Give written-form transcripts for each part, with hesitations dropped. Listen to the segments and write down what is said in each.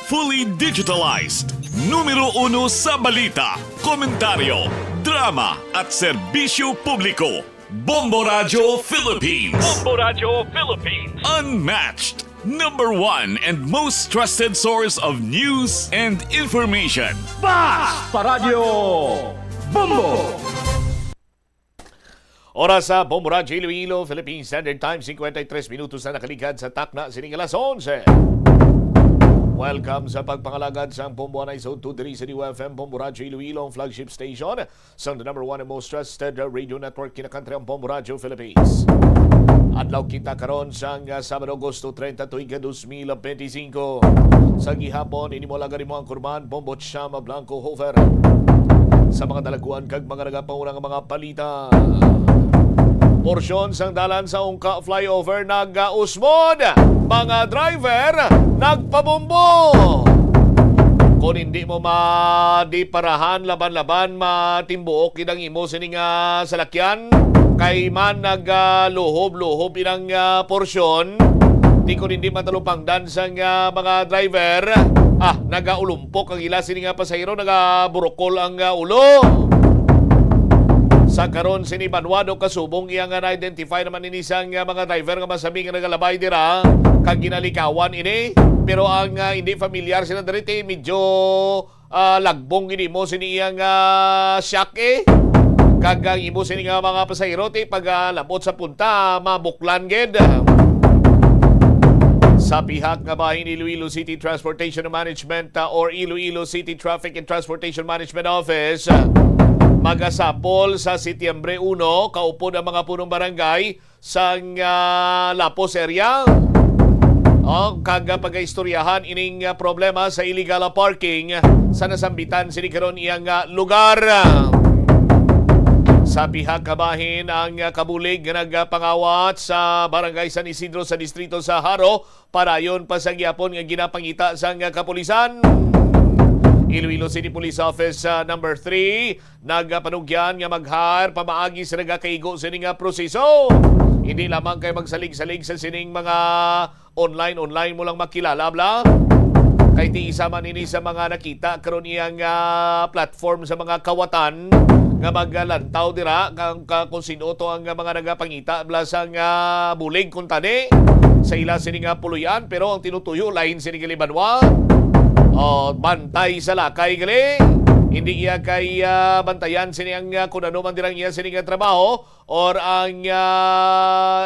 fully digitalized. Numero 1 sa balita, komentaryo, drama at serbisyo publiko. Bombo Radio Philippines. Bombo Radio Philippines. Unmatched. Number 1 and most trusted source of news and information. Paradyo Bombo! Oras sa Bombo Radio Iloilo, Philippine Standard Time, 53 minutos na nakaligad sa takna sining alas 11. Welcome sa pagpangalagad sa Bombo Anay Zone 2 sa UFM Bombo Radio Iloilo, ang flagship station sa number 1 and most trusted radio network kinakantry ang Bombo Radio Philippines. Adlaw kita karon sang Sabado, Agosto 30, tuig 2025. Sa gihapon, inimulagan mo ang kurban, Bombo Chama Blanco Hofer. Sa mga dalaguan kag mga nagapaunang mga palita. Porsyon sang dalan sa Ungka flyover nag-usmod. Mga driver nagpabombo. Kung hindi mo madiparahan, laban-laban, matimbuok kinang imo sining salakyan, kay man nagluhob-luhob inang porsyon, di ko hindi matalupangdan sang mga driver, nagaulumpok ang ila sining pasahero, nagaburokol ang ulo. Sa karon sini Banwado kasubong iyang na-identify naman ini sang mga driver nga masabi nga nagalabay dira kag ginalikawan ini, pero ang hindi familiar sila diri medyo lagbong gini mo sini iyang shock kag ang imo sini nga mga pasahero pag labot sa punta mabuklan ged. Sa pihak nga bahin Iloilo City Transportation Management or Iloilo City Traffic and Transportation Management Office, magasapol sa Setyembre 1, kaupod ang mga punong barangay sa Lapos area. Kaga pag-istoryahan ining problema sa illegal parking sa nasambitan sinikaron iyang lugar. Sa pihak kabahin ang kabulig nga nagpangawat sa barangay San Isidro sa distrito sa Haro, padayon pa sa gyapon nga ginapangita sa kapulisan. Iloilo City Police Office number 3 nagpanugyan nga mag-hire pamaagi sa nagakaigo sining proseso. Hindi lamang kay magsalig-salig sa sining mga online mo lang makilala bla. Kay ti isa man ini sa mga nakita karon iyang platform sa mga kawatan nga maglantaw dira kung sino to ang mga nagapangita bla sang bulig kun tani sa ila sining puluyan, pero ang tinutuyo lain sining libanwa. Bantay sa lakay gali. Hindi iya kay bantayan sining kung ano man dirang iya sining trabaho or ang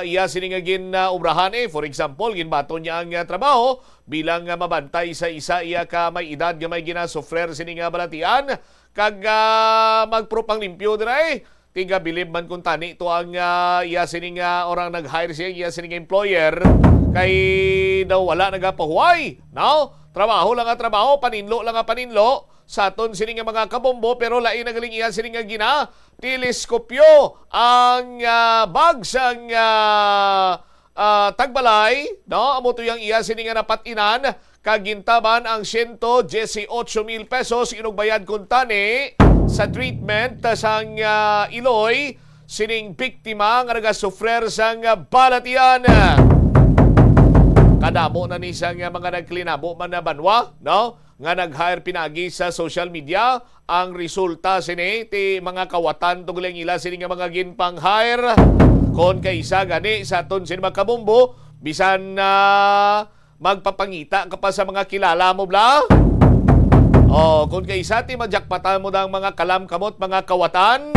iya sining gin-ubrahan for example, ginbato niya ang trabaho bilang mabantay sa isa iya ka may edad nga may ginasufrer sining balatian kag magpropang limpyo dira tiga bilib man kung tani to ang iya sining orang nag-hire siya iya sining employer kay daw wala nagapahuway. Now, trabaho lang nga trabaho, paninlo lang nga paninlo sa aton sining mga kabombo, pero lain na galing iya sining gina teleskopyo ang bag sang tagbalay, no? Amo to yang iya sining napatinan kagintaban ang 118,000 pesos inugbayad kun tani sa treatment sang Iloy sining biktima nga nagasufrer sang balatian. Kadamo na ni sang mga nagklinabo man na banwa, no? Nga nag-hire pinagi sa social media. Ang resulta sini ti mga kawatan tungguling ila sini nga mga ginpang-hire. Kon kaysa gani sa aton sin magkabumbo, bisan na magpapangita ka pa sa mga kilala mo bla. Kung kaysa ti majakpatan mo dang mga kalam-kamot, mga kawatan.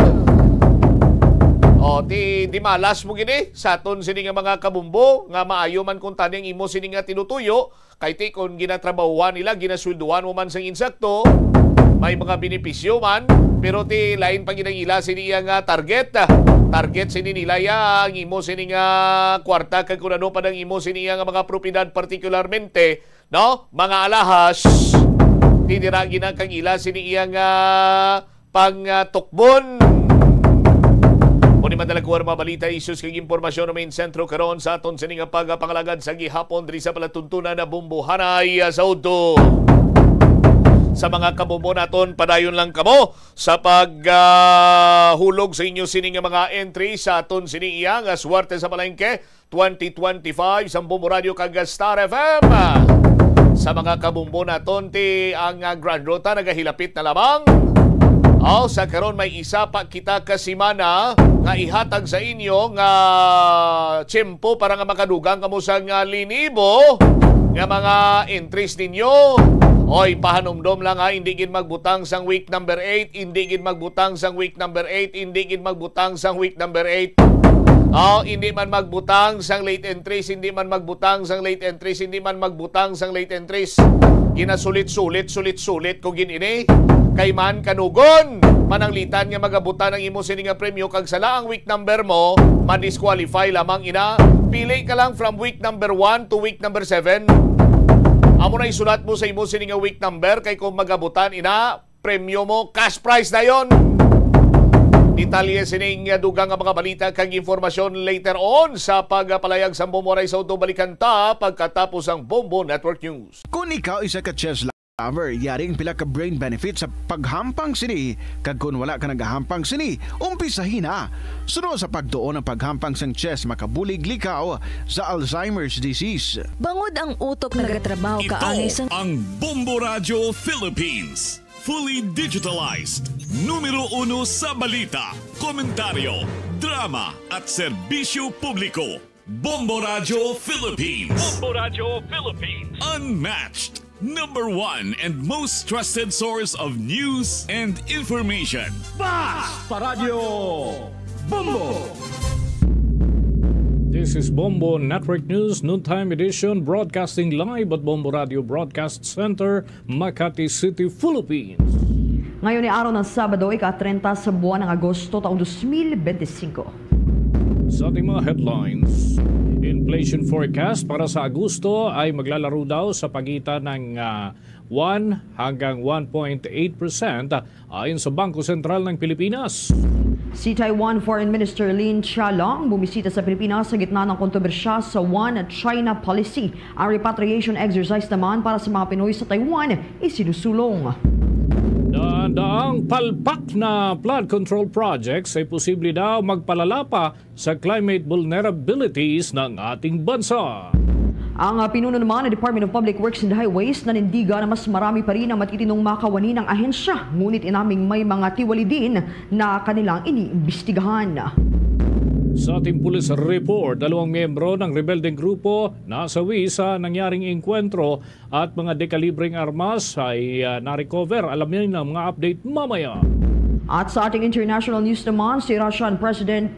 Di malas mo gini sa aton sini nga mga kabumbo nga maayo man kung taning imo sini nga tinutuyo kay ti kung ginatrabahuan nila, ginaswelduhan mo man sang insakto, may mga benepisyo man, pero ti lain pang ginangila sini nga target sini nila ang imo sini nga kwarta kag kun ano pa dang imo sini nga mga propiedad partikularmente, no? Mga alahas ti dira ginakang ila sini nga pang tukbon. Kung madalaguan mga balita, issues kag impormasyon na main sentro karon sa aton sining pagpangalagad sa gihapon diri sa palatuntunan na bumbuhanay sa udto. Sa mga kabumbo naton, padayon lang kamo sa paghulog sa inyo sining mga entry sa aton sining iyang Swerte sa Palengke 2025 sa Bombo Radio kag Star FM. sa mga kabumbo naton ti ang Grand Rota nagahilapit na lamang. Sa karon may isa pa kita kasimana nga ihatag sa inyo nga tiyempo para nga makadugang kamo sa linibo nga mga entries ninyo. Oy, pahanumdom lang ha, hindi gid magbutang sang week number 8, hindi gid magbutang sang week number 8, hindi gid magbutang sang week number 8. Hindi man magbutang sang late entries, hindi man magbutang sang late entries, hindi man magbutang sang late entries. Ginasulit-sulit ko ginini. Kay man kanugon, mananglitan nga magabutan ng imo sini nga premyo kag sala ang week number mo, ma-disqualify lamang ina. Pili ka lang from week number 1 to week number 7. Amo na isulat mo sa imo sini nga week number kay kung magabutan ina, premyo mo cash prize na yon. Detalye sining dugang nga mga balita kag informasyon later on sa pagpalayag sa Bombo Ray Soto balikan ta pagkatapos ang Bombo Network News. Kung ikaw isa ka chess lover, yaring pila ka brain benefit sa paghampang sini. Kag kung wala ka nagahampang sini, umpisahin na. Sunod sa pagtuon ng paghampang sang chess, makabulig likaw sa Alzheimer's disease. Bangod ang utok nagatrabaho kaangay sang ang Bombo Radio Philippines. Fully digitalized. Numero 1 sa balita, komentaryo, drama at serbisyo publiko. Bombo Radio Philippines. Bombo Radio Philippines. Unmatched. Number 1 and most trusted source of news and information. Paradyo Bombo. This is Bombo Network News Noontime Edition, broadcasting live at Bombo Radio Broadcast Center, Makati City, Philippines. Ngayon ay araw ng Sabado, ika-30 sa buwan ng Agosto taong 2025. Sa ating mga headlines, inflation forecast para sa Agosto ay maglalaro daw sa pagitan ng 1 hanggang 1.8% ayon sa Bangko Sentral ng Pilipinas. Si Taiwan Foreign Minister Lin Chia-long bumisita sa Pilipinas sa gitna ng kontrobersya sa One China Policy. Ang repatriation exercise naman para sa mga Pinoy sa Taiwan isinusulong. Daang palpak na flood control projects ay posible daw magpalala pa sa climate vulnerabilities ng ating bansa. Ang pinuno naman ng Department of Public Works and Highways nanindiga na mas marami pa rin ang matitinong makawani ng ahensya. Ngunit inaming may mga tiwali din na kanilang iniimbestigahan. Sa ating police report, 2 miyembro ng rebeldeng grupo nasawi sa nangyaring engkwentro at mga dekalibreng armas ay na-recover. Alam niyo na mga update mamaya. At sa ating international news naman, si Russian President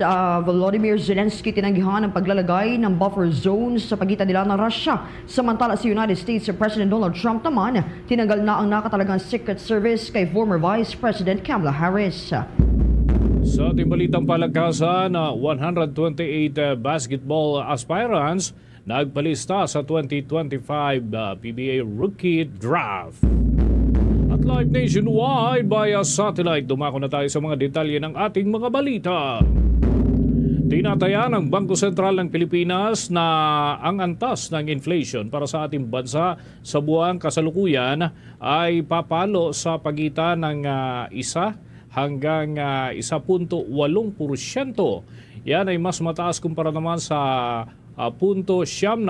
Volodymyr Zelensky tinanggihan ang paglalagay ng buffer zones sa pagitan nila ng Russia. Samantala sa United States, si President Donald Trump naman tinanggal na ang nakatalagang Secret Service kay former Vice President Kamala Harris. Sa ating balitang palagkasan, 128 basketball aspirants nagpalista sa 2025 PBA Rookie Draft. At live nationwide via satellite, dumako na tayo sa mga detalye ng ating mga balita. Tinataya ng Bangko Sentral ng Pilipinas na ang antas ng inflation para sa ating bansa sa buwang kasalukuyan ay papalo sa pagitan ng 1 hanggang 1.8%. Yan ay mas mataas kumpara naman sa 0.7%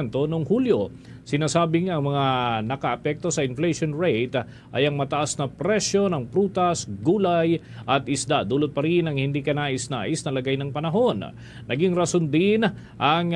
noong Hulyo. Sinasabing ang mga nakaapekto sa inflation rate ay ang mataas na presyo ng prutas, gulay at isda. Dulot pa rin ang hindi kanais-nais na lagay ng panahon. Naging rason din ang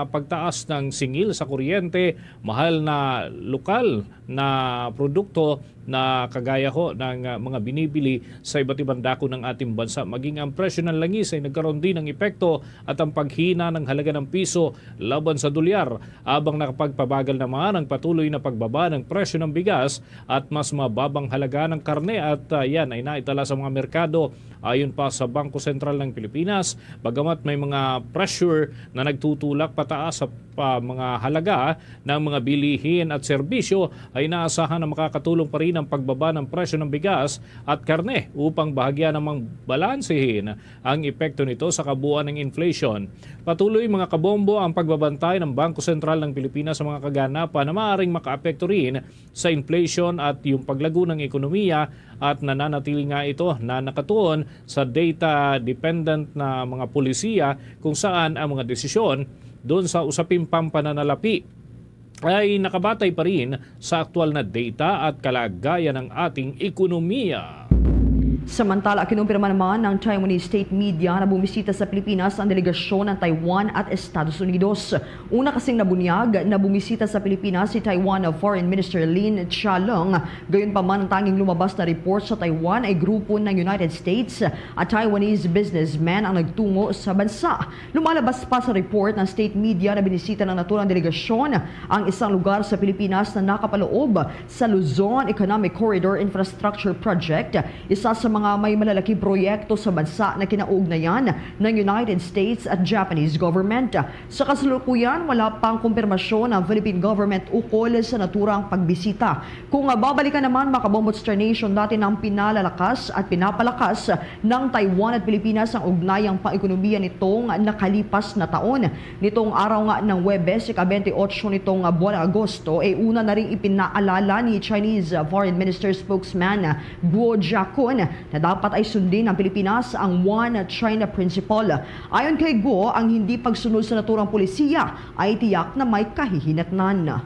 pagtaas ng singil sa kuryente, mahal na lokal na produkto na kagaya ho ng mga binibili sa iba't ibang dako ng ating bansa. Maging ang presyo ng langis ay nagkaroon din ng epekto at ang paghina ng halaga ng piso laban sa dolyar, abang nakapagpabagal naman ang patuloy na pagbaba ng presyo ng bigas at mas mababang halaga ng karne at yan ay naitala sa mga merkado. Ayon pa sa Bangko Sentral ng Pilipinas, bagamat may mga pressure na nagtutulak pataas sa mga halaga ng mga bilihin at serbisyo, ay naasahan na makakatulong pa rin ang pagbaba ng presyo ng bigas at karne upang bahagya namang balansehin ang epekto nito sa kabuuan ng inflation. Patuloy mga kabombo ang pagbabantay ng Bangko Sentral ng Pilipinas sa mga kaganapan na maaaring makaapekto rin sa inflation at yung paglago ng ekonomiya, at nananatili nga ito na nakatuon sa data-dependent na mga polisiya kung saan ang mga desisyon doon sa usaping pampananalapi ay nakabatay pa rin sa aktwal na data at kalagayan ng ating ekonomiya. Samantala, kinumpirma naman ng Taiwanese state media na bumisita sa Pilipinas ang delegasyon ng Taiwan at Estados Unidos. Una kasing nabunyag na bumisita sa Pilipinas si Taiwan Foreign Minister Lin Chia-leung. Gayunpaman, ang tanging lumabas na report sa Taiwan ay grupo ng United States at Taiwanese businessmen ang nagtungo sa bansa. Lumalabas pa sa report ng state media na binisita ng naturang delegasyon ang isang lugar sa Pilipinas na nakapaloob sa Luzon Economic Corridor Infrastructure Project, isa sa mga may malalaking proyekto sa bansa na kinaugnayan ng United States at Japanese government. Sa kasalukuyan, wala pang kumpirmasyon ng Philippine government ukol sa naturang pagbisita. Kung babalikan naman, Makabombot Star Nation, dati nang pinalalakas at pinapalakas ng Taiwan at Pilipinas ang ugnayang pang-ekonomiya nitong nakalipas na taon. Nitong araw nga ng Huwebes, ika-28 nitong buwan ng Agosto, una na rin ipinaalala ni Chinese Foreign Minister spokesman Guo Jiakun na dapat ay sundin ng Pilipinas ang One China Principle. Ayon kay Guo, ang hindi pagsunod sa naturang polisiya ay tiyak na may kahihinatnan.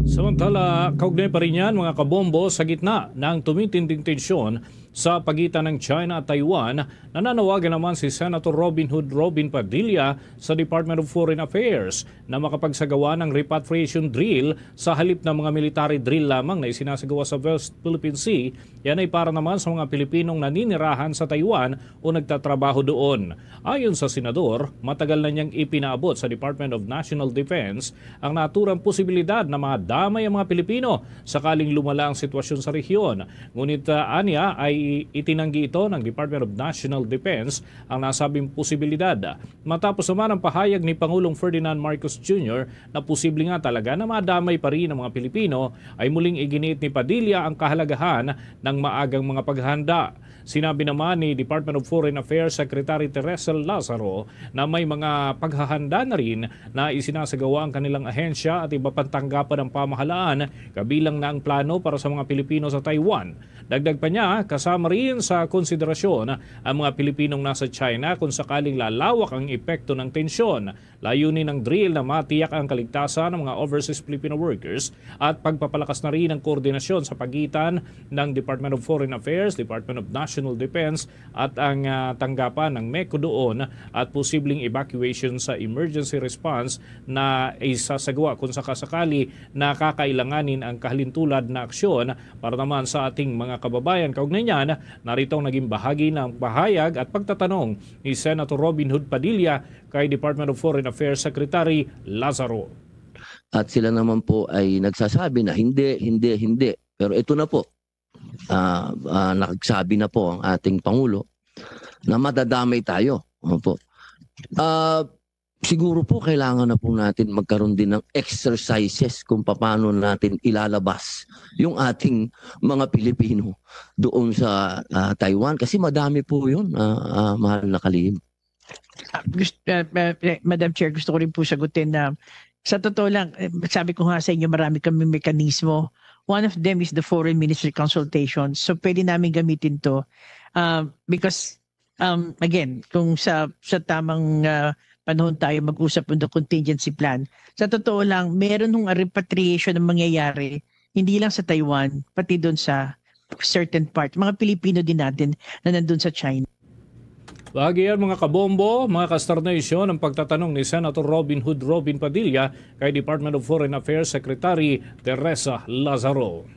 Samantala, kaugnay pa rin yan mga kabombo sa gitna ng tumitinding tensyon sa pagitan ng China at Taiwan. Nananawagan naman si Senator Robin Hood Robin Padilla sa Department of Foreign Affairs na makapagsagawa ng repatriation drill sa halip ng mga military drill lamang na isinasagawa sa West Philippine Sea. Yan ay para naman sa mga Pilipinong naninirahan sa Taiwan o nagtatrabaho doon. Ayon sa Senador, matagal na niyang ipinaabot sa Department of National Defense ang naturang posibilidad na madamay ang mga Pilipino sakaling lumala ang sitwasyon sa rehiyon. Ngunit aniya ay itinanggi ito ng Department of National Defense ang nasabing posibilidad. Matapos naman ang pahayag ni Pangulong Ferdinand Marcos Jr. na posible nga talaga na madamay pa rin ang mga Pilipino, ay muling iginiit ni Padilla ang kahalagahan ng maagang mga paghahanda. Sinabi naman ni Department of Foreign Affairs Secretary Teresa Lazaro na may mga paghahanda na rin na isinasagawa ang kanilang ahensya at iba pang tanggapan ng pamahalaan, kabilang na ang plano para sa mga Pilipino sa Taiwan. Dagdag pa niya, kasama rin sa konsiderasyon ang mga Pilipinong nasa China kung sakaling lalawak ang epekto ng tensyon. Layunin ng drill na matiyak ang kaligtasan ng mga overseas Filipino workers at pagpapalakas na rin ang koordinasyon sa pagitan ng Department of Foreign Affairs, Department of National Defense at ang tanggapan ng MECO doon at posibleng evacuation sa emergency response na isasagawa kung sakasakali na kakailanganin ang kahilintulad na aksyon para naman sa ating mga kababayan. Kaugnay niyan, narito ang naging bahagi ng pahayag at pagtatanong ni Senator Robin Hood Padilla kay Department of Foreign Affairs Secretary Lazaro. At sila naman po ay nagsasabi na hindi. Pero ito na po, nagsabi na po ang ating Pangulo na madadamay tayo. Siguro po kailangan na po natin magkaroon din ng exercises kung paano natin ilalabas yung ating mga Pilipino doon sa Taiwan. Kasi madami po yun, mahal na kalihim. Madam Chair, gusto ko rin po sagutin na sa totoo lang, sabi ko nga sa inyo, marami kami mekanismo. One of them is the Foreign Ministry consultation. So pwede namin gamitin to because again, kung sa tamang panahon tayo mag-usap on the contingency plan, sa totoo lang, meron ng repatriation na mangyayari, hindi lang sa Taiwan, pati doon sa certain part. Mga Pilipino din natin na nandun sa China. Bahagi yan mga kabombo, mga ka-Star Nation, ang pagtatanong ni Senator Robin Hood Robin Padilla kay Department of Foreign Affairs Secretary Teresa Lazaro.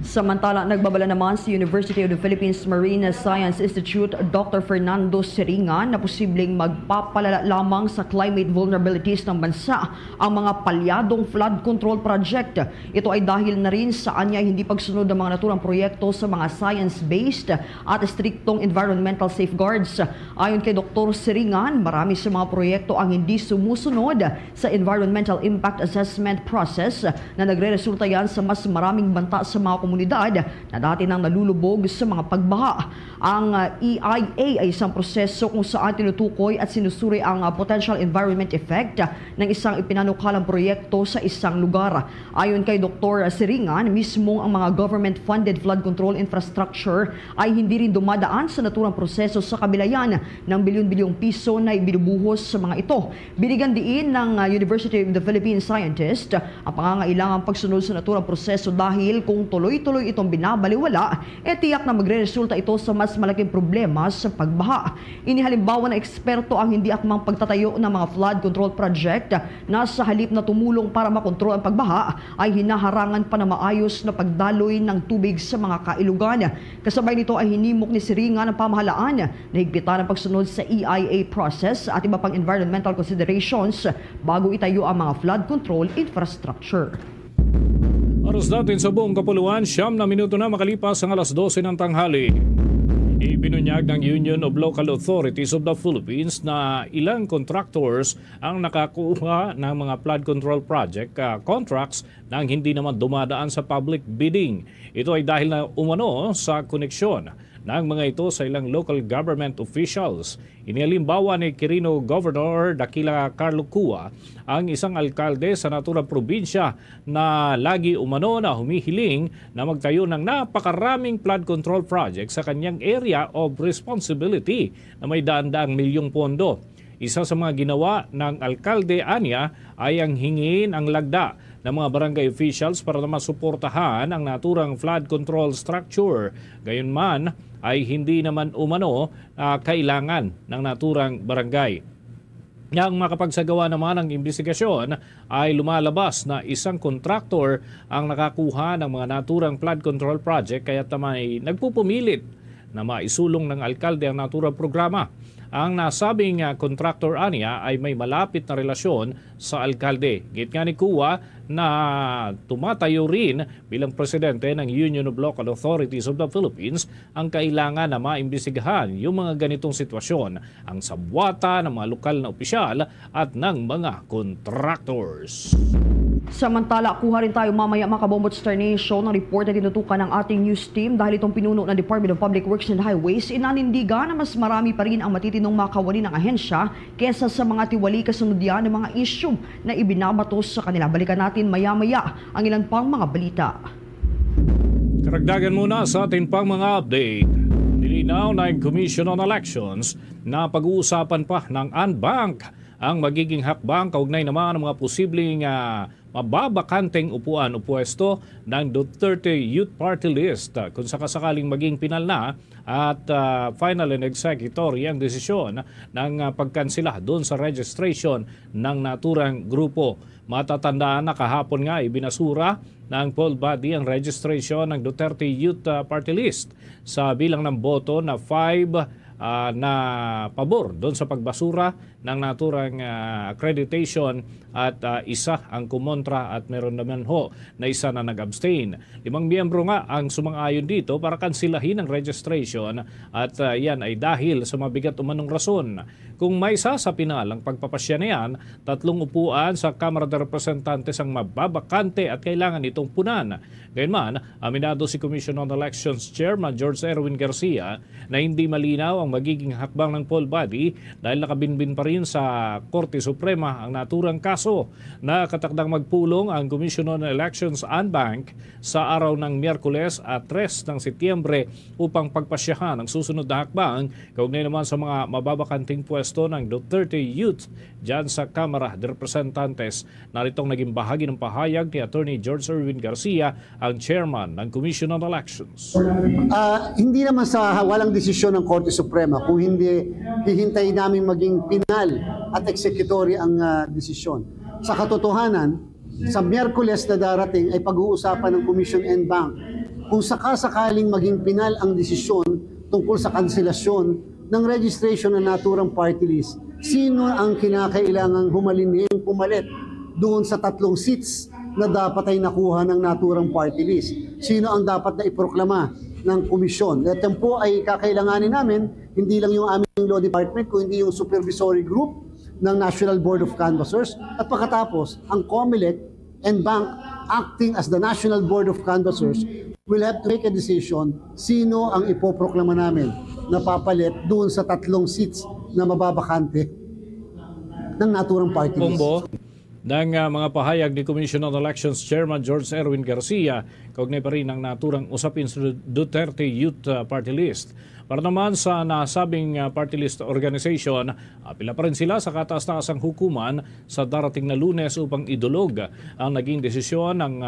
Samantala, nagbabala naman si University of the Philippines Marine Science Institute Dr. Fernando Seringan na posibleng magpapalala lamang sa climate vulnerabilities ng bansa ang mga palyadong flood control project. Ito ay dahil na rin sa anya hindi pagsunod ng mga naturang proyekto sa mga science-based at striktong environmental safeguards. Ayon kay Dr. Seringan, marami sa mga proyekto ang hindi sumusunod sa environmental impact assessment process na nagre-resulta yan sa mas maraming banta sa mga komunidad na dati nang nalulubog sa mga pagbaha. Ang EIA ay isang proseso kung saan tinutukoy at sinusuri ang potential environment effect ng isang ipinanukalang proyekto sa isang lugar. Ayon kay Dr. Siringan, mismo ang mga government-funded flood control infrastructure ay hindi rin dumadaan sa naturang proseso sa kabilayan ng bilyon-bilyong piso na ibinubuhos sa mga ito. Binigyan diin ng University of the Philippines scientist ang pangangailangang pagsunod sa naturang proseso dahil kung tuloy-tuloy itong binabaliwala, tiyak na magre-resulta ito sa mas malaking problema sa pagbaha. Inihalimbawa na eksperto ang hindi akmang pagtatayo ng mga flood control project na sa halip na tumulong para makontrol ang pagbaha ay hinaharangan pa na maayos na pagdaloy ng tubig sa mga kailugan. Kasabay nito ay hinimok ni Siringan ang pamahalaan na higpitan ang pagsunod sa EIA process at iba pang environmental considerations bago itayo ang mga flood control infrastructure. Oras natin sa buong kapuluan, 9 na minuto na makalipas ang alas 12 ng tanghali. Ibinunyag ng Union of Local Authorities of the Philippines na ilang contractors ang nakakuha ng mga flood control project contracts nang hindi naman dumadaan sa public bidding. Ito ay dahil na umano sa koneksyon ng mga ito sa ilang local government officials. Inihalimbawa ni Quirino Governor Dakila Carlo Cua ang isang alkalde sa naturang probinsya na lagi umano na humihiling na magtayo ng napakaraming flood control project sa kanyang area of responsibility na may daan-daang milyong pondo. Isa sa mga ginawa ng alkalde anya ay ang hingin ang lagda ng mga barangay officials para na masuportahan ang naturang flood control structure. Gayunman ay hindi naman umano kailangan ng naturang barangay. Yang makapagsagawa naman ng investigasyon ay lumalabas na isang kontraktor ang nakakuha ng mga naturang flood control project kaya may nagpupumilit na maisulong ng alkalde ang naturang programa. Ang nasabing contractor anya ay may malapit na relasyon sa alkalde. Git nga ni Cua na tumatayo rin bilang presidente ng Union of Local Authorities of the Philippines ang kailangan na maimbestigahan yung mga ganitong sitwasyon, ang sabwata ng mga lokal na opisyal at ng mga contractors. Samantala, kuha rin tayo mamaya mga Kabombot Star Nation ng report na tinutukan ng ating news team dahil itong pinuno ng Department of Public Works and Highways inanindigan na mas marami pa rin ang matitinong makawali ng ahensya kesa sa mga tiwali kasunodyan ng mga issue na ibinabatos sa kanila. Balikan natin maya-maya ang ilan pang mga balita. Karagdagan muna sa ating pang mga update. Nilinaw ng Commission on Elections na pag-uusapan pa ng Anbank ang magiging hakbang kaugnay naman ng mga posibleng mababakanteng upuan o pwesto ng Duterte Youth Party List kung sakasakaling maging pinal na at final and executory ang desisyon ng pagkansila doon sa registration ng naturang grupo. Matatandaan na kahapon nga ibinasura ng poll body ang registration ng Duterte Youth Party List sa bilang ng boto na 5 na pabor doon sa pagbasura ng naturang accreditation at isa ang kumontra at meron naman na isa na nag-abstain. 5 miyembro nga ang sumang-ayon dito para kansilahin ang registration at yan ay dahil sa mabigat umanong rason. Kung may sasapinal ang pagpapasya na yan, 3 upuan sa Kamara de Representantes ang mababakante at kailangan itong punan. Gayunman, aminado si Commission on Elections Chairman George Erwin Garcia na hindi malinaw ang magiging hakbang ng poll body dahil nakabinbin pa rin sa Korte Suprema ang naturang kaso. Nakatakdang magpulong ang Commission on Elections Anbank sa araw ng Miyerkules at 3 ng Setyembre upang pagpasyahan ang susunod na hakbang kaugnay naman sa mga mababakanting pwesto ng Duterte Youth dyan sa Kamara de Representantes. Naritong naging bahagi ng pahayag ni Attorney George Erwin Garcia, ang chairman ng Commission on Elections. Hindi naman sa walang desisyon ng Korte Suprema kung hindi hihintayin namin maging pinal at executory ang desisyon. Sa katotohanan, sa Miyerkules na darating ay pag-uusapan ng Commission and Bank kung sakasakaling maging pinal ang desisyon tungkol sa kanselasyon ng registration ng naturang party list. Sino ang kinakailangang humalinhin pumalit doon sa 3 seats na dapat ay nakuha ng naturang party list? Sino ang dapat na iproklama ng komisyon? At yan po ay kakailanganin namin, hindi lang yung aming law department, kundi yung supervisory group ng National Board of Canvassers. At pagkatapos, ang COMELEC and Bank acting as the National Board of Canvassers, will have to make a decision sino ang ipoproklama namin na papalit doon sa 3 seats na mababakante ng naturang party list. Bombo ng mga pahayag ni Commission on Elections Chairman George Erwin Garcia, kaugnay pa rin ang naturang usapin sa Duterte Youth Party List. Para naman sa nasabing party list organization, apila pa rin sila sa kataas-taasang hukuman sa darating na Lunes upang idulog ang naging desisyon ng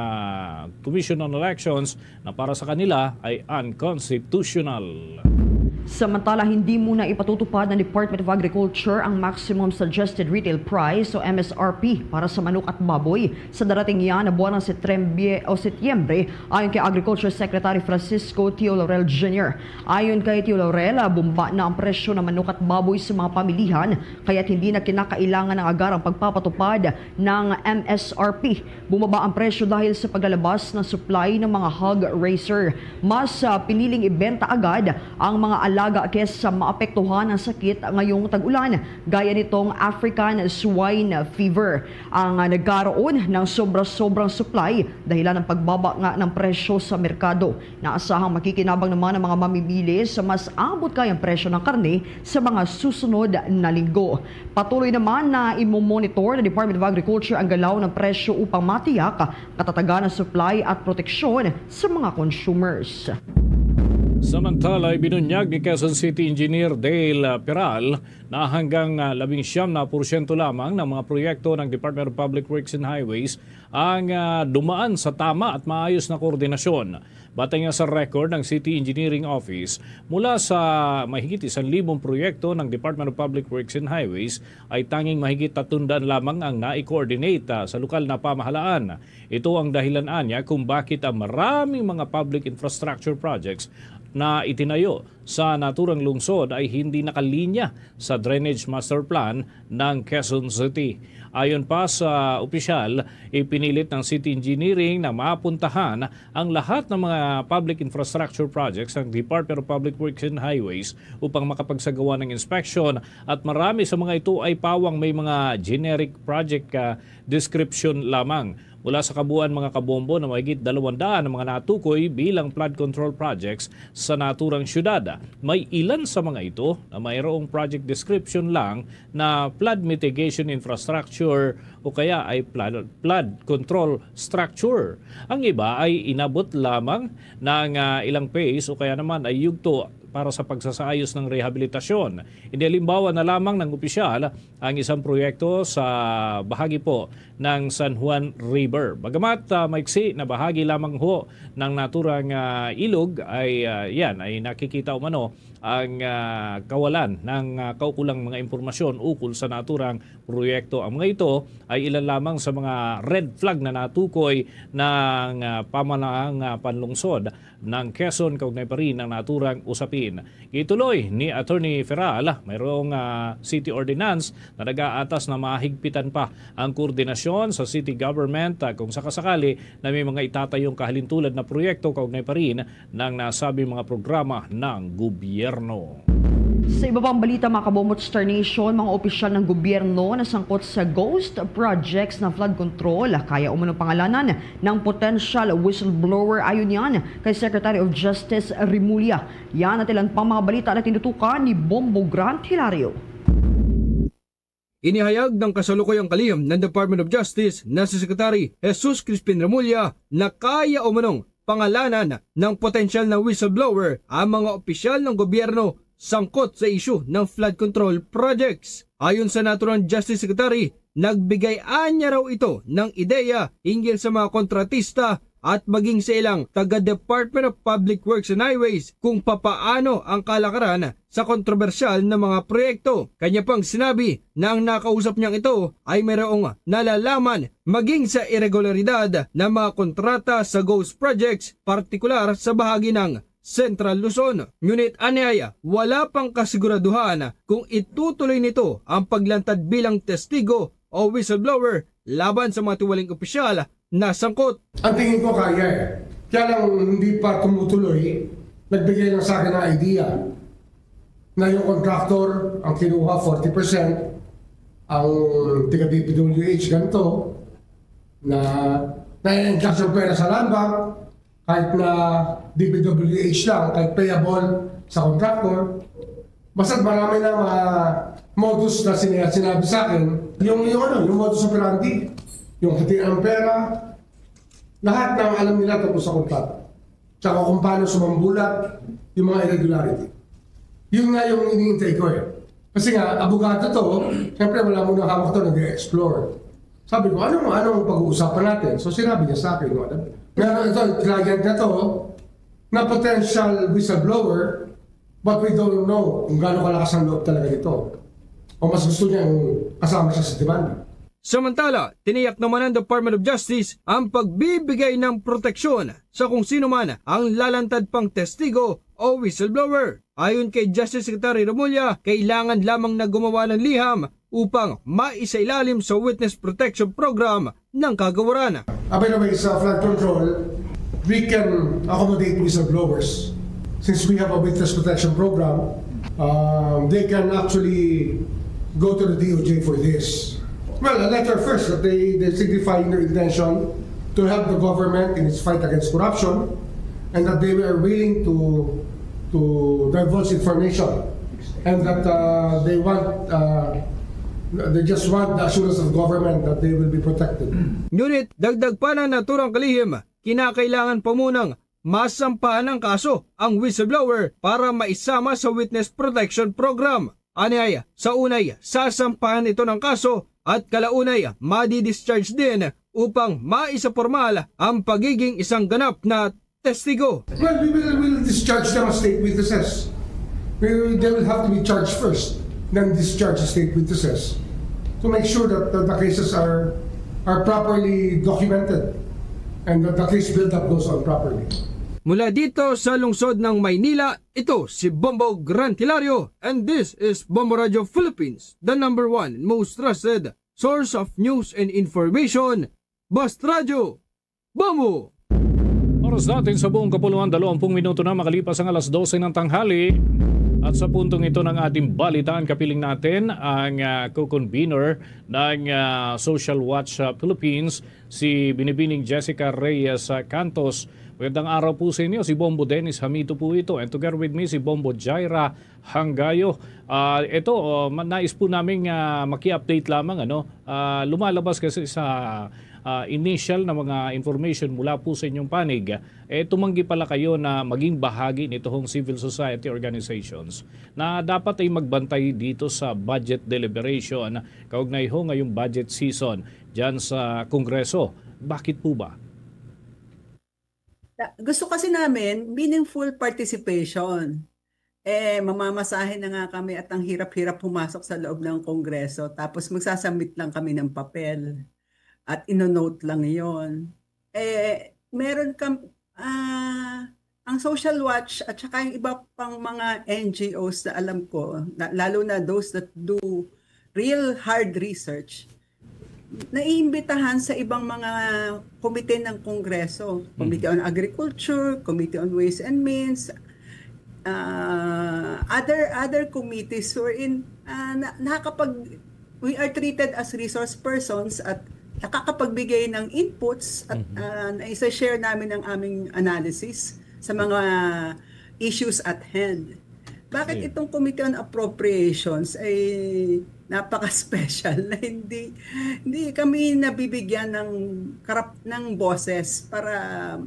Commission on Elections na para sa kanila ay unconstitutional. Samantala, hindi muna ipatutupad ng Department of Agriculture ang Maximum Suggested Retail Price o MSRP para sa manok at baboy sa darating yan na buwan ng Setyembre ayon kay Agriculture Secretary Francisco Tio Laurel Jr. Ayon kay Tio Laurel, bumaba na ang presyo ng manok at baboy sa mga pamilihan kaya't hindi na kinakailangan ng agarang pagpapatupad ng MSRP. Bumaba ang presyo dahil sa paglalabas ng supply ng mga hog raiser. Mas piniling ibenta agad ang mga alaga kesa maapektuhan ng sakit ngayong tag-ulan gaya nitong African Swine Fever. Ang nagkaroon ng sobra-sobrang supply dahilan ng pagbaba nga ng presyo sa merkado. Naasahang makikinabang naman ang mga mamimili sa mas abot kayang presyo ng karne sa mga susunod na linggo. Patuloy naman na imomonitor ng Department of Agriculture ang galaw ng presyo upang matiyak katatagan ng supply at proteksyon sa mga consumers. Samantala, binunyag ni Quezon City Engineer Dale Peral na hanggang 19% lamang ng mga proyekto ng Department of Public Works and Highways ang dumaan sa tama at maayos na koordinasyon. Batay nga sa record ng City Engineering Office, mula sa mahigit 1,000 proyekto ng Department of Public Works and Highways ay tanging mahigit 300 lamang ang na-coordinate sa lokal na pamahalaan. Ito ang dahilan niya kung bakit ang maraming mga public infrastructure projects na itinayo sa naturang lungsod ay hindi nakalinya sa Drainage Master Plan ng Quezon City. Ayon pa sa opisyal, ipinilit ng City Engineering na mapuntahan ang lahat ng mga public infrastructure projects ng Department of Public Works and Highways upang makapagsagawa ng inspection at marami sa mga ito ay pawang may mga generic project description lamang. Mula sa kabuuan mga kabombo na mahigit 200 na mga natukoy bilang flood control projects sa naturang syudad. May ilan sa mga ito na mayroong project description lang na flood mitigation infrastructure o kaya ay flood control structure. Ang iba ay inabot lamang ng ilang phase o kaya naman ay yugto para sa pagsasaayos ng rehabilitasyon. Inihalimbawa na lamang ng opisyal ang isang proyekto sa bahagi po ng San Juan River. Bagamat maiksi na bahagi lamang ho ng naturang ilog ay yan ay nakikita umano ang kawalan ng kaukulang mga impormasyon ukol sa naturang proyekto. Ang mga ito ay ilan lamang sa mga red flag na natukoy ng pamanahang panlungsod ng Quezon kaugnay pa rin ng naturang usapin. Ituloy ni Attorney Feral, mayroong city ordinance na nag-aatas na mahigpitan pa ang koordinasyon sa city government kung sakasakali na may mga itatayong kahalintulad na proyekto kaugnay pa rin ng nasabing mga programa ng gobyerno. Sa iba pang balita mga kabombo at Star Nation, mga opisyal ng gobyerno na sangkot sa ghost projects na flood control kaya umunong pangalanan ng potential whistleblower ayon yan kay Secretary of Justice Rimulya. Yan at ilan pang mga balita na tinutukan ni Bombo Grant Hilario. Inihayag ng kasalukuyang kalihim ng Department of Justice na si Secretary Jesus Crispin Rimulya na kaya umunong pangalanan ng potential na whistleblower ang mga opisyal ng gobyerno sangkot sa isyu ng flood control projects. Ayon sa naturang Justice Secretary, nagbigay-an niya raw ito ng ideya hinggil sa mga kontratista at maging sa ilang taga-Department of Public Works and Highways kung papaano ang kalakaran sa kontrobersyal na mga proyekto. Kanya pang sinabi na ang nakausap niyang ito ay mayroong nalalaman maging sa irregularidad ng mga kontrata sa ghost projects, partikular sa bahagi ng Central Luzon. Ngunit anyaya, wala pang kasiguraduhan kung itutuloy nito ang paglantad bilang testigo o whistleblower laban sa mga tiwaling opisyal na sangkot. Ang tingin ko kaya eh. Kaya lang hindi pa tumutuloy, nagbigay lang sa akin ng idea na yung contractor ang kinuha 40%, ang taga-DPWH ganito, na na-encash yung pera sa land bank, kahit na DPWH lang, kahit payable sa contractor. Basta marami na mga modus na sinabi sa akin, yung modus operandi, yung hatian ng pera, lahat ng alam nila tapos sa kontrata. Tsaka kung paano sumambulat yung mga irregularity. Yun nga yung iniintay ko eh. Kasi nga, abogado to, siyempre wala mo nang hawak to, nag-explore. Sabi ko, anong pag-uusapan natin? So sinabi niya sa akin, meron ito, client na to, na potential whistleblower, but we don't know kung gaano kalakas ang loob talaga nito. O mas gusto niya kasama siya sa demanda. Samantala, tiniyak naman ng Department of Justice ang pagbibigay ng proteksyon sa kung sino man ang lalantad pang testigo o whistleblower. Ayon kay Justice Secretary Remulla, kailangan lamang na gumawa ng liham upang maisailalim sa Witness Protection Program ng kagawaran. By the way, sa flood control, we can accommodate whistleblowers. Since we have a Witness Protection Program, they can actually go to the DOJ for this. Well, a letter first that they signify their intention to help the government in its fight against corruption, and that they are willing to divulge information, and that they just want the assurance of government that they will be protected. Ngunit dagdag pa na naturang kalihim, kinakailangan pa munang masampahan ng kaso ang whistleblower para maisama sa Witness Protection Program. Anyaya, sa unay, sasampahan ito ng kaso at kalaunay, madi-discharge din upang maisapormal ang pagiging isang ganap na testigo. Well, we will discharge them as state witnesses. They will have to be charged first, then discharge as state witnesses to make sure that the cases are properly documented and that the case build-up goes on properly. Mula dito sa lungsod ng Maynila, ito si Bombo Gran Hilario, and this is Bombo Radio Philippines, the #1 most trusted source of news and information. Basta Radio, Bombo! Oras natin sa buong kapuluan, 20 minuto na makalipas ang alas 12 ng tanghali. At sa puntong ito ng ating balitaan, kapiling natin ang co-convener ng Social Watch Philippines, si Binibining Jessica Reyes Cantos. Magandang araw po sa inyo, si Bombo Dennis Hamito po ito, and together with me si Bombo Jaira Hanggayo. Ito, nais po namin maki-update lamang. Lumalabas kasi sa initial na mga information mula po sa inyong panig, tumanggi pala kayo na maging bahagi nitong civil society organizations na dapat ay magbantay dito sa budget deliberation kaugnay ho ngayong budget season dyan sa Kongreso. Bakit po ba? Gusto kasi namin meaningful participation. Mamamasahin na nga kami at ang hirap-hirap pumasok sa loob ng Kongreso, tapos magsasubmit lang kami ng papel at ino-note lang yon. Meron ang Social Watch at saka yung iba pang mga NGOs na alam ko, lalo na those that do real hard research, naiimbitahan sa ibang mga komite ng Kongreso, Committee on Agriculture, Committee on Ways and Means, other committees wherein we are treated as resource persons at nakakapagbigay ng inputs at isa-share namin ang aming analysis sa mga issues at hand. Bakit itong Committee on Appropriations ay napaka-special na hindi kami nabibigyan ng boses para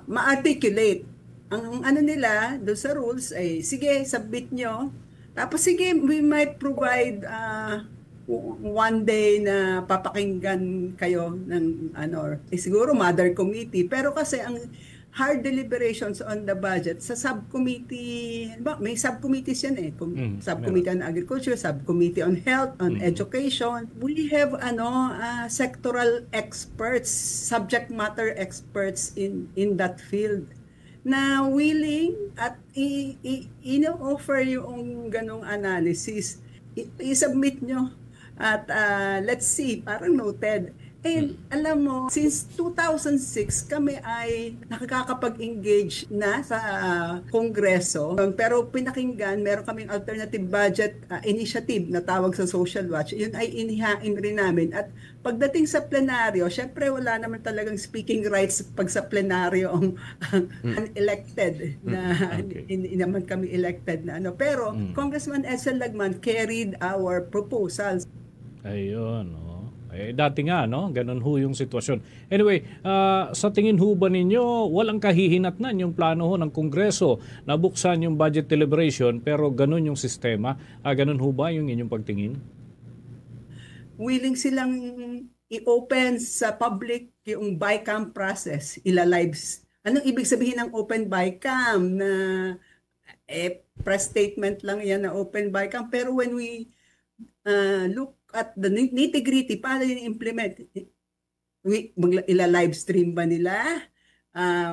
ma-articulate ang ano nila doon sa rules ay sige, submit nyo. Tapos sige, we might provide one day na papakinggan kayo ng siguro mother committee, pero kasi ang hard deliberations on the budget sa subcommittee, may subcommittees yan subcommittee on agriculture, subcommittee on health, on education. We have sectoral experts, subject matter experts in that field na willing at offer yung ganong analysis. I-submit nyo at let's see, parang noted. And alam mo, since 2006 kami ay nakakapag-engage na sa Kongreso. Pero pinakinggan, meron kaming alternative budget initiative na tawag sa Social Watch. Yun ay inihain rin namin. At pagdating sa plenaryo, syempre wala naman talagang speaking rights pag sa plenaryo ang unelected na hindi naman kami elected na ano. Pero Congressman Edsel Lagman carried our proposals. Ayun, dati nga, no? Ganun ho yung sitwasyon. Anyway, sa tingin ho ba ninyo, walang kahihinatnan yung plano ho ng Kongreso na buksan yung budget deliberation pero ganun yung sistema? Ganun ho ba yung inyong pagtingin? Willing silang i-open sa public yung BICAM process, ila-lives. Anong ibig sabihin ng open BICAM? Na press statement lang yan na open BICAM. Pero when we look at the nitty-gritty, paano yun implement? Ila-live stream ba nila?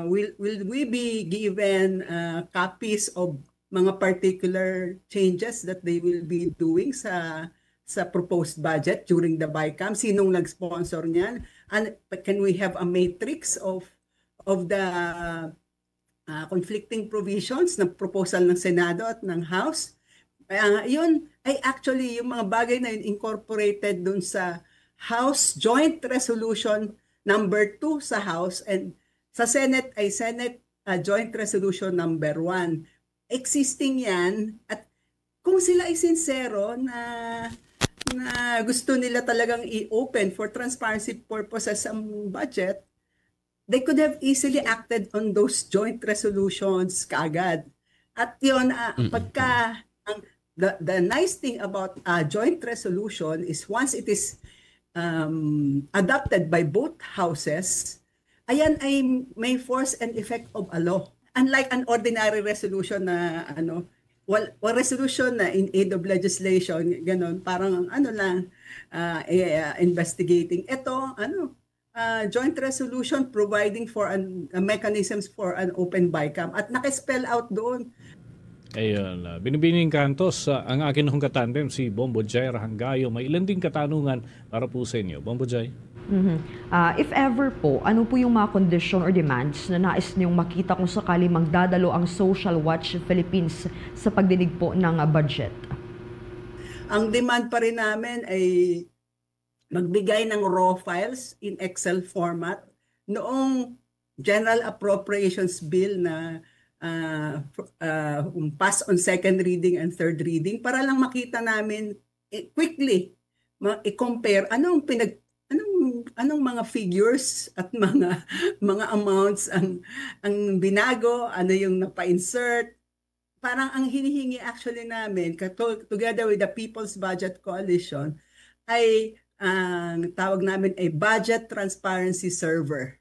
Will we be given copies of mga particular changes that they will be doing sa proposed budget during the BICAM? Sinong nag-sponsor niyan? And can we have a matrix of the conflicting provisions ng proposal ng Senado at ng House? Yun ay actually yung mga bagay na yun incorporated dun sa House Joint Resolution number 2 sa House, and sa Senate ay Senate Joint Resolution number 1. Existing yan, at kung sila ay sincero na gusto nila talagang i-open for transparency purposes ang budget, they could have easily acted on those joint resolutions kaagad. At yun, pagka the nice thing about a joint resolution is once it is adopted by both houses, ayan ay may force and effect of a law. Unlike an ordinary resolution na resolution na in aid of legislation, ganon, parang investigating. Ito, joint resolution providing for mechanisms for an open BICAM, at naka-spell out doon. Ayun, binibining kantos ang akin hong katandem, si Bombo Jay Rahanggayo. May ilan ding katanungan para po sa inyo. Bombo Jay? If ever po, ano po yung mga condition or demands na nais niyong makita kung sakali magdadalo ang Social Watch Philippines sa pagdinig po ng budget? Ang demand pa rin namin ay magbigay ng raw files in Excel format noong General Appropriations Bill na pass on second reading and third reading, para lang makita namin quickly, i-compare anong mga figures at mga amounts ang binago, ano yung napa-insert. Parang ang hinihingi actually namin together with the People's Budget Coalition ay tawag namin ay budget transparency server.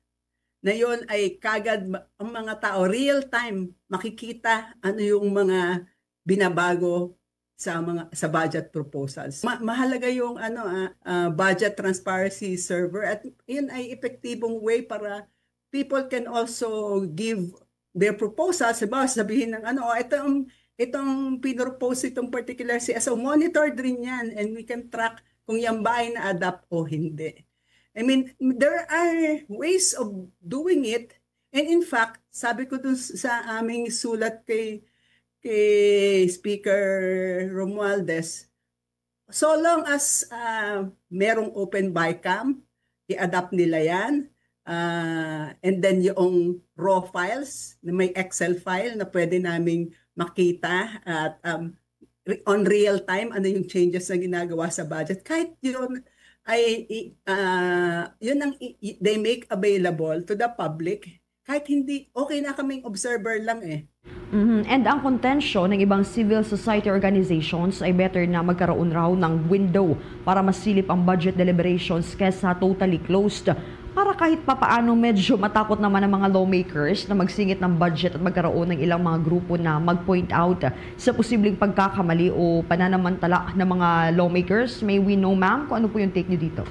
Na yun ay kagad ang mga tao real time makikita ano yung mga binabago sa budget proposals. Mahalaga yung budget transparency server, at yun ay epektibong way para people can also give their proposals. Sabihin ng itong pinropose itong particular CSO, monitored rin yan, and we can track kung yan ba ay na-adapt o hindi. I mean, there are ways of doing it. And in fact, sabi ko dun sa aming sulat kay Speaker Romualdez, so long as merong open BICAM, i-adapt nila yan. And then yung raw files, may Excel file na pwede naming makita at on real time, ano yung changes na ginagawa sa budget. Kahit yun, they make available to the public, kahit hindi, okay na kaming observer lang eh. And ang kontensyon ng ibang civil society organizations ay better na magkaroon raw ng window para masilip ang budget deliberations kesa totally closed, para kahit papaano medyo matakot naman ang mga lawmakers na magsingit ng budget at magkaroon ng ilang mga grupo na mag-point out sa posibleng pagkakamali o pananamantala ng mga lawmakers. May we know, ma'am, kung ano po yung take niyo dito?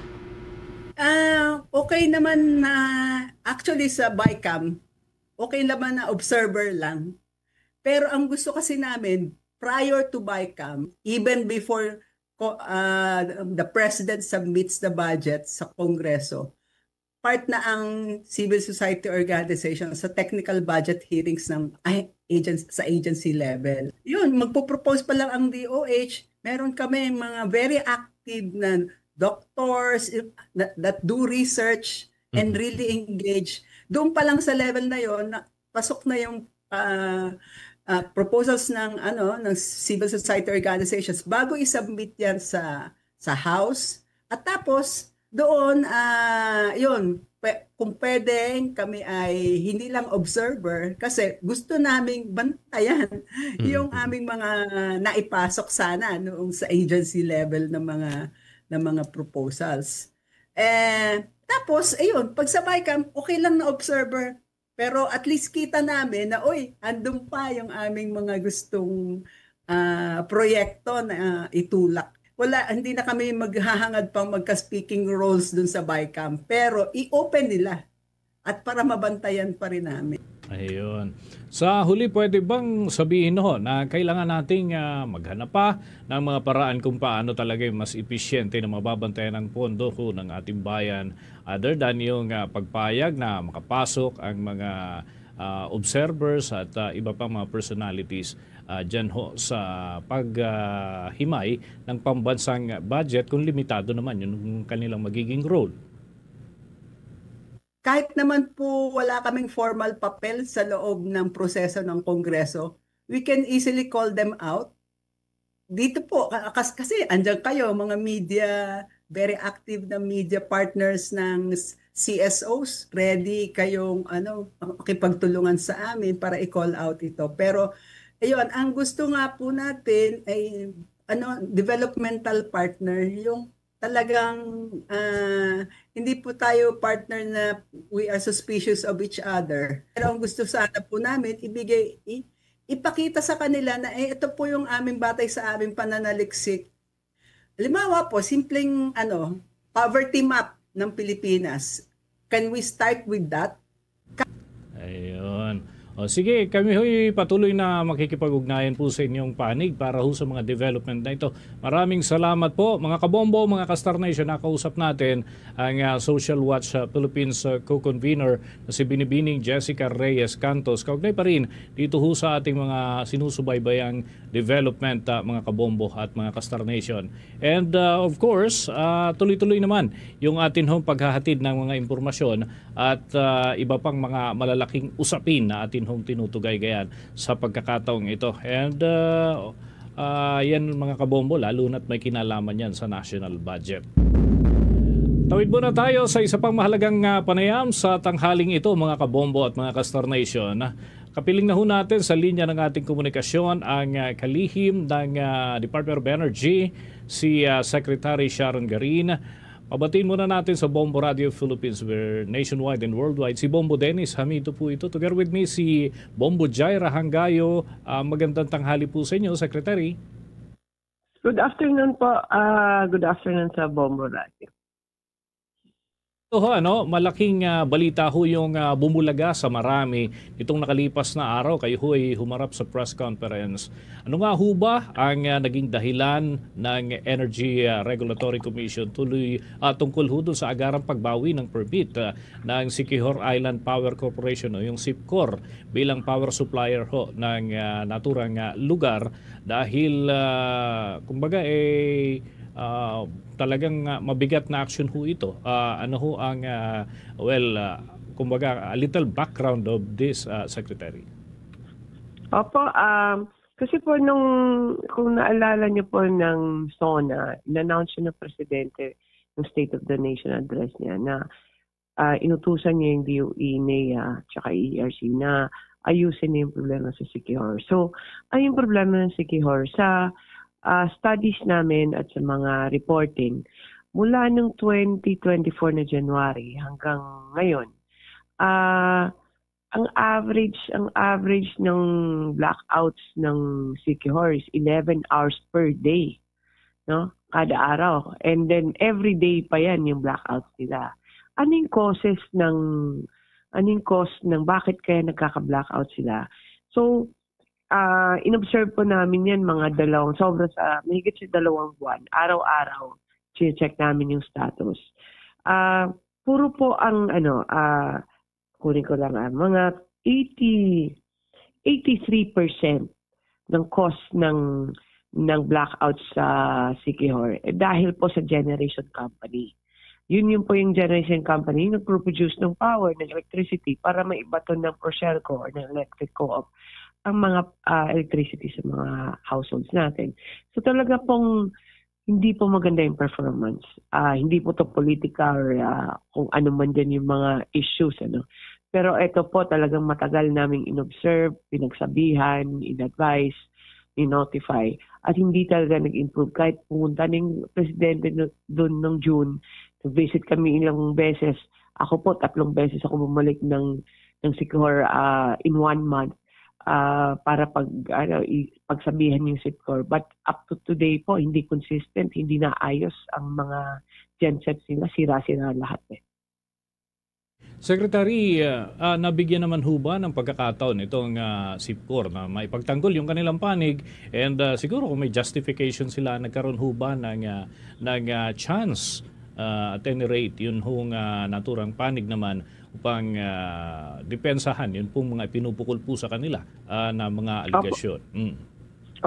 Okay naman na actually sa BICAM, okay naman na observer lang. Pero ang gusto kasi namin, prior to BICAM, even before the President submits the budget sa Kongreso, part na ang civil society organization sa technical budget hearings ng sa agency level. Yun, magpo-propose pa lang ang DOH. Meron kami mga very active na doctors that do research and really engage. Doon pa lang sa level na yon, pasok na yung proposals ng civil society organizations bago i-submit yan sa House. At tapos doon, kung pwedeng kami ay hindi lang observer kasi gusto naming bantayan yung aming mga naipasok sana noong sa agency level ng mga proposals. Tapos, pagsabay ka, okay lang na observer, pero at least kita namin na, andun pa yung aming mga gustong proyekto na itulak. Hindi na kami maghahangad pang magka-speaking roles dun sa BICAM, pero i-open nila at para mabantayan pa rin namin. Ayun. Sa huli, pwede bang sabihin na kailangan nating maghanap pa ng mga paraan kung paano talaga mas episyente na mababantayan ang pondo ng ating bayan other than yung pagpayag na makapasok ang mga observers at iba pang mga personalities dyan sa paghimay ng pambansang budget kung limitado naman yung kanilang magiging role? Kahit naman po wala kaming formal papel sa loob ng proseso ng Kongreso, we can easily call them out. Dito po, kasi andyan kayo, mga media, very active na media partners ng CSOs, ready kayong makipagtulungan sa amin para i-call out ito. Pero ayun, ang gusto nga po natin ay developmental partner, yung talagang hindi po tayo partner na we are suspicious of each other. Pero ang gusto sana po namin ipakita sa kanila na ito po yung aming batay sa aming pananaliksik. Halimbawa po, simpleng poverty map ng Pilipinas. Can we start with that? Ayun. O sige, kami ho'y patuloy na makikipag-ugnayan po sa inyong panig para ho sa mga development na ito. Maraming salamat po mga kabombo, mga Kastar Nation. Nakausap natin ang Social Watch Philippines co-convener na si Binibining Jessica Reyes Cantos. Kaugnay pa rin dito ho sa ating mga sinusubaybayang development mga kabombo at mga Kastar Nation. And of course, tuloy-tuloy naman yung atin hong paghahatid ng mga impormasyon at iba pang mga malalaking usapin na atin hong tinutugay-gayan sa pagkakataong ito. And yan mga kabombo, lalo na't may kinalaman yan sa national budget. Tawid muna tayo sa isa pang mahalagang panayam sa tanghaling ito mga kabombo at mga Kastar Nation. Kapiling na ho natin sa linya ng ating komunikasyon ang kalihim ng Department of Energy, si Secretary Sharon Garin. Pabatiin muna natin sa Bombo Radio Philippines, where nationwide and worldwide, si Bombo Dennis Hamito po ito. Together with me, si Bombo Jaira Hangayo. Magandang tanghali po sa inyo, Secretary. Good afternoon po. Good afternoon sa Bombo Radio. Malaking balita ho yung bumulaga sa marami itong nakalipas na araw. Kayo ho ay humarap sa press conference. Ano nga ho ba ang naging dahilan ng Energy Regulatory Commission tungkol ho doon sa agarang pagbawi ng permit ng Siquijor Island Power Corporation o yung SIPCOR bilang power supplier ho ng naturang lugar dahil kumbaga talagang mabigat na action ho ito. Ano ho ang kumbaga a little background of this, Secretary? Opo, kasi po kung naalala niyo po ng SONA, in-announce ng Presidente ng State of the Nation address niya na inutusan niya yung DOE, NEA, tsaka ERC na ayusin niya yung problema sa Siquijor. So, yung problema ng Siquijor sa studies namin at sa mga reporting, mula nung 2024 na January hanggang ngayon, ang average ng blackouts ng Siquijor is 11 hours per day, no? Kada araw. And then every day pa yan yung blackouts nila. Anong cause ng bakit kaya nagkaka-blackout sila? So, inobserve po namin yan mga mahigit sa 2 buwan. Araw-araw, check namin yung status. Puro po ang kunin ko lang mga 83% ng cost ng blackout sa Siquijor dahil po sa generation company. Yun po yung generation company na nagpo-produce ng power, ng electricity para maibaton ng Procelco or ng electric co-op ang mga electricity sa mga households natin. So talaga pong hindi po maganda yung performance. Hindi po to politika or kung ano man din yung mga issues. Pero ito po talagang matagal naming inobserve, pinagsabihan, in-advise, in-notify. At hindi talaga nag-improve. Kahit pumunta ng presidente doon ng June, visit kami ilang beses. Ako po, 3 beses ako bumalik ng Siquijor in 1 month. Para pagsabihan yung SIPCOR. But up to today po, hindi consistent, hindi naayos ang mga gensets nila, sira-sira lahat. Secretary, nabigyan naman ho ba ng pagkakataon itong SIPCOR na maipagtanggol yung kanilang panig and siguro kung may justification sila, nagkaroon ho ba ng chance at any rate, yun hong naturang panig naman upang depensahan yun pong mga pinupukol po sa kanila na mga aligasyon.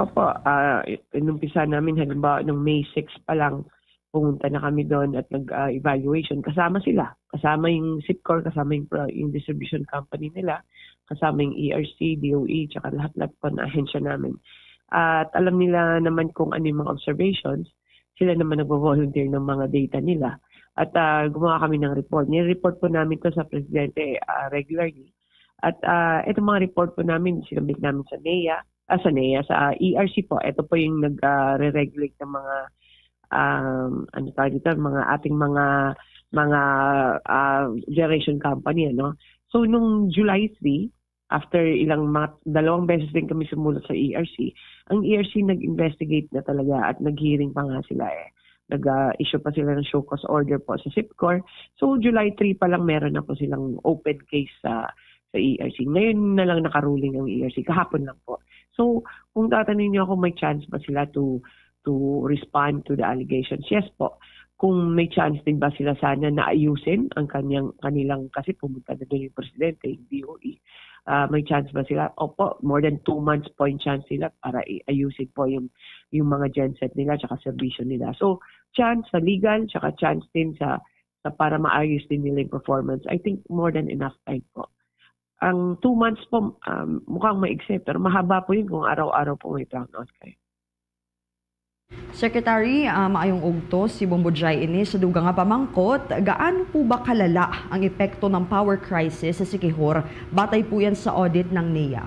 Opo, inumpisa namin halimbawa ng May 6 pa lang, pumunta na kami doon at nag-evaluation. Kasama sila. Kasama yung SIPCOR, kasama yung distribution company nila, kasama yung ERC, DOE, tsaka lahat-lahat po na ahensya namin. At alam nila naman kung ano yung mga observations, sila naman nag-volunteer ng mga data nila. At gumawa kami ng report. Nire-report po namin to sa Presidente regularly. At itong mga report po namin, sinabit namin sa sa ERC po. Ito po yung nag-re-regulate ng mga mga ating mga generation company. So, nung July 3, after 2 beses din kami sumulat sa ERC, ang ERC nag-investigate na talaga at nag-hearing pa nga sila Nag-issue pa sila ng show cause order po sa SIPCOR. So, July 3 pa lang meron na po silang open case sa ERC. Ngayon na lang nakaruling ang ERC. Kahapon lang po. So, kung tatanungin niyo ako may chance ba sila to respond to the allegations? Yes po. Kung may chance din ba sila sana na ayusin ang kanilang kasi pumunta na doon yung presidente, yung DOE. May chance ba sila? Opo, more than 2 months po yung chance nila para ayusin po yung mga genset nila tsaka servisyo nila. So, chance sa legal tsaka chance din sa para maayos din nila yung performance. I think more than enough time po. Ang 2 months po, mukhang maigsi, pero mahaba po yun kung araw-araw po may brownout kayo. Secretary, maayong ugtos si Bombojay ini sa dugang nga pamangkot, gaano po ba kalala ang epekto ng power crisis sa Siquijor? Batay po yan sa audit ng NEA.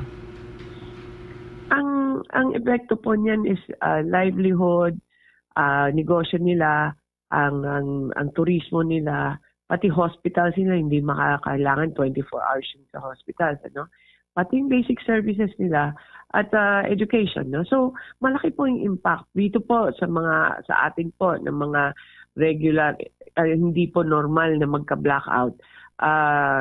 Ang epekto po niyan is livelihood, negosyo nila, ang turismo nila, pati hospitals nila, hindi makakailangan 24 hours sa hospitals, pati yung basic services nila at education. So, malaki po yung impact dito po sa atin po ng mga regular, hindi po normal na magka-blackout.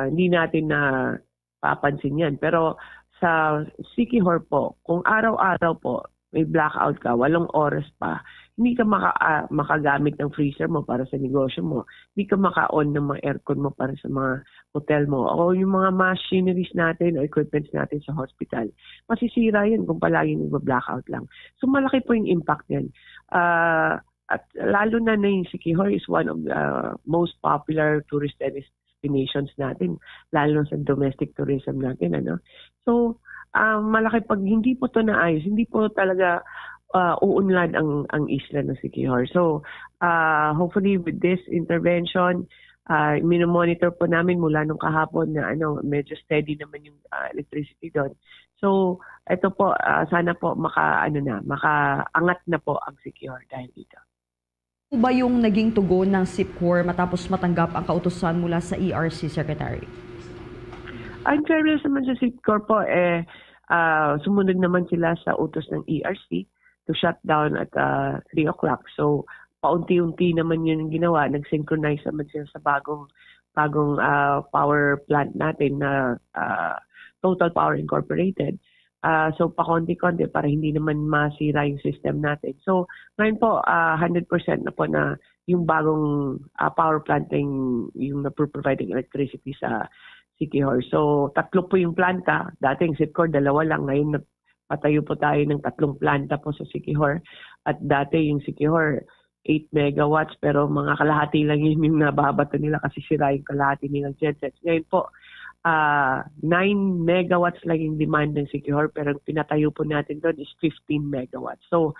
Hindi natin na papansin yan. Pero sa Siquijor po, kung araw-araw po may blackout ka, 8 oras pa, hindi ka makagamit ng freezer mo para sa negosyo mo. Hindi ka maka-on ng mga aircon mo para sa mga hotel mo. O yung mga machineries natin o equipments natin sa hospital. Masisira yan kung palaging blackout lang. So malaki po yung impact yan. At lalo na yung Siquijor is one of the most popular tourist destinations natin. Lalo sa domestic tourism natin. So malaki pag hindi po ito naayos, hindi po talaga uunlad ang isla ng Siquijor. So, hopefully with this intervention, minomonitor po namin mula nung kahapon na medyo steady naman yung electricity doon. So, ito po, sana po makaangat na po ang Siquijor dahil dito. Ano ba yung naging tugon ng SIPCOR matapos matanggap ang kautusan mula sa ERC, Secretary? Ang fairness naman sa SIPCOR po, sumunod naman sila sa utos ng ERC to shut down at 3 o'clock. So, paunti-unti naman yun ginawa. Nag-synchronize naman sila sa bagong power plant natin na Total Power Incorporated. So pakonti-konti para hindi naman masira yung system natin. So ngayon po 100% na po na yung bagong power plant yung na-providing electricity sa Siquijor. So 3 po yung planta. Dating Sipcor 2 lang. Ngayon patayo po tayo ng 3 planta po sa Siquijor. At dati yung Siquijor 8 megawatts pero mga kalahati lang yun yung nababato nila kasi sira yung kalahati nilang gensets. Ngayon po 9 megawatts lang yung demand ng Siquijor pero pinatayo po natin doon is 15 megawatts. So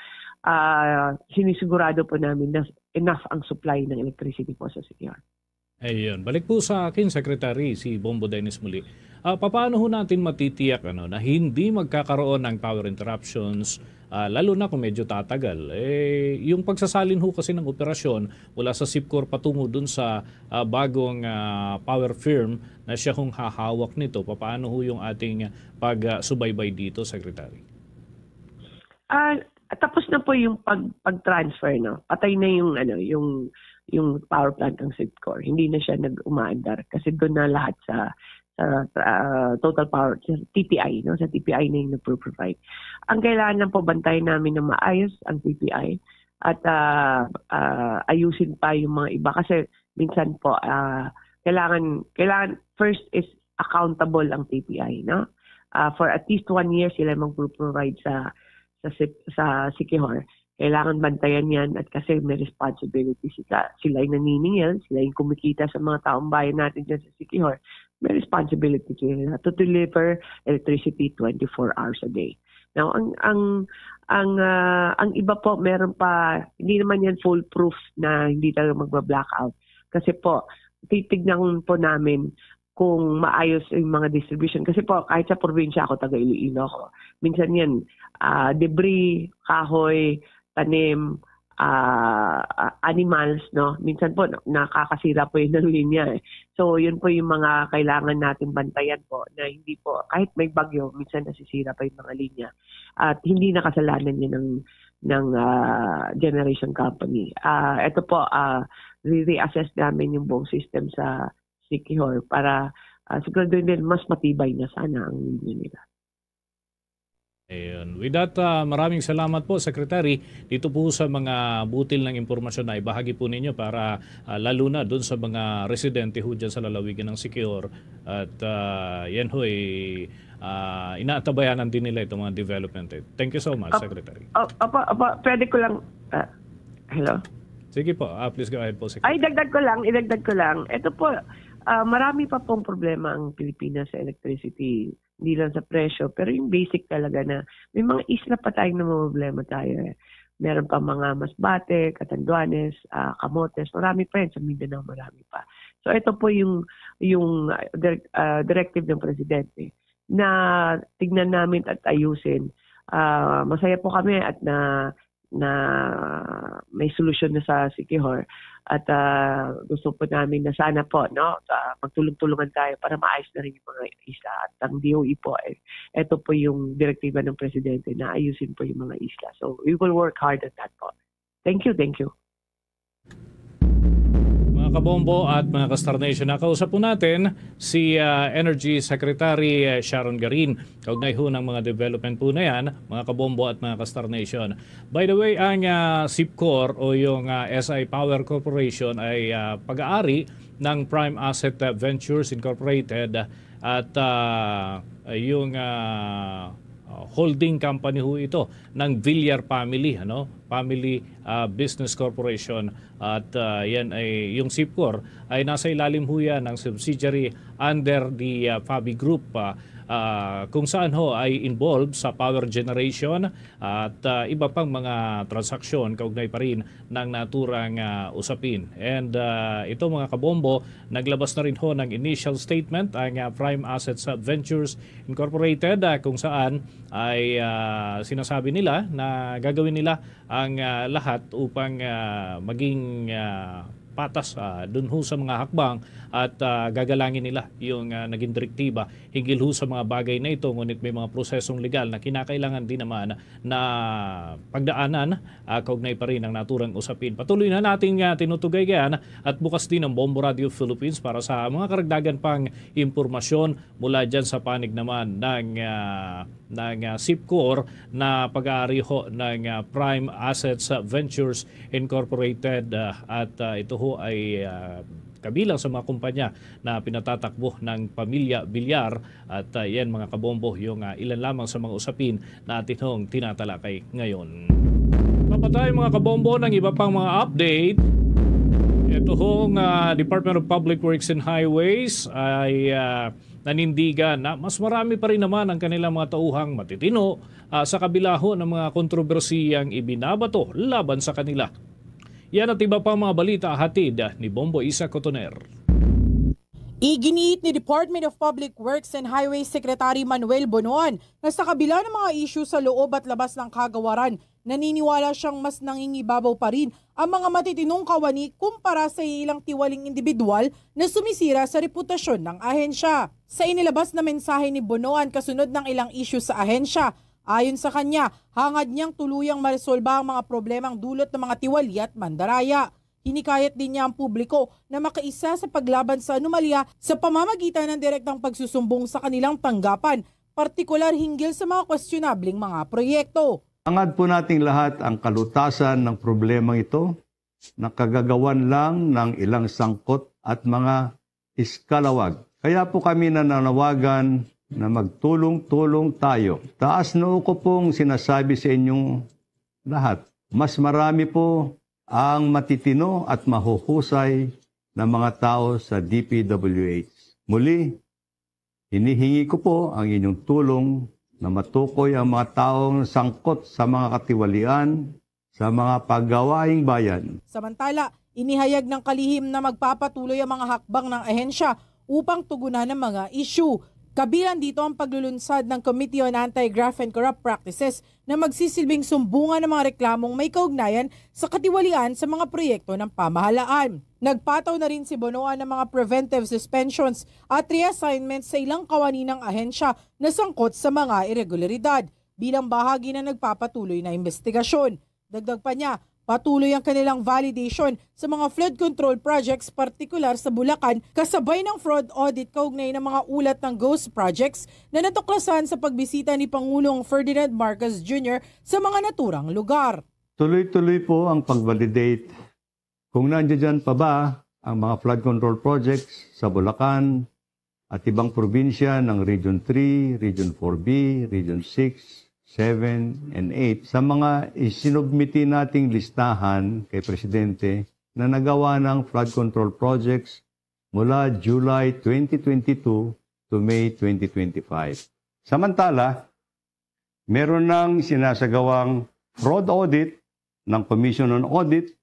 sinisigurado po namin na enough ang supply ng electricity po sa Siquijor. Ayun. Balik po sa akin, Secretary, si Bombo Dennis muli. Paano ho natin matitiyak na hindi magkakaroon ng power interruptions, lalo na kung medyo tatagal? Yung pagsasalin ho kasi ng operasyon mula sa Sipcor patungo dun sa bagong power firm na siya hong hahawak nito, paano ho yung ating pagsubaybay dito, Secretary? Tapos na po yung pag-transfer, no? Patay na yung power plant ng Sipcor. Hindi na siya nag-umaandar kasi doon na lahat sa total power, sa TPI, no? Sa TPI na yung nag-provide. Ang kailangan lang po bantayan namin na maayos ang TPI at ayusin pa yung mga iba kasi minsan po kailangan first is accountable ang TPI, no? For at least 1 year sila mag-provide sa Siquijor. Kailangan bantayan yan at kasi may responsibility sila. Sila yung naniningil, sila yung kumikita sa mga taong bayan natin dyan sa Siquijor. May responsibility sila to deliver electricity 24 hours a day. Now, ang iba po, meron pa, hindi naman yan foolproof na hindi talaga magba-blackout. Kasi po, titignan po namin kung maayos yung mga distribution. Kasi po, kahit sa probinsya ako, taga Iloilo ako. Minsan yan, debris, kahoy, tanim, animals, no? Minsan po, nakakasira po yun ng linya. So, yun po yung mga kailangan natin bantayan po na hindi po, kahit may bagyo, minsan nasisira pa yung mga linya. At hindi nakasalanan yun ng generation company. Ito po, re-reassess namin yung buong system sa Siquijor para siguro din mas matibay na sana ang linya nila. Ayun. With that, maraming salamat po, Secretary, dito po sa mga butil ng impormasyon na ibahagi po ninyo para lalo na doon sa mga residente ho dyan sa lalawigan ng Siquijor. At yan ho, inaatabayanan din nila itong mga development. Thank you so much, Secretary. Pwede ko lang, hello? Sige po, please go ahead po, Secretary. Idagdag ko lang. Ito po, marami pa pong problema ang Pilipinas sa electricity. Hindi lang sa presyo, pero yung basic talaga na may mga isla pa tayong problema tayo. Meron pa mga Masbate, Catanduanes, Camotes, marami pa yan. Sa Mindanao, marami pa. So ito po yung directive ng Presidente na tignan namin at ayusin. Masaya po kami at na may solusyon na sa Siquijor at gusto po namin na sana po magtulong-tulungan tayo para maayos na rin yung mga isla at ang DOE po ito po yung direktiba ng Presidente na ayusin po yung mga isla. So we will work hard at that po. Thank you. Mga kabombo at mga ka-Star Nation, nakausap po natin si Energy Secretary Sharon Garin. Kaugnay ho ng mga development po na yan, mga kabombo at mga ka-Star Nation. By the way, ang Sipcor o yung SI Power Corporation ay pag-aari ng Prime Asset Ventures Incorporated at yung holding company ho ito ng Villar Family, Family Business Corporation at yan ay yung Sipcor ay nasa ilalim ho yan ng subsidiary under the Fabi Group kung saan ho ay involved sa power generation at iba pang mga transaksyon kaugnay pa rin ng naturang usapin. And ito mga kabombo, naglabas na rin ho ng initial statement ang Prime Assets Ventures Incorporated kung saan ay sinasabi nila na gagawin nila ang lahat upang maging patas dun ho sa mga hakbang at gagalangin nila yung naging direktiba hinggil ho sa mga bagay na ito, ngunit may mga prosesong legal na kinakailangan din naman na pagdaanan kaugnay pa rin ang naturang usapin. Patuloy na natin tinutugayan at bukas din ang Bombo Radio Philippines para sa mga karagdagan pang impormasyon mula dyan sa panig naman ng SIPCOR na pag-aari ho ng Prime Assets Ventures Incorporated at ito ho ay kabilang sa mga kumpanya na pinatatakbo ng pamilya Villar at yan mga kabombo yung ilan lamang sa mga usapin na atin hong tinatalakay ngayon. Papatay mga kabombo ng iba pang mga update. Ito hong Department of Public Works and Highways ay nanindigan na mas marami pa rin naman ang kanilang mga tauhang matitino sa kabila ho ng mga kontrobersiyang ibinabato laban sa kanila. Yan at iba pang mga balita hatid ni Bombo Isa Cotoner. Iginiit ni Department of Public Works and Highways Secretary Manuel Bonoan na sa kabila ng mga issue sa loob at labas ng kagawaran, naniniwala siyang mas nangingibabaw pa rin ang mga matitinong kawani kumpara sa ilang tiwaling individual na sumisira sa reputasyon ng ahensya. Sa inilabas na mensahe ni Bonoan kasunod ng ilang issue sa ahensya, ayon sa kanya, hangad niyang tuluyang maresolba ang mga problemang dulot ng mga tiwali at mandaraya. Hinikayat din niya ang publiko na makaisa sa paglaban sa anomalya sa pamamagitan ng direktang pagsusumbong sa kanilang tanggapan, partikular hinggil sa mga questionabling mga proyekto. Hangad po nating lahat ang kalutasan ng problemang ito na kagagawan lang ng ilang sangkot at mga iskalawag. Kaya po kami nananawagan na magtulong-tulong tayo. Taas noo ko pong sinasabi sa inyong lahat. Mas marami po ang matitino at mahuhusay na mga tao sa DPWH. Muli, hinihingi ko po ang inyong tulong na matukoy ang mga taong sangkot sa mga katiwalian sa mga paggawaing bayan. Samantala, inihayag ng kalihim na magpapatuloy ang mga hakbang ng ahensya upang tugunan ng mga issue. Kabilang dito ang paglulunsad ng Committee on Anti-Graft and Corrupt Practices na magsisilbing sumbungan ng mga reklamong may kaugnayan sa katiwalian sa mga proyekto ng pamahalaan. Nagpataw na rin si Bonoan ng mga preventive suspensions at reassignments sa ilang kawani ng ahensya na sangkot sa mga irregularidad bilang bahagi na nagpapatuloy na investigasyon. Dagdag pa niya, patuloy ang kanilang validation sa mga flood control projects, partikular sa Bulacan, kasabay ng fraud audit kaugnay ng mga ulat ng ghost projects na natuklasan sa pagbisita ni Pangulong Ferdinand Marcos Jr. sa mga naturang lugar. Tuloy-tuloy po ang pag-validate kung nandiyan pa ba ang mga flood control projects sa Bulacan at ibang probinsya ng Region 3, Region 4B, Region 6, 7, and 8 sa mga isinubmiti nating listahan kay Presidente na nagawa ng flood control projects mula July 2022 to May 2025. Samantala, meron ng sinasagawang fraud audit ng Commission on Audit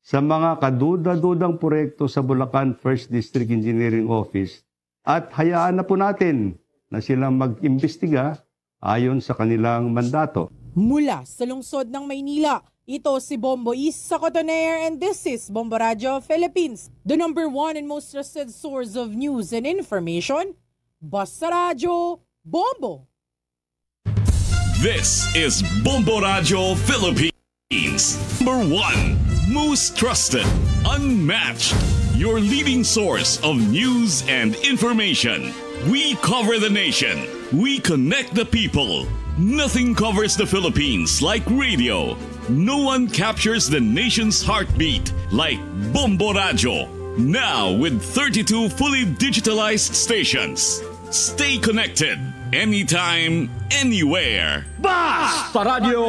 sa mga kaduda-dudang proyekto sa Bulacan 1st District Engineering Office at hayaan na po natin na silang mag-imbestiga ayon sa kanilang mandato. Mula sa lungsod ng Maynila, ito si Bombo Isa Cotoner and this is Bombo Radio Philippines, the #1 and most trusted source of news and information. Basta Radio Bombo! This is Bombo Radio Philippines, #1, most trusted, unmatched, your leading source of news and information. We cover the nation. We connect the people. Nothing covers the Philippines like radio. No one captures the nation's heartbeat like Bombo Radio. Now with 32 fully digitalized stations. Stay connected anytime, anywhere. Basta Radio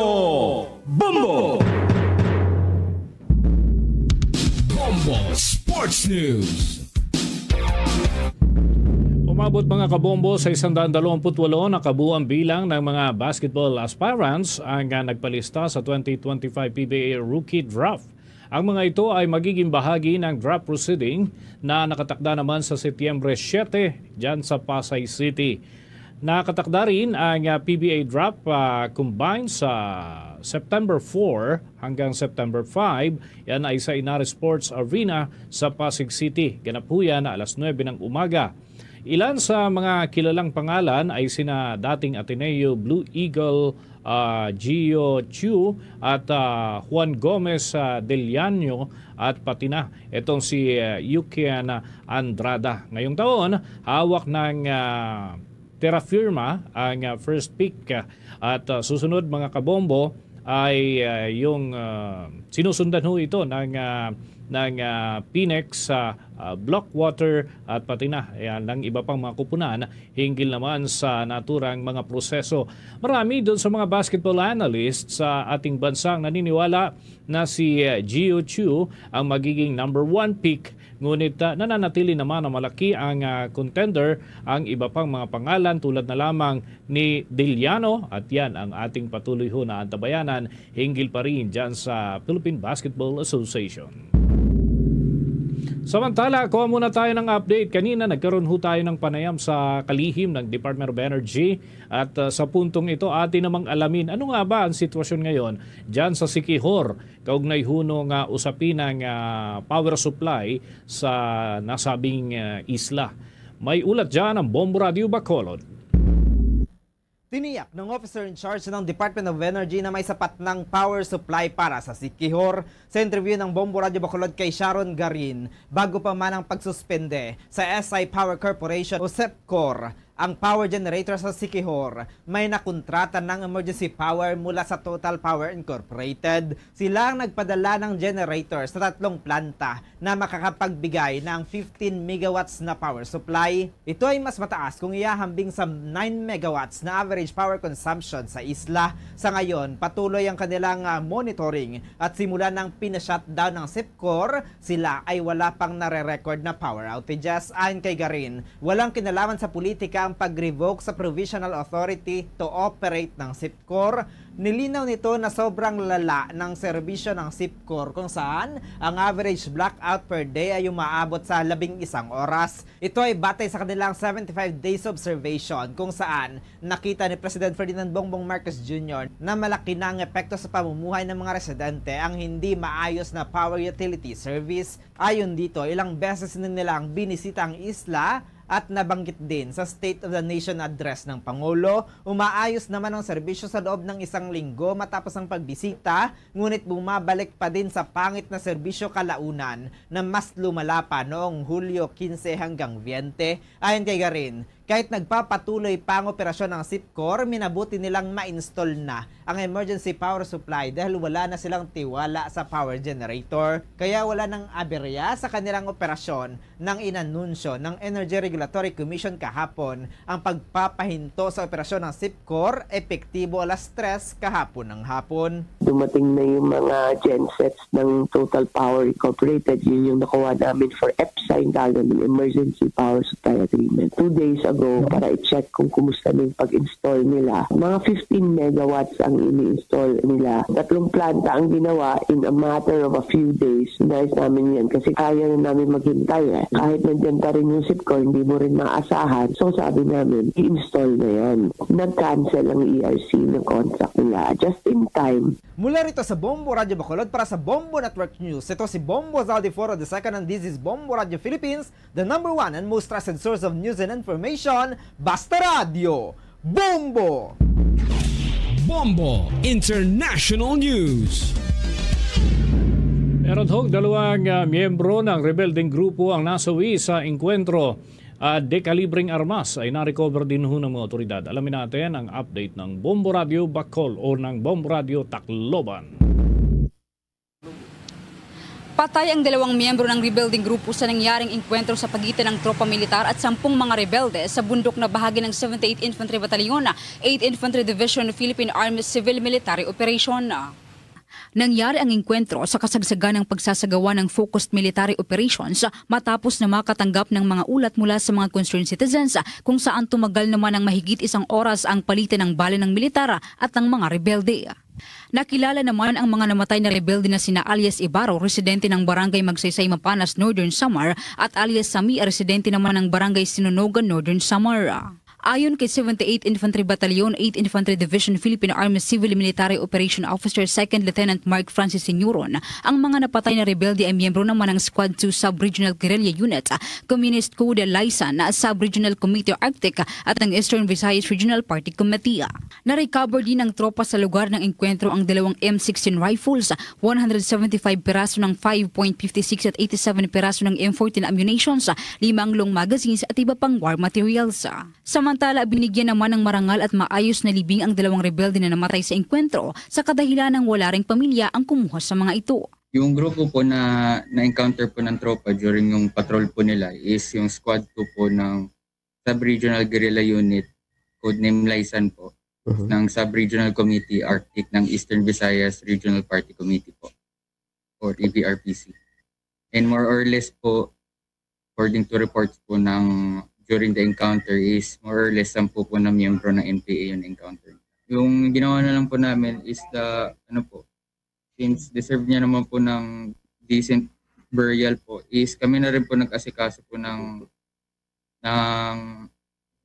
Bombo! Bombo Sports News. Umabot mga kabombo sa 128 na kabuuang bilang ng mga basketball aspirants ang nagpalista sa 2025 PBA Rookie Draft. Ang mga ito ay magiging bahagi ng draft proceeding na nakatakda naman sa Setyembre 7 dyan sa Pasay City. Nakatakda rin ang PBA Drop combined sa September 4 hanggang September 5. Yan ay sa Inares Sports Arena sa Pasig City. Ganap po yan alas 9 ng umaga. Ilan sa mga kilalang pangalan ay sina dating Ateneo Blue Eagle Gio Chu at Juan Gomez Del Llano at pati na itong si Yukian Andrada. Ngayong taon, hawak ng Terra Firma ang first pick at susunod mga kabombo ay yung sinusundan ho ito ng Phoenix, Blockwater at pati na ng iba pang mga kupunan hinggil naman sa naturang mga proseso. Marami doon sa mga basketball analysts sa ating bansang naniniwala na si Gio Chu ang magiging number 1 pick. Ngunit nananatili naman na malaki ang contender ang iba pang mga pangalan tulad na lamang ni Del Llano at yan ang ating patuloy ho na antabayanan hinggil pa rin dyan sa Philippine Basketball Association. Samantala, kuha muna tayo ng update. Kanina nagkaroon ho tayo ng panayam sa kalihim ng Department of Energy at sa puntong ito atin namang alamin ano nga ba ang sitwasyon ngayon dyan sa Siquijor kaugnay ho ng usapin ng power supply sa nasabing isla. May ulat dyan ang Bombo Radio Bacolod. Tiniyak ng officer in charge ng Department of Energy na may sapat ng power supply para sa Siquijor. Sa interview ng Bombo Radio Bacolod kay Sharon Garin, bago pa man ang pagsuspende sa SI Power Corporation o SEPCOR, ang power generator sa Siquijor, may nakontrata ng emergency power mula sa Total Power Incorporated. Sila ang nagpadala ng generator sa 3 planta na makakapagbigay ng 15 megawatts na power supply. Ito ay mas mataas kung ihahambing sa 9 megawatts na average power consumption sa isla. Sa ngayon, patuloy ang kanilang monitoring at simula ng pinashutdown ng SEPCOR, sila ay wala pang nare-record na power outages. Ayon kay Garin, walang kinalaman sa politika ang pag-revoke sa Provisional Authority to operate ng SEPCOR. Nilinaw nito na sobrang lala ng serbisyo ng SEPCOR kung saan ang average blackout per day ay umaabot sa 11 oras. Ito ay batay sa kanilang 75 days observation kung saan nakita ni President Ferdinand Bongbong Marcos Jr. na malaki na ang epekto sa pamumuhay ng mga residente ang hindi maayos na power utility service. Ayon dito, ilang beses na nilang binisita ang isla at nabanggit din sa State of the Nation address ng Pangulo. Umaayos naman ang serbisyo sa loob ng 1 linggo matapos ang pagbisita, ngunit bumabalik pa din sa pangit na serbisyo kalaunan na mas lumala pa noong Hulyo 15 hanggang 20. Ayon kay Garin, kahit nagpapatuloy pa ang operasyon ng SEPCOR, minabuti nilang ma-install na ang emergency power supply dahil wala na silang tiwala sa power generator. Kaya wala nang aberya sa kanilang operasyon nang inanunsyo ng Energy Regulatory Commission kahapon ang pagpapahinto sa operasyon ng SEPCOR epektibo alas 3 kahapon ng hapon. Dumating na yung mga gensets ng Total Power Incorporated. Yun yung nakuha namin for EPSA, yung tawag ng Emergency Power Supply Agreement. 2 days ago, para i-check kung kumusta na yung pag-install nila. Mga 15 megawatts ang ini-install nila. 3 planta ang ginawa in a matter of a few days. Nais namin yan kasi kaya na namin maghintay. Kahit nandiyan pa rin yung SEPCOR, hindi mo rin maasahan. So sabi namin, i-install na yan. Nag-cancel ang ERC ng contract nila just in time. Mula rito sa Bombo Radio Bacolod para sa Bombo Network News, ito si Bombo Zaldiforo II and this is Bombo Radio Philippines, the #1 and most trusted source of news and information. Basta Radio Bombo! Bombo International News. Meron hong 2 miyembro ng rebelding grupo ang nasawi sa engkwentro dekalibring armas ay na-recover din ho ng mga otoridad. Alamin natin ang update ng Bombo Radio Bacol o ng Bombo Radio Tacloban. Patay ang 2 miyembro ng rebuilding grupo sa nangyaring engkwentro sa pagitan ng tropa militar at 10 mga rebelde sa bundok na bahagi ng 78th Infantry Battalion, 8th Infantry Division of Philippine Army Civil Military Operation. Nangyari ang engkwentro sa kasagsagan ng pagsasagawa ng focused military operations matapos na makatanggap ng mga ulat mula sa mga concerned citizens kung saan tumagal naman ng mahigit 1 oras ang palitan ng bala ng militar at ng mga rebelde. Nakilala naman ang mga namatay na rebelde na sina alias Ibaro, residente ng Barangay Magsaysay Mapanas, Northern Samar at alias Sami, residente naman ng Barangay Sinunogan, Northern Samar. Ayon kay 78th Infantry Battalion, 8th Infantry Division, Philippine Army Civil Military Operation Officer 2nd Lieutenant Mark Francis Signoron, ang mga napatay na rebelde ay miyembro naman ng Squad 2 Sub-Regional Guerrilla Unit, Communist Code Lisan, Sub-Regional Committee Arctic at ng Eastern Visayas Regional Party Committee. Na-recover din ng tropa sa lugar ng engkwentro ang dalawang M16 rifles, 175 piraso ng 5.56 at 87 piraso ng M14 ammunitions, 5 long magazines at iba pang war materials. Samantala, binigyan naman ng marangal at maayos na libing ang dalawang rebelde na namatay sa engkwentro sa kadahilan ng wala ring pamilya ang kumuha sa mga ito. Yung grupo po na-encounter po ng tropa during yung patrol po nila is yung Squad 2 po ng Sub-Regional Guerrilla Unit, codename Lisan po, ng Sub-Regional Committee Arctic ng Eastern Visayas Regional Party Committee po, or EVRPC. And more or less po, according to reports po during the encounter is more or less 10 po na miyembro ng NPA yung encounter. Yung ginawa na lang po namin is since deserve niya naman po ng decent burial po, is kami na rin po nag-asikaso po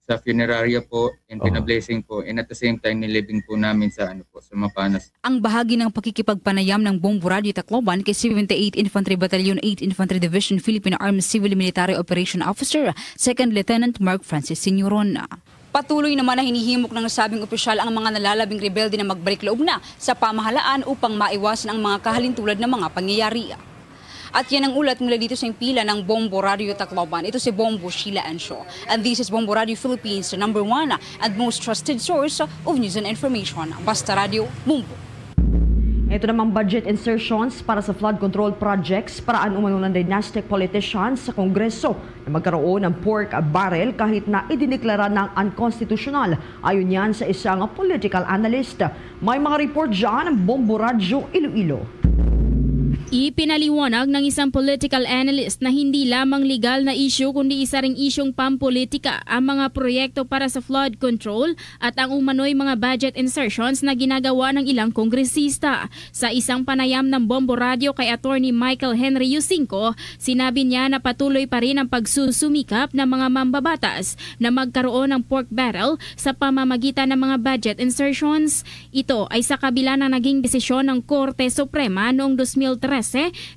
sa funeraria po and pinablessing po, and at the same time nilibing po namin sa Mapanas. Ang bahagi ng pakikipagpanayam ng Bombo Radio Tacloban kay 78th Infantry Battalion, 8th Infantry Division, Philippine Army Civil Military Operation Officer 2nd Lieutenant Mark Francis Signoron. Patuloy naman na hinihimok ng nasabing opisyal ang mga nalalabing rebelde na magbalik loob na sa pamahalaan upang maiwasan ang mga kahalintulad ng mga pangyayari. At yan ang ulat mula dito sa pila ng Bombo Radio Tacloban. Ito si Bombo Sheila Ansho. And this is Bombo Radio Philippines, the #1 and most trusted source of news and information. Basta Radio, Bombo. Ito namang budget insertions para sa flood control projects, paraan umano ng dynastic politicians sa Kongreso na magkaroon ng pork barrel kahit na idineklara ng unconstitutional. Ayon yan sa isang political analyst. May mga report dyan ng Bombo Radio Iloilo. Ipinaliwanag ng isang political analyst na hindi lamang legal na issue kundi isa ring isyong pampolitika ang mga proyekto para sa flood control at ang umano'y mga budget insertions na ginagawa ng ilang kongresista. Sa isang panayam ng Bombo Radio kay Attorney Michael Henry Yusinko, sinabi niya na patuloy pa rin ang pagsusumikap ng mga mambabatas na magkaroon ng pork barrel sa pamamagitan ng mga budget insertions. Ito ay sa kabila ng naging desisyon ng Korte Suprema noong 2013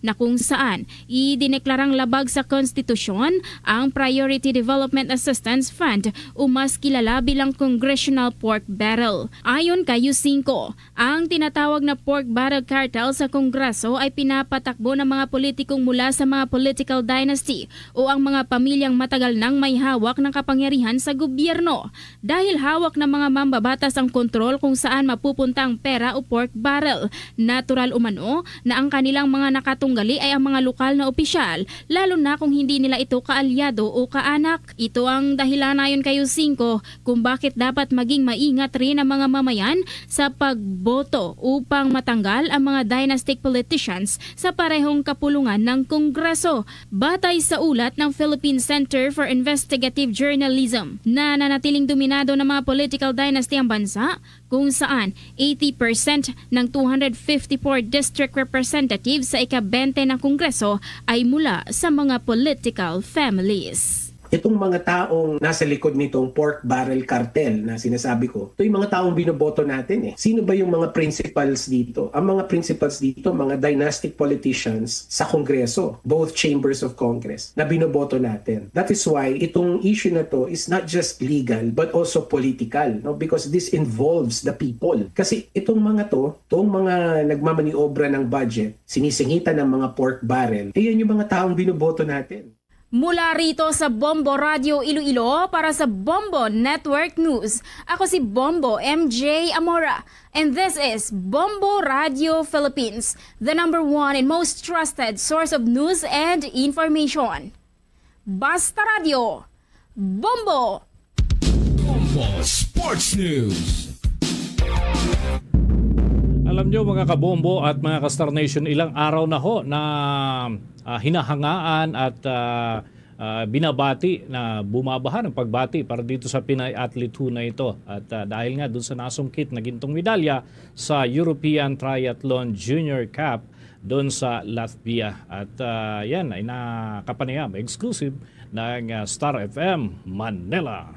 na kung saan idineklarang labag sa konstitusyon ang Priority Development Assistance Fund o mas kilala bilang Congressional Pork Barrel. Ayon kay Yusinko, ang tinatawag na pork barrel cartel sa Kongreso ay pinapatakbo ng mga politikong mula sa mga political dynasty o ang mga pamilyang matagal nang may hawak ng kapangyarihan sa gobyerno. Dahil hawak ng mga mambabatas ang kontrol kung saan mapupunta ang pera o pork barrel, natural umano na ang kanilang mga nakatunggali ay ang mga lokal na opisyal, lalo na kung hindi nila ito kaalyado o kaanak. Ito ang dahilan ayon kay Yusinko kung bakit dapat maging maingat rin ang mga mamayan sa pagboto upang matanggal ang mga dynastic politicians sa parehong kapulungan ng Kongreso. Batay sa ulat ng Philippine Center for Investigative Journalism na nanatiling dominado ng mga political dynasty ang bansa, kung saan 80% ng 254 district representatives sa ika-20 ng Kongreso ay mula sa mga political families. Itong mga taong nasa likod nitong pork barrel cartel na sinasabi ko, ito yung mga taong binoboto natin eh. Sino ba yung mga principals dito? Ang mga principals dito, mga dynastic politicians sa Kongreso, both chambers of Congress, na binoboto natin. That is why itong issue na to is not just legal but also political, no? Because this involves the people. Kasi itong mga itong mga nagmamaniobra ng budget, sinisingitan ng mga pork barrel, yan yung mga taong binoboto natin. Mula rito sa Bombo Radio Iloilo para sa Bombo Network News, ako si Bombo MJ Amora. And this is Bombo Radio Philippines, the #1 and most trusted source of news and information. Basta Radio, Bombo! Bombo Sports News. Alam nyo mga kabombo at mga ka-Star Nation, ilang araw na ho na hinahangaan at binabati na bumabaha ng pagbati para dito sa Pinay athlete ho na ito. At dahil nga dun sa nasungkit na gintong medalya sa European Triathlon Junior Cup doon sa Latvia. At yan ay nakapanayam exclusive ng Star FM Manila.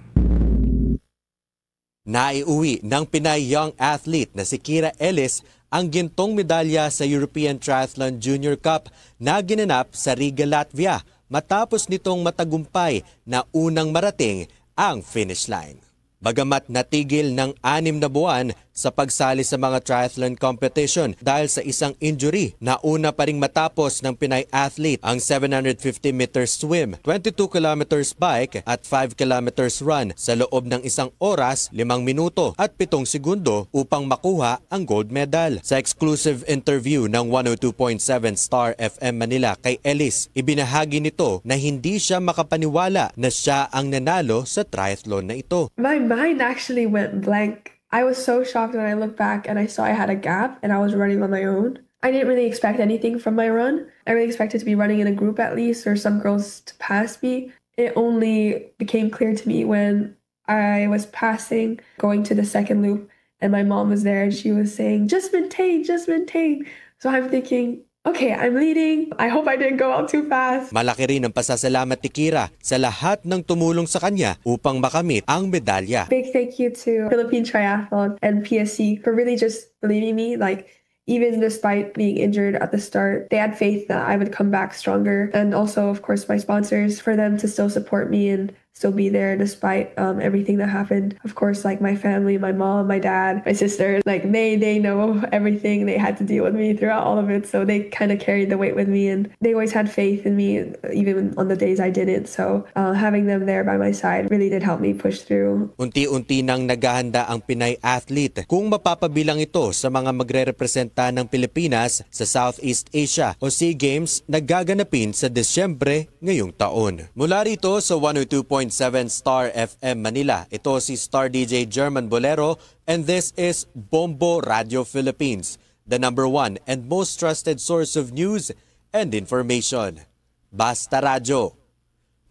Naiuwi ng Pinay young athlete na si Kira Ellis ang gintong medalya sa European Triathlon Junior Cup na ginanap sa Riga, Latvia matapos nitong matagumpay na unang marating ang finish line. Bagamat natigil ng 6 na buwan sa pagsali sa mga triathlon competition dahil sa isang injury, nauna pa ring matapos ng Pinay athlete ang 750 meters swim, 22 kilometers bike at 5 kilometers run sa loob ng 1 oras, 5 minuto at 7 segundo upang makuha ang gold medal. Sa exclusive interview ng 102.7 Star FM Manila kay Ellis, ibinahagi nito na hindi siya makapaniwala na siya ang nanalo sa triathlon na ito. My mind actually went blank. I was so shocked when I looked back and I saw I had a gap and I was running on my own. I didn't really expect anything from my run. I really expected to be running in a group at least, or some girls to pass me. It only became clear to me when I was passing, going to the second loop, and my mom was there and she was saying, just maintain, just maintain. So I'm thinking, okay, I'm leading. I hope I didn't go out too fast. Malaki rin ang pasasalamat ni Kira sa lahat ng tumulong sa kanya upang makamit ang medalya. Big thank you to Philippine Triathlon and PSC for really just believing me. Like, even despite being injured at the start, they had faith that I would come back stronger. And also, of course, my sponsors, for them to still support me and still be there despite everything that happened. Of course, like my family, my mom, my dad, my sister, like they know everything. They had to deal with me throughout all of it. So they kind of carried the weight with me, and they always had faith in me, even on the days I didn't. So having them there by my side really did help me push through. Unti-unti nang naghahanda ang Pinay athlete kung mapapabilang ito sa mga magre-representa ng Pilipinas sa Southeast Asia o SEA Games na gaganapin sa Desyembre ngayong taon. Mula rito sa 102.7 Star FM Manila, ito si Star DJ German Bolero, and this is Bombo Radio Philippines, the #1 and most trusted source of news and information. Basta Radyo.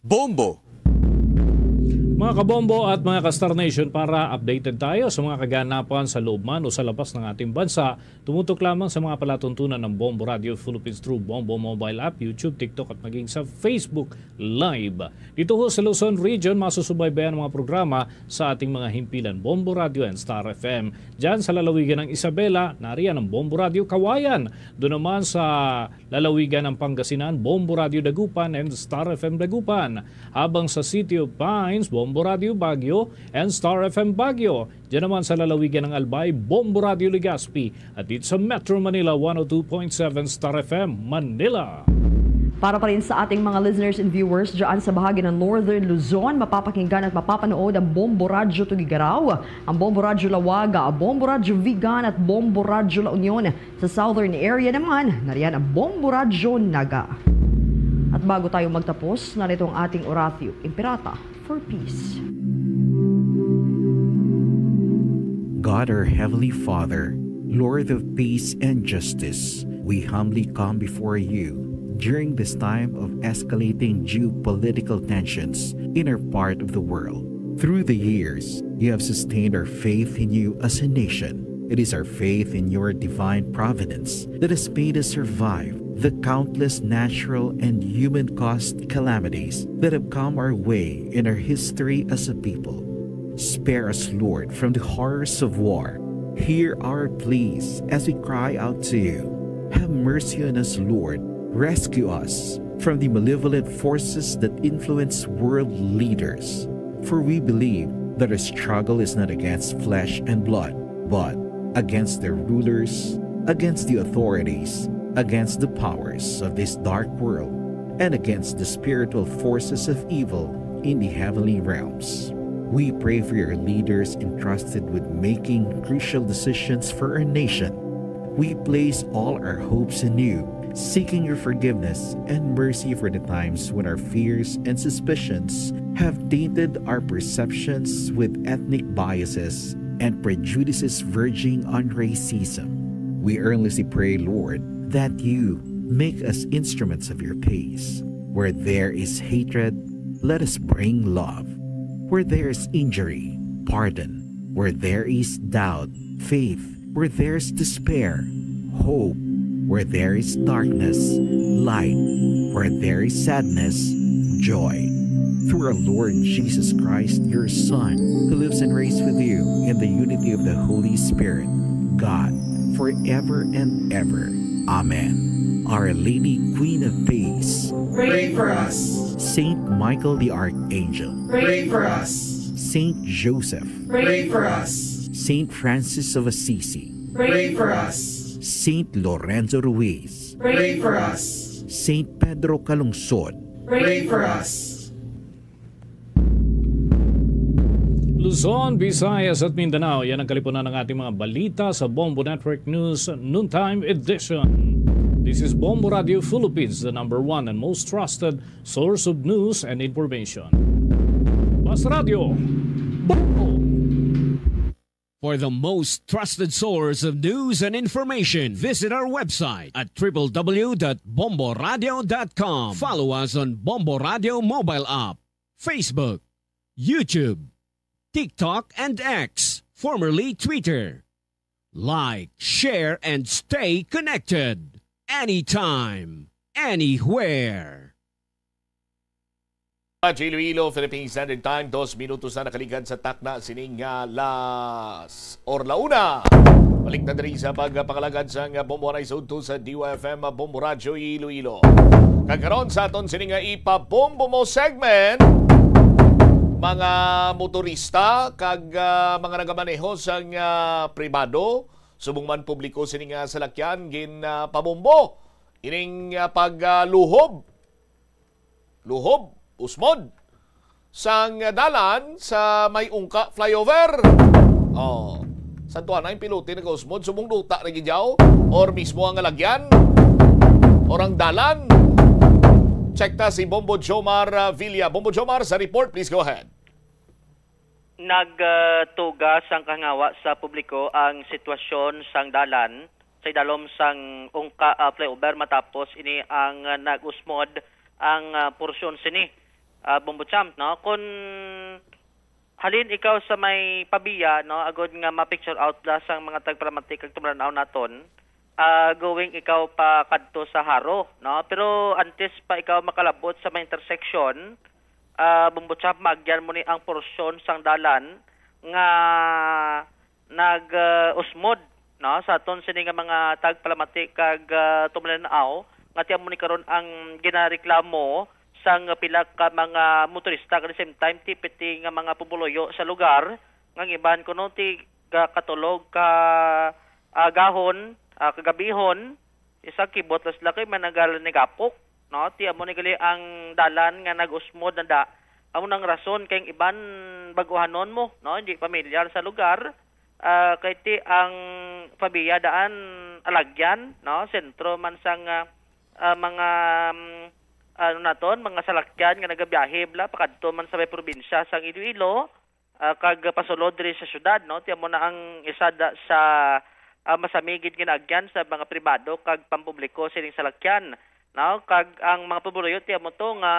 Bombo! Mga kabombo at mga ka-Star Nation, para updated tayo sa mga kaganapan sa loob man o sa labas ng ating bansa, tumutok lamang sa mga palatuntunan ng Bombo Radio Philippines through Bombo Mobile App, YouTube, TikTok at maging sa Facebook Live. Dito ho sa Luzon Region, masusubaybayan ang mga programa sa ating mga himpilan Bombo Radio and Star FM. Diyan sa lalawigan ng Isabela, nariyan ang Bombo Radio Kawayan. Doon naman sa lalawigan ng Pangasinan, Bombo Radio Dagupan and Star FM Dagupan. Habang sa City of Pines, Bombo Radio Baguio and Star FM Baguio. Diyan naman sa lalawigan ng Albay, Bombo Radio Legazpi. At dito sa Metro Manila, 102.7 Star FM Manila. Para pa rin sa ating mga listeners and viewers dyan sa bahagi ng Northern Luzon, mapapakinggan at mapapanood ang Bombo Radio Tugigaraw, ang Bombo Radio Lawaga, Bombo Radio Vigan at Bombo Radio La Union. Sa Southern area naman, nariyan ang Bombo Radio Naga. At bago tayo magtapos, narito ang ating Oratio Imperata for Peace. God, our Heavenly Father, Lord of peace and justice, we humbly come before you during this time of escalating geopolitical tensions in our part of the world. Through the years, you have sustained our faith in you as a nation. It is our faith in your divine providence that has made us survive the countless natural and human-caused calamities that have come our way in our history as a people. Spare us, Lord, from the horrors of war. Hear our pleas as we cry out to you. Have mercy on us, Lord. Rescue us from the malevolent forces that influence world leaders. For we believe that our struggle is not against flesh and blood, but against the rulers, against the authorities, against the powers of this dark world, and against the spiritual forces of evil in the heavenly realms. We pray for your leaders entrusted with making crucial decisions for our nation. We place all our hopes in you, seeking your forgiveness and mercy for the times when our fears and suspicions have tainted our perceptions with ethnic biases and prejudices verging on racism. We earnestly pray, Lord, that you make us instruments of your peace. Where there is hatred, let us bring love. Where there is injury, pardon. Where there is doubt, faith. Where there is despair, hope. Where there is darkness, light. Where there is sadness, joy. through our Lord Jesus Christ, your Son, who lives and reigns with you in the unity of the Holy Spirit, God, forever and ever. Amen. Our Lady, Queen of Peace, Pray for us. Saint Michael the Archangel, Pray for us. Saint Joseph, Pray for us. Saint Francis of Assisi, Pray for us. Saint Lorenzo Ruiz, Pray for us. Saint Pedro Calungsod, Pray for us. Luzon, Visayas at Mindanao, yan ang kalipunan ng ating mga balita sa Bombo Network News Noontime Edition. This is Bombo Radio Philippines, the #1 and most trusted source of news and information. Bas Radio, Bombo! For the most trusted source of news and information, visit our website at www.bomboradio.com. Follow us on Bombo Radio mobile app, Facebook, YouTube, TikTok, and X, formerly Twitter. Like, share, and stay connected. Anytime, anywhere. Iloilo, Philippine Standard Time, 2 minutos na nakaligan sa takna sining las or launa. Balik na rin sa pagpakalagad sa Bomboray Zone 2 sa DYFM Bombo Radio Iloilo. Kagkaroon sa aton sining ipabombo mo segment, mga motorista kag mga nagamaneho sa pribado subong man publiko sining salakyan gin pabombo ining pagluhob usmod sang dalan sa may ungka flyover. Sa tuwa na yung pilote nag-usmod subong duta na gidyaw or mismo ang alagyan or ang dalan. Check ta si Bombo Jomar Villa. Bombo Jomar, sa report, please go ahead. Nagtugas ang kahangawa sa publiko ang sitwasyon sang dalan sa idalom sang ungka flyover matapos ini ang nag-usmod ang porsyon sini. Bombo Champ, no? Kung halin ikaw sa may pabiya, no, agod nga ma-picture out la sang mga tagpramatik kag tumlanaw naton, going ikaw pa kadto sa haro, no? Pero antes pa ikaw makalabot sa may intersection, Bombo Champ, magyan mo ni ang porsyon sang dalan nga nag-usmod, no? Sa aton sini nga mga tagpramatik kag tumlanaw, nga tiyan mo ni karon ang ginareklamo sang pila ka mga motorista at the same time tipiti nga mga pumuloyo sa lugar nga iban kuno ti katulog ka gahon kagabihon isa kibot las laki managal ni gapok, no? Ti amo ni gali ang dalan nga nag-usmod na da amo nang rason kay iban baguhanon mo, no? Hindi pamilyar sa lugar kay ti ang pabiya daan alagyan, no? Sentro man sang mga mga salakyan nga nagabiyahe bla pakadto man sa may probinsya sang Iloilo kag pasulod diri sa syudad, no? Tiyan mo na ang isa sa masamigid ginagyan sa mga pribado kag pampubliko sining salakyan, no? Kag ang mga pumuloyo tiyan mo to nga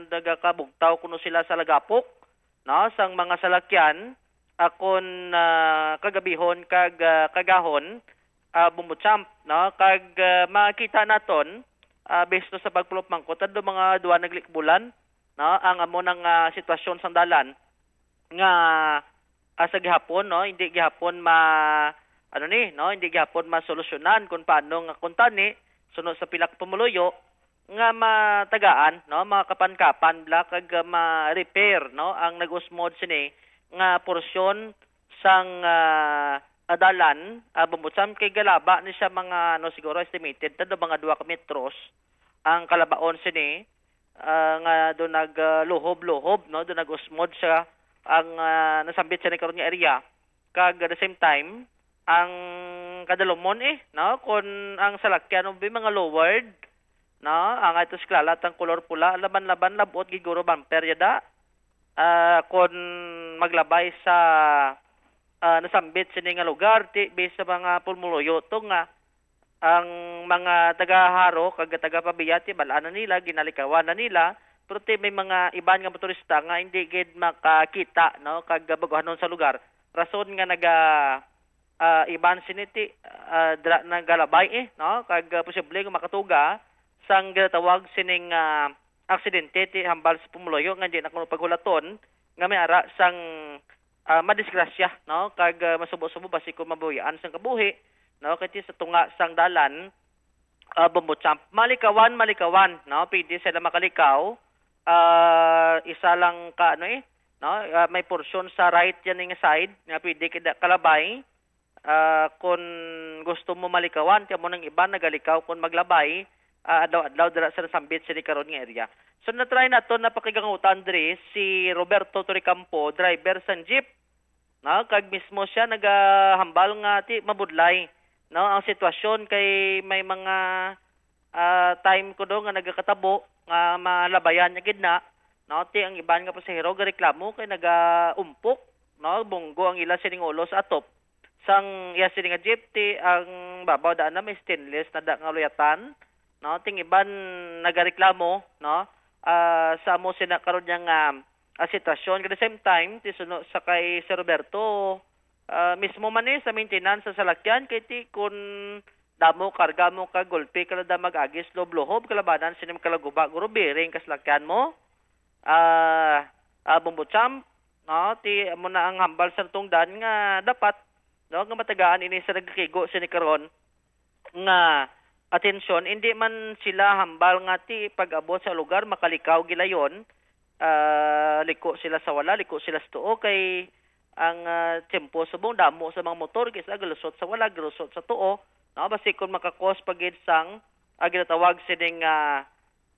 nagakabugtaw kuno sila sa lagapok, no? Sang mga salakyan akon kagabihon kag kagahon Bombo Champ, no? Kag makita naton based sa pagpulop mangkot do mga duwa naglikbulan, no? Ang amo ng sitwasyon sa dalan nga sa gihapon, no? Hindi gihapon hindi gihapon masolusyonan kung paano nga kuntani sunod sa pilak pumuloyo nga matagaan, no? Mga kapan-kapan bla kag ma-repair, no? Ang nag-usmod sini nga porsyon sang dalan Bombo Champ kay galaba ni siya mga siguro estimated tado mga 2 metros ang kalabaon sini nga do nagluhob-luhob, no? Do nag-usmod siya ang nasambit siya ni karon nga area kag at the same time ang kadalumon no? Kun ang salakyan ubi mga lowered, no? Ang atos klalat ang kolor pula laban-laban labot giguro bumper yada kun maglabay sa nasambit sini nga lugar ti based sa mga pulmuloyo to nga ang mga taga-haro kag taga-pabiyati balaan na nila ginalikawan na nila pero ti may mga iban nga motorista nga hindi gid makakita, no? Kag baguhanon sa lugar rason nga naga iban siniti nagalabay no? Kag posible nga makatuga sang ginatawag sining aksidente ti hambal sa pumuloyo nga di na kuno paghulaton nga may ara sang madisgrasya, no, kag masubo-subo basi ko mabuyaan sang kabuhi, no, kay sa tunga sang dalan bumutsamp malikawan, no, pwede sila makalikaw, isa lang ka ano no, may porsyon sa right yan nga side nga pwede kita kalabay, kung gusto mo malikawan kamo nang iba nagalikaw kung maglabay, adlaw dira sa sambit sa karon nga area. So na-try na to, napakigangutan diri si Roberto Toricampo, driver sa jeep. No, kag mismo siya nagahambal nga ti mabudlay. No, ang sitwasyon kay may mga time ko do nga nagakatabo nga malabayan niya gidna. No, ti ang iban nga pasahero ga reklamo kay nagaumpok, no, bunggo ang ila sining ulo sa atop. Sang iya sining nga jeep ti ang babaw daan na may stainless na da nga luyatan. No, ting iban nagareklamo, no, sa mo sinakaroon niyang sitwasyon. At the same time, sa kay Sir Roberto, mismo man sa maintenance sa salakyan, kay ti kung damo, karga mo ka, gulpi, kalada mag-agis, loblohob, kalabanan, sinim kalaguba, guro, biring, kasalakyan mo, bumbutsam, no, ti mo na ang hambal sa tungdan nga dapat, no, nga matagaan ini sa nagkikigo sinikaroon, nga atensyon, hindi man sila hambal nga ti pag-abot sa lugar, makalikaw gilayon, liko sila sa wala, liko sila sa tuo, kay ang tempo subong damo sa mga motor, kaysa galusot sa wala, galusot sa tuo, no? Basi kung makakos pagid sang ginatawag sining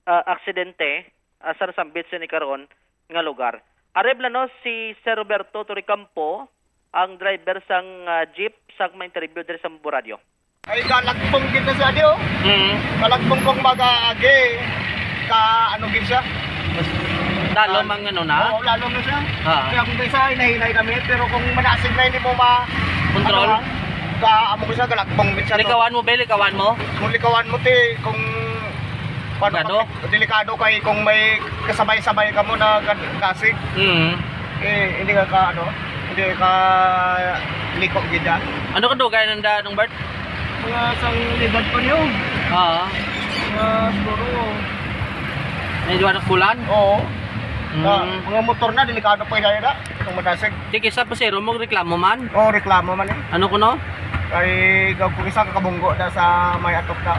aksidente sa nasambit sini karon nga lugar. Arebla no si Sir Roberto Toricampo, ang driver sang jeep sang ma-interview diri sa Boradyo. Ay kalagpong kita sa adio. Kalagpong kong mag-agi ka ano gid siya. Lalo mang ano na? Oo, lalo na siya. Kaya kung isa hinahinay kami, pero kung manasig na hindi mo control, amo ko siya kalagpong gid siya. Likawan mo ba? Likawan mo? Kung likawan mo ti kung paano delikado kay kung may kasabay-sabay ka mo na kasig. Hindi ka ano, hindi ka liko gid. Ano ka dugay nanda nung Bert? Mga sang libad pa niyo. Siguro. May duwa ng bulan? Oo. Mga motor na, delikado pa yung na. Kung matasig. Tiki sa pasero mo, reklamo man? Oo, reklamo man eh. Ano ko no? Kay kung isa kakabunggo na sa may atop na.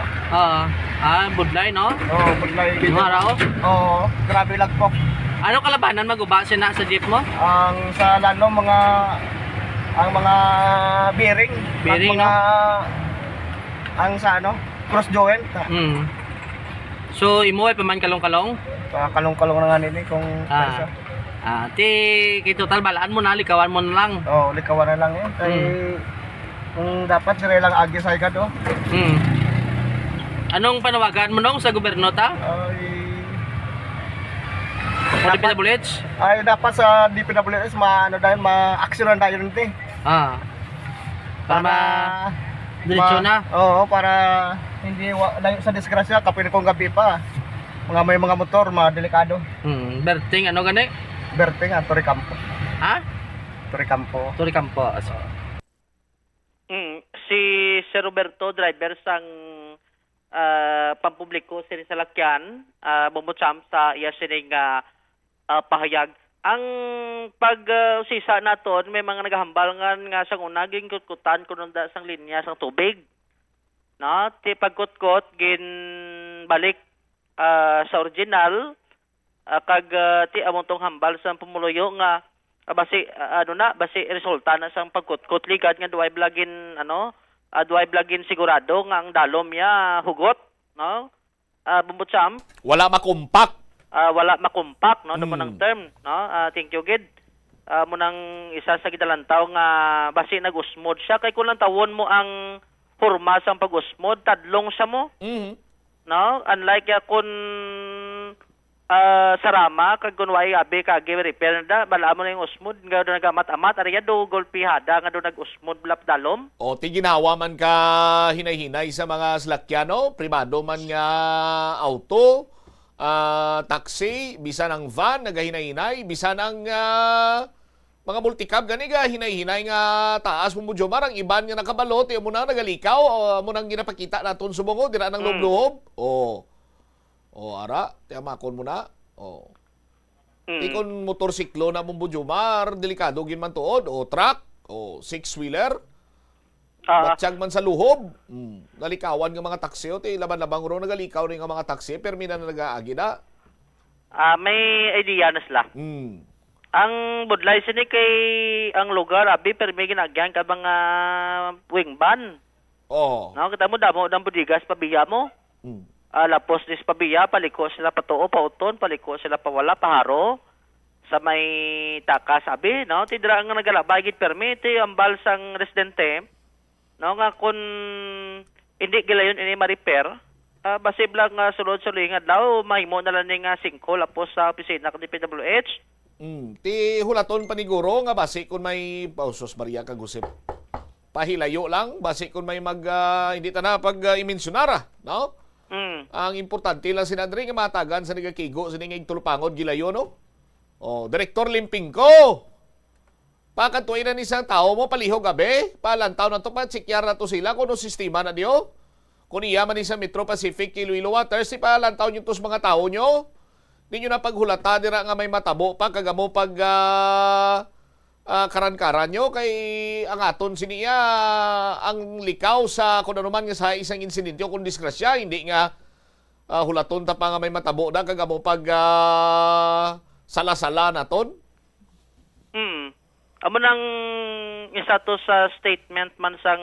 Budlay no? Oo, budlay. Yung araw? Oo, grabe lagpok. Ano kalabanan maguba na sa jeep mo? Ang sa lalo mga bearing. Bearing, mga, ang sa ano, cross joint. So, imo ay paman kalong-kalong? Kalong-kalong na nga nini kung kay total balaan mo na, likawan mo na lang. Oo, likawan na lang yun. Kay kung dapat sila lang agi sa ikad, Anong panawagan mo nung sa gobyerno ta? Sa DPWH? Ay, dapat sa DPWH ma-aksyonan tayo rin ito. Para diretso na? Oo, para hindi sa disgrasya, kapag kung gabi pa. May mga motor, delikado. Berting, ano gani? Berting, Toricampo. Ha? Toricampo. Si Sir Roberto, driver sang pampubliko sa salakyan, bumutsam sa iya sining pahayag. Ang pag-usisa naton, may mga nagahambal nga sang unaging kutkutan kununda sang linya sang tubig. No, ti pagkutkot gin balik sa original, kag ti amontong hambal sa pumuluyo nga basi resulta na sang pagkutkot ligad nga duay blagin sigurado nga ang dalom ya hugot, no? Bumbutsam wala makumpak. No, mo nang term, no? Thank you gid. Mo nang isa sa gidalantaw nga basi nagusmod siya kay kun lang tawon mo ang hurma sang pag-usmod, tadlong siya mo. No? Unlike kun sarama, kag kun way abi kagi repair na bala mo na yung usmod, nga do nagamat-amat, ariya do golpihada, nga do nag-usmod blap dalom. O, ti ginawa man ka hinay-hinay sa mga slakyano, privado man nga auto, taxi, bisan ang van, nagahinay-hinay, bisan ang mga multicab gani ga hinay-hinay nga taas mo budyo marang iban nga nakabalot mo na nagalikaw mo nang ginapakita naton subongo dira nang lublob. O ara, tiyamakon mo na. O. Ikon motorsiklo na mong Jumar, delikado gin man tuod, o truck, o six-wheeler. Batsyag man sa luhob. Nalikawan ng mga taksi, o laban-labang ro nagalikaw rin ng mga taksi, pero mina na nag-aagi na. May idea na sila. Ang budlay sini kay ang lugar, abi, pero may ginagyan ka mga wingban. No, kita mo, damo ng budigas, pabiya mo. Lapos dis pabiya, paliko sila patuo, pauton, paliko sila pawala, paharo. Sa may takas, abi, no? Tidra ang nagalabay, git permite, ang balsang residente, no, nga kung hindi gilayon ini ma-repair, basib lang sulod-sulingad daw, mahimo na lang nga 5 lapos sa opisina ng DPWH. Ti hulaton paniguro nga basi kung may pausos Maria kagusip. Pahilayo lang basi kung may hindi ta na pag-imensyonara, no? Ang importante lang sinadri nga matagan sa nagakigo sa ningig tulupangod gilayo, no? Direktor Limping ko. Pakatuin na isang tao mo palihog gabi, palantaw na to pa sikyar na to sila kuno sistema na diyo. Kung iya man sa Metro Pacific Iloilo Water, si palantaw nyo tos mga tao nyo. Di nyo na paghulata dira nga may matabo pa kagamo pag karan-karan nyo kay ang aton siniya ang likaw sa kung ano man nga sa isang insidente o kung disgrasya, hindi nga hulaton ta pa nga may matabo na kagamo pag sala-sala naton. Amo nang isa to sa statement man sang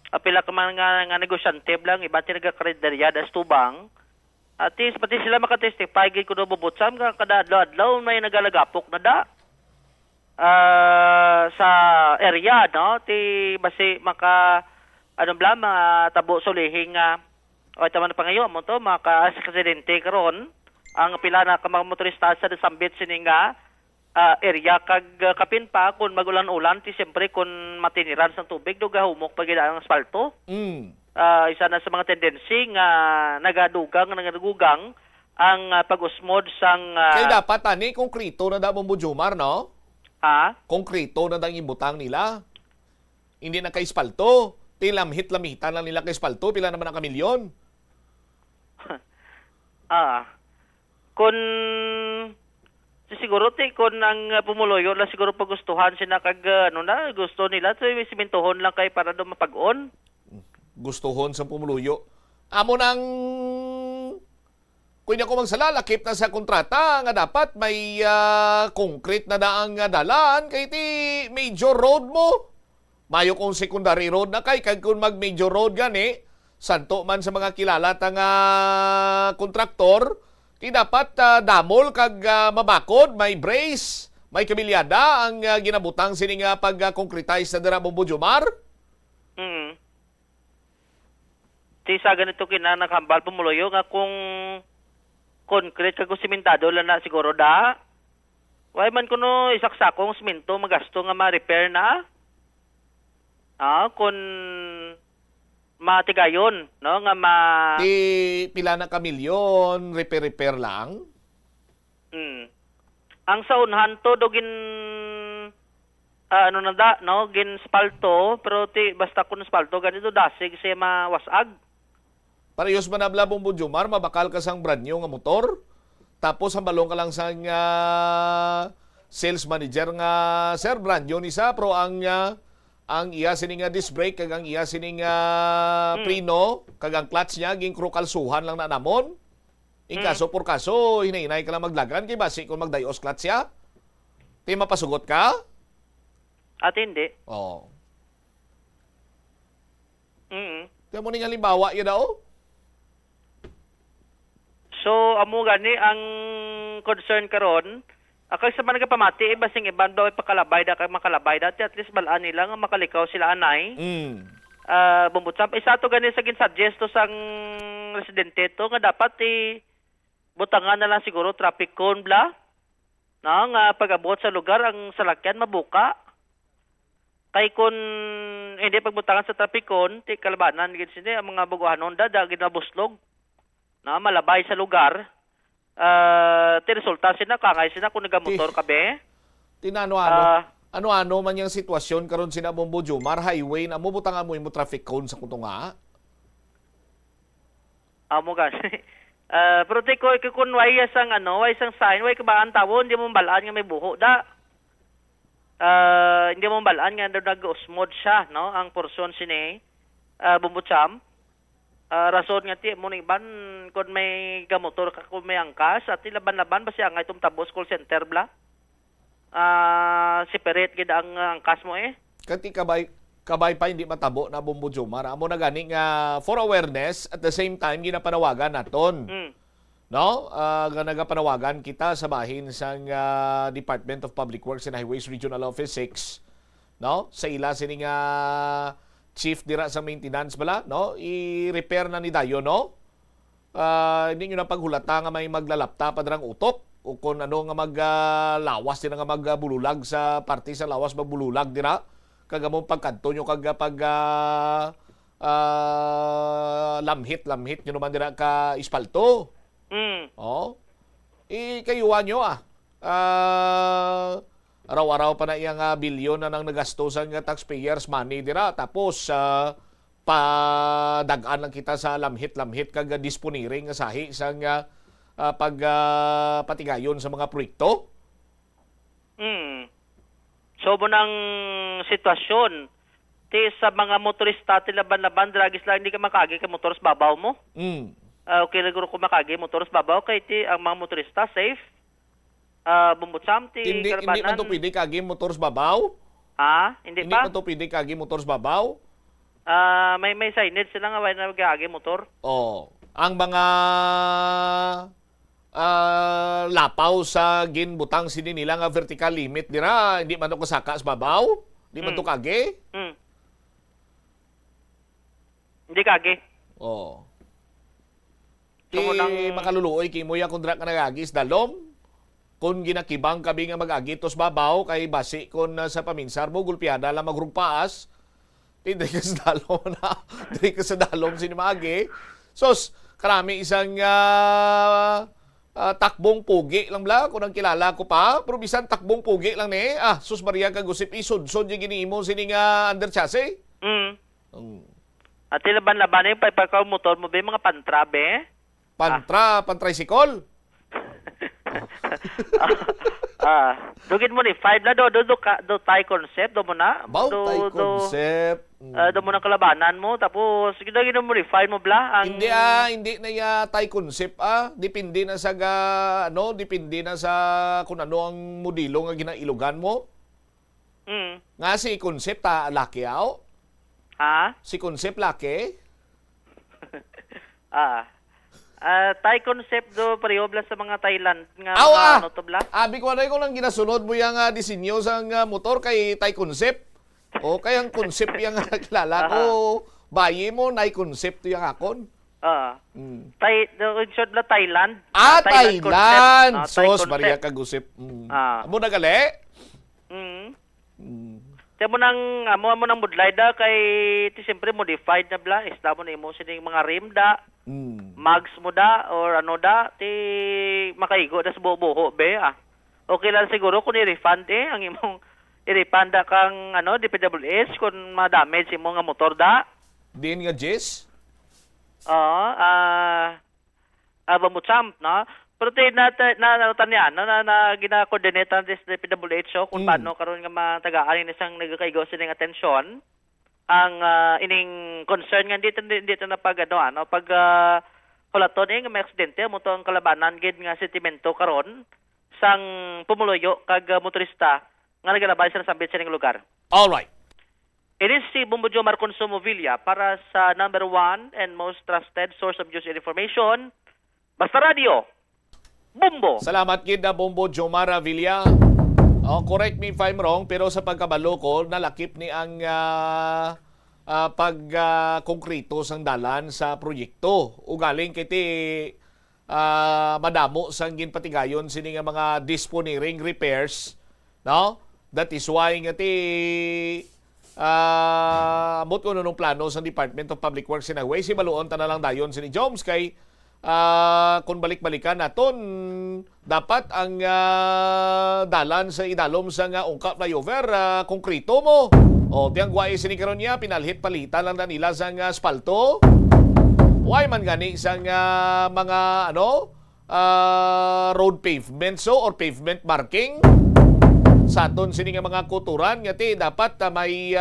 apila ka man nga negosyante lang iba ti nagakarinderya das tubang. At least, pati sila makatestify gid kuno bubutsam nga kada adlaw may nagalagapok na da. Sa area, no? Ti basi maka mga tabo sulihing o ito man pangayo mo to maka aksidente karon ang pila na ka mga motorista sa Sambit sininga area kag kapin pa kung magulan-ulan ti siyempre kung matiniran sa tubig do gahumok pag ang asfalto. Isa na sa mga tendency nga nagadugang ang pag-usmod sang kaya dapat ani konkreto na da mo Jumar, no? Konkreto na dang imbutang nila. Hindi na kay espalto. Tilamhit-lamitan lang nila kay espalto, pila naman ang kamilyon. Kung siguro kung ang pumuloyo lang siguro pagustuhan sila kag gusto nila so simentohon lang kay para do mapag-on. Gustuhon sa pumuluyo. Amo nang kung ako magsalalakip na sa kontrata nga dapat may concrete na daang dalan kay ti major road mo. Mayo kung secondary road na kay kung mag major road gani santo man sa mga kilala tang kontraktor kay dapat damol kag mabakod, may brace, may kamilyada ang ginabutang sining pag-concretize na dira Bombo Jumar. Sa ganito kinanakambal pumuloyo nga kung concrete kag simentado lang na siguro da. Way man kuno isaksakong simento magasto nga ma-repair na. Kung matigayon, no nga di pila na kamilyon, repair lang. Ang saunhan to dogin gin spalto pero basta kun spalto ganito dasig siya mawasag. Parehos man nabla Bombo Jumar, mabakal ka sang brand new nga motor. Tapos hambalong ka lang sang sales manager nga sir brand new ni sa pro ang iya sining disc brake kag ang iya sining preno kag ang clutch niya ging krukalsuhan lang na namon. In kaso por kaso hinay-hinay ka lang maglagan kay basi kung magdayos clutch siya. Ti mapasugot ka? At hindi. Kaya mo ning halimbawa yun daw? So, amo gani ang concern karon, kag sa man nagapamati basing iban daw pakalabay da kag makalabay da at least balaan nila nga makalikaw sila anay. Bumbutsap isa to gani sa ginsuggest to sang residente to nga dapat butangan na lang siguro traffic cone bla. Nga pag-abot sa lugar ang salakyan mabuka. Kay kun hindi pagbutangan sa traffic cone, ti kalabanan gid sini ang mga buguhanon da ginabuslog. Malabay sa lugar. Ti resulta sina kangay sina kung nagamotor kabe. Ano man yung sitwasyon karon sina Bombo Jumar highway na mo butangan mo imo traffic cone sa kutunga. Amo gani. Pero te ko kung way sang way sang sign, way kabaan tawo, hindi mo balaan nga may buho da. Hindi mo balaan nga nag-osmod siya, no? Ang porsyon sini bumbutsam. Rason nga ti mo ni ban kung may gamotor ka kung may angkas at laban-laban basi angay tumtabos call center bla. Separate gid ang angkas mo Kati kabay pa hindi matabo na Bombo Jomar. Amo na gani nga for awareness at the same time ginapanawagan naton. No? Nagapanawagan kita sa bahin sa Department of Public Works and Highways Regional Office 6. No? Sa ila sining chief dira sa maintenance bala, no? I-repair na ni dayo, no? Hindi nyo na paghulata nga may maglalapta pa dirang utok o kung ano nga maglawas din nga magbululag sa parte sa lawas magbululag dira kagamong pagkanto nyo pag lamhit nyo naman dira ka ispalto. Oh. Kayuan nyo araw-araw pa na iyang bilyon na nang nagastosan nga taxpayers money dira tapos padagaan lang kita sa lamhit kag disponiring nga sahi sang patigayon sa mga proyekto. So bunang sitwasyon ti sa mga motorista ti laban-laban dragis lang hindi ka makagi kay motor sa babaw mo. Okay lang kung makagi motor sa babaw kay ti ang mga motorista safe. Bumbutsam ti Hindi man to pwede kagi motor sa babaw? Hindi pa? Hindi man to pwede kagi motor sa babaw? May signage sila nga na magagi motor. Ang mga lapaw sa ginbutang sini nila nga vertical limit dira hindi man to kasaka sa babaw? Hindi man to kagi? Hindi kagi. Makaluluoy kay mo ya kung dra ka nagagis dalom. Kung ginakibang kabi nga mag-agitos babaw kay basi kon sa paminsar mo gulpiada lang magrugpaas. Hindi ka sa dalom na. Hindi ka sa dalom sinimagi. Sos, karami isang takbong pugi lang bla. Kung ang kilala ko pa, pero bisan takbong pugi lang ni. Sus Maria kagusip isud-sud yung giniimo sining under chassis. At laban-laban yung pagpakaw motor mo ba mga pantrabe? Pantricycle? Dugin mo ni 5 na do Thai concept do mo na. Thai concept. Do mo na kalabanan mo tapos gidagin mo ni 5 mo bla ang hindi na ya Thai concept depende na sa depende na sa kung ano ang modelo nga ginailugan mo. Nga si concept laki Si concept laki? Thai concept do parehobla sa mga Thailand nga ano to bla? Abi ko na ko lang ginasunod mo yang disenyo sa motor kay Thai concept. O kay ang concept yang kilala ko. Bayi mo Thai concept yang akon. Short la Thailand. Thailand. Sos Maria kagusip. Amo na gali? Tiyan mo nang budlay da kay ti siyempre modified na bla. Isda mo na imo sining mga rim da. Mags mo da or ano da ti makaigo da sa buho be Okay lang siguro kung i-refund ang imong i-refund da kang DPWH kung ma-damage imo nga motor da. Din nga Jess? Bamutsam no. Pero na gina-coordinate ang DPWH kung paano karon nga matagaan ni isang nagkaigo sining atensyon. Ang ining concern nga dito na pag pag kulaton nga may aksidente mo to ang kalabanan gid nga sentimento karon sang pumuloyo kag motorista nga nagalabay sa sambit sa ning lugar. All right. It is si Bombo Jomar Consumo Villa para sa number 1 and most trusted source of news and information, Basta Radio. Bombo. Salamat gid na Bombo Jomar Villa. Correct me if I'm wrong, pero sa pagkabalo ko, nalakip ni ang pagkonkrito sang dalan sa proyekto. Ugaling kiti madamo sang ginpatigayon sini nga mga disponeering repairs, no? That is why nga ti amot ko nung plano sa Department of Public Works and Highways, si baluon ta na lang dayon sini Joms kay kung balik-balikan naton, dapat ang dalan sa idalom sa nga ungkap flyover konkrito mo. O tiyang guwai sinikaron niya, pinalhit palitan lang na nila sa nga asfalto. O Why man gani isang mga road pavement or pavement marking sa aton sini nga mga kuturan ngati dapat may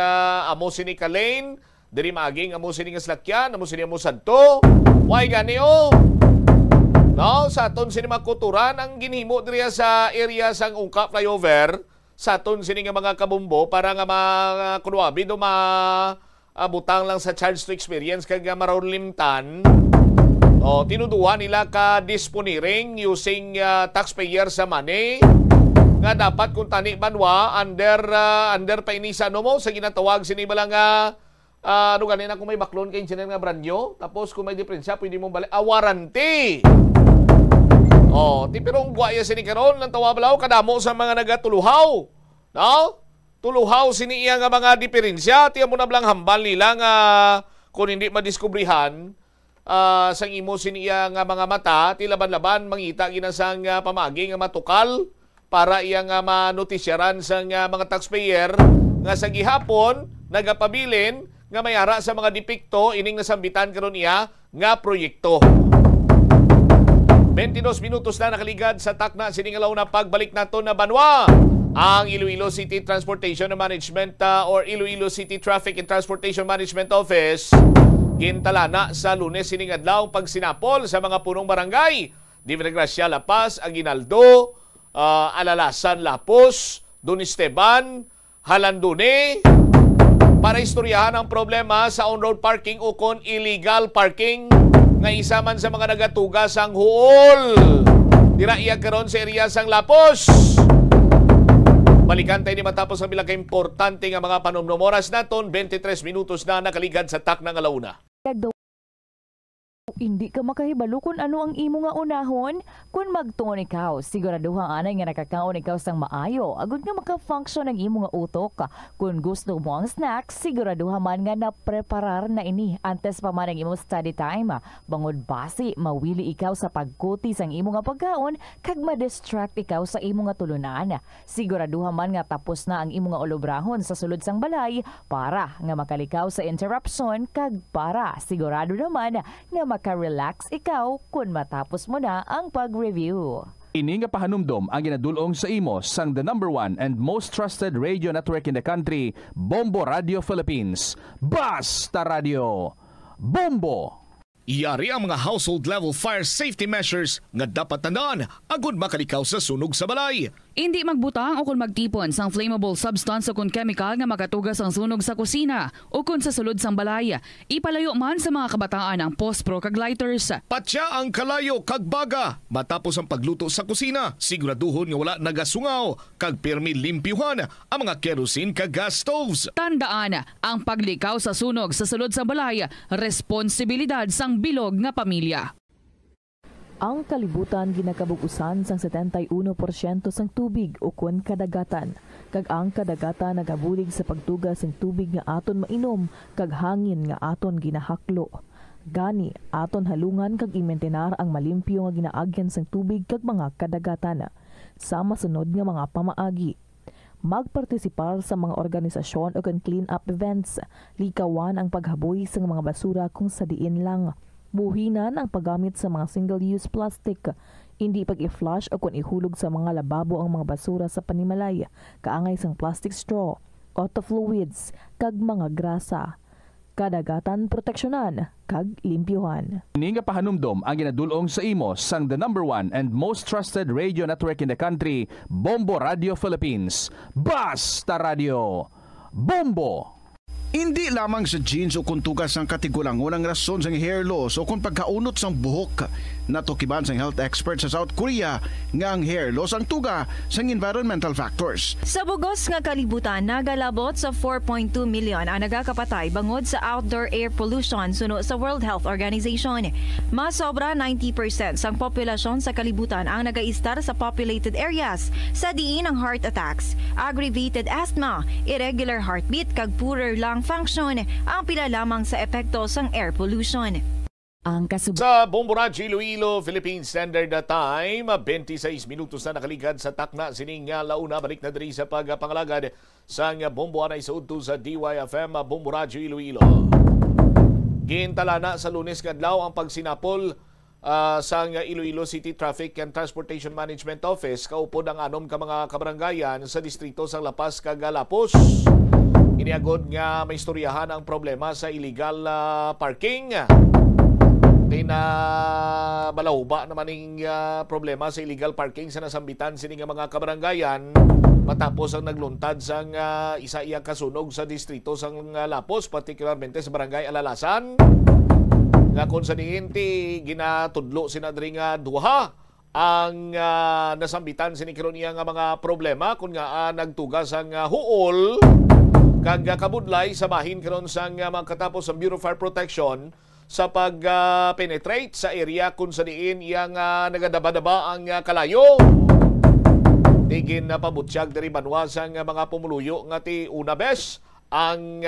amo sini ka lane diri maaging amo sini nga salakyan amo sini amo sadto. Why gani no sa aton sini mga kuturan ang ginhimo diri sa area sang Ungka flyover sa aton sini nga mga kabumbo para nga mga kunwabi do butang lang sa charge to experience kag maron limtan. Tinuduhan nila ka disponiring using taxpayer sa money nga dapat kung tani banwa under painisa mo sa ginatawag sini balang ganina kung may baklon kay engineer nga brand new tapos kung may diferensya pwede mo balik warranty. Pero ang guwaya sini karon lang tawa balaw kadamo sa mga nagatuluhaw. No? Tuluhaw sini iya nga mga diferensya tiya mo na blang hambal nila nga kung hindi madiskubrihan sang imo siniya nga mga mata ti laban-laban mangita ginasang pamagi nga matukal para iya nga manotisyaran sang mga taxpayer nga sa gihapon nagapabilin nga mayara sa mga depekto ining nasambitan karon iya nga proyekto. 22 minutos na nakaligad sa takna sini nga launa pagbalik nato na banwa. Ang Iloilo City Transportation Management or Iloilo City Traffic and Transportation Management Office gintalana sa Lunes sining adlaw pagsinapol sa mga punong barangay Divinagracia, La Paz, Aguinaldo, Alalasan, Lapos, Don Esteban, Halandune para istoryahan ang problema sa on-road parking o kon illegal parking nga isa man sa mga nagatugas ang huol. Dira iya karon sa area sang Lapos. Balikan tayo ni matapos ang bilang importante nga mga panumnumoras naton 23 minutos na nakaligad sa takna nga launa. Hindi ka makahibalo kung ano ang imo nga unahon kung magtuon ikaw. Siguraduhang anay nga nakakaon ikaw sang maayo. Agud nga maka-function ang imo nga utok. Kung gusto mo ang snacks, siguraduhan man nga napreparar na ini antes pa man ang imo study time. Bangod basi, mawili ikaw sa pagkuti sang imo nga pagkaon kag ma-distract ikaw sa imo nga tulunan. Siguraduhan man nga tapos na ang imo nga olobrahon sa sulod sang balay para nga makalikaw sa interruption kag para sigurado naman nga relax ikaw kung matapos mo na ang pag-review. Ini nga pahanumdom ang ginadulong sa imo sang the #1 and most trusted radio network in the country, Bombo Radio Philippines. Basta Radio Bombo! Iyari ang mga household level fire safety measures nga dapat tandaan agud makalikaw sa sunog sa balay. Hindi magbutang o kung magtipon sang flammable substance o kung chemical nga makatugas ang sunog sa kusina o kung sa sulod sang balay. Ipalayo man sa mga kabataan ang pospro kag lighters. Patya ang kalayo kag baga matapos ang pagluto sa kusina. Siguraduhon nga wala nagasungaw kag pirmi limpyuhan ang mga kerosene kag gas stoves. Tandaan, ang paglikaw sa sunog sa sulod sang balay responsibilidad sang bilog nga pamilya. Ang kalibutan ginakabugusan sang 71% sang tubig o kun kadagatan. Kag ang kadagatan nagabulig sa pagtugas sang tubig nga aton mainom kag hangin nga aton ginahaklo. Gani aton halungan kag imentenar ang malimpyo nga ginaagyan sang tubig kag mga kadagatan. Sa masunod nga mga pamaagi. Magpartisipar sa mga organisasyon o clean up events. Likawan ang paghaboy sa mga basura kung sa diin lang. Buhinan ang paggamit sa mga single-use plastic. Hindi pag-i-flush o kung ihulog sa mga lababo ang mga basura sa panimalay. Kaangay sang plastic straw, auto fluids, kag mga grasa. Kadagatan proteksyonan, kag limpyuhan. Ini nga pahanumdom ang ginadulong sa imo sang the #1 and most trusted radio network in the country, Bombo Radio Philippines. Basta Radio Bombo! Hindi lamang sa jeans o kung tugas ang katigulangon ang rason sa hair loss o kung pagkaunot sa buhok. Natukiban sa health expert sa South Korea nga ang hair loss ang tuga sa environmental factors. Sa bugos nga kalibutan, nagalabot sa 4.2 million ang nagakapatay bangod sa outdoor air pollution suno sa World Health Organization. Mas sobra 90% sang populasyon sa kalibutan ang nagaistar sa populated areas sa diin ang heart attacks, aggravated asthma, irregular heartbeat kag poorer lung function ang pila lamang sa epekto sang air pollution. Sa Bombo Radio Iloilo, Philippine Standard Time, 26 minutos na nakaligad sa takna sining launa. Balik na diri sa pagpangalagad sa Bombo Anay sa udto sa DYFM Bombo Radio Iloilo. Gintala na sa Lunes kadlaw ang pagsinapol sa Iloilo City Traffic and Transportation Management Office kaupod ang anom ka mga kabarangayan sa distrito sang Lapas kag Lapos. Iniagod nga may istoryahan ang problema sa illegal parking. Balauba naman yung problema sa illegal parking sa nasambitan sining mga kabarangayan matapos ang nagluntad sang isa iyang kasunog sa distrito sang Lapos, particularmente sa barangay Alalasan. Nga kung sa niinti ginatudlo sinadring duha ang nasambitan sinikiron niya nga mga problema kung nga nagtugas ang huol kag kabudlay sa bahin karon sang magkatapos ang Bureau of Fire Protection sa pag-penetrate sa area kung sa diin iyang nagadaba-daba ang kalayo. Tigin na pabutsyag diri banwa sang mga pumuluyo nga ti una bes ang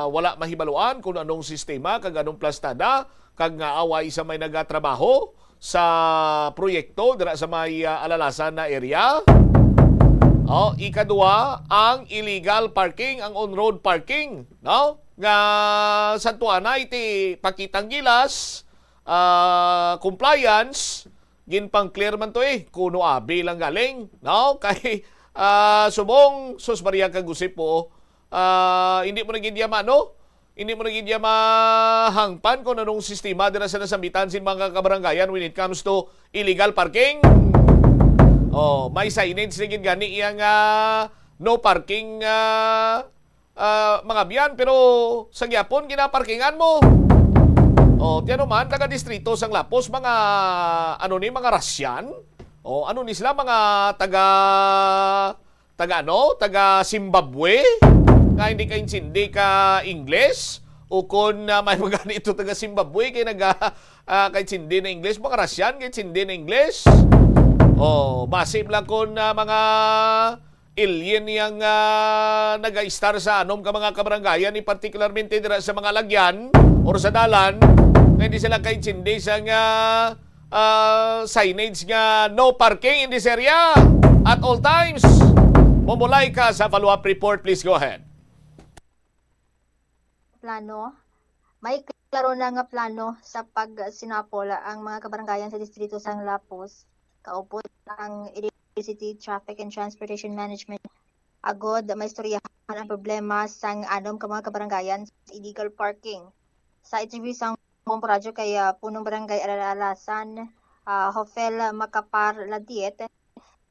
wala mahibaluan kung anong sistema kag anong plastada kag nga away sa may nagatrabaho sa proyekto dira sa may Alalasan na area. Ikadua, ang illegal parking, ang on-road parking, no? Nga sa tuana iti pakitang gilas, compliance, ginpang clear man to kuno abi lang galing, no? Kay subong sus Maria kagusip po, hindi mo naging no? Hindi mo naging mahangpan kung anong sistema dira sa nasambitan sin mga kabarangayan when it comes to illegal parking. May signage na gani iyang no parking mga biyan, pero sa gyapon ginaparkingan mo. Tiyan naman taga distrito sang Lapos mga mga Rasyan. Ano ni sila mga taga Zimbabwe nga hindi ka insindi ka English o kung may mga ganito taga Zimbabwe kay kaitsindi na English, mga Rasyan kaitsindi na English. Massive lang kung mga alien yung nag-star sa anom ka mga kabarangayan, particularmente dira sa mga lagyan or sa dalan, na hindi sila kaitsindi sa signage nga no parking in this area at all times. Mumulay ka sa follow-up report, please go ahead. Plano, may klaro na nga plano sa pag-sinapol ang mga kabarangayan sa distrito sang Lapos. Kaupod ang City Traffic and Transportation Management. Agod, may istoryahan ang problema sang anom ka mga kabarangayan sa illegal parking. Sa interview sang Bombo Radio kay punong barangay Alalasan, Hofel Macapar Ladiet,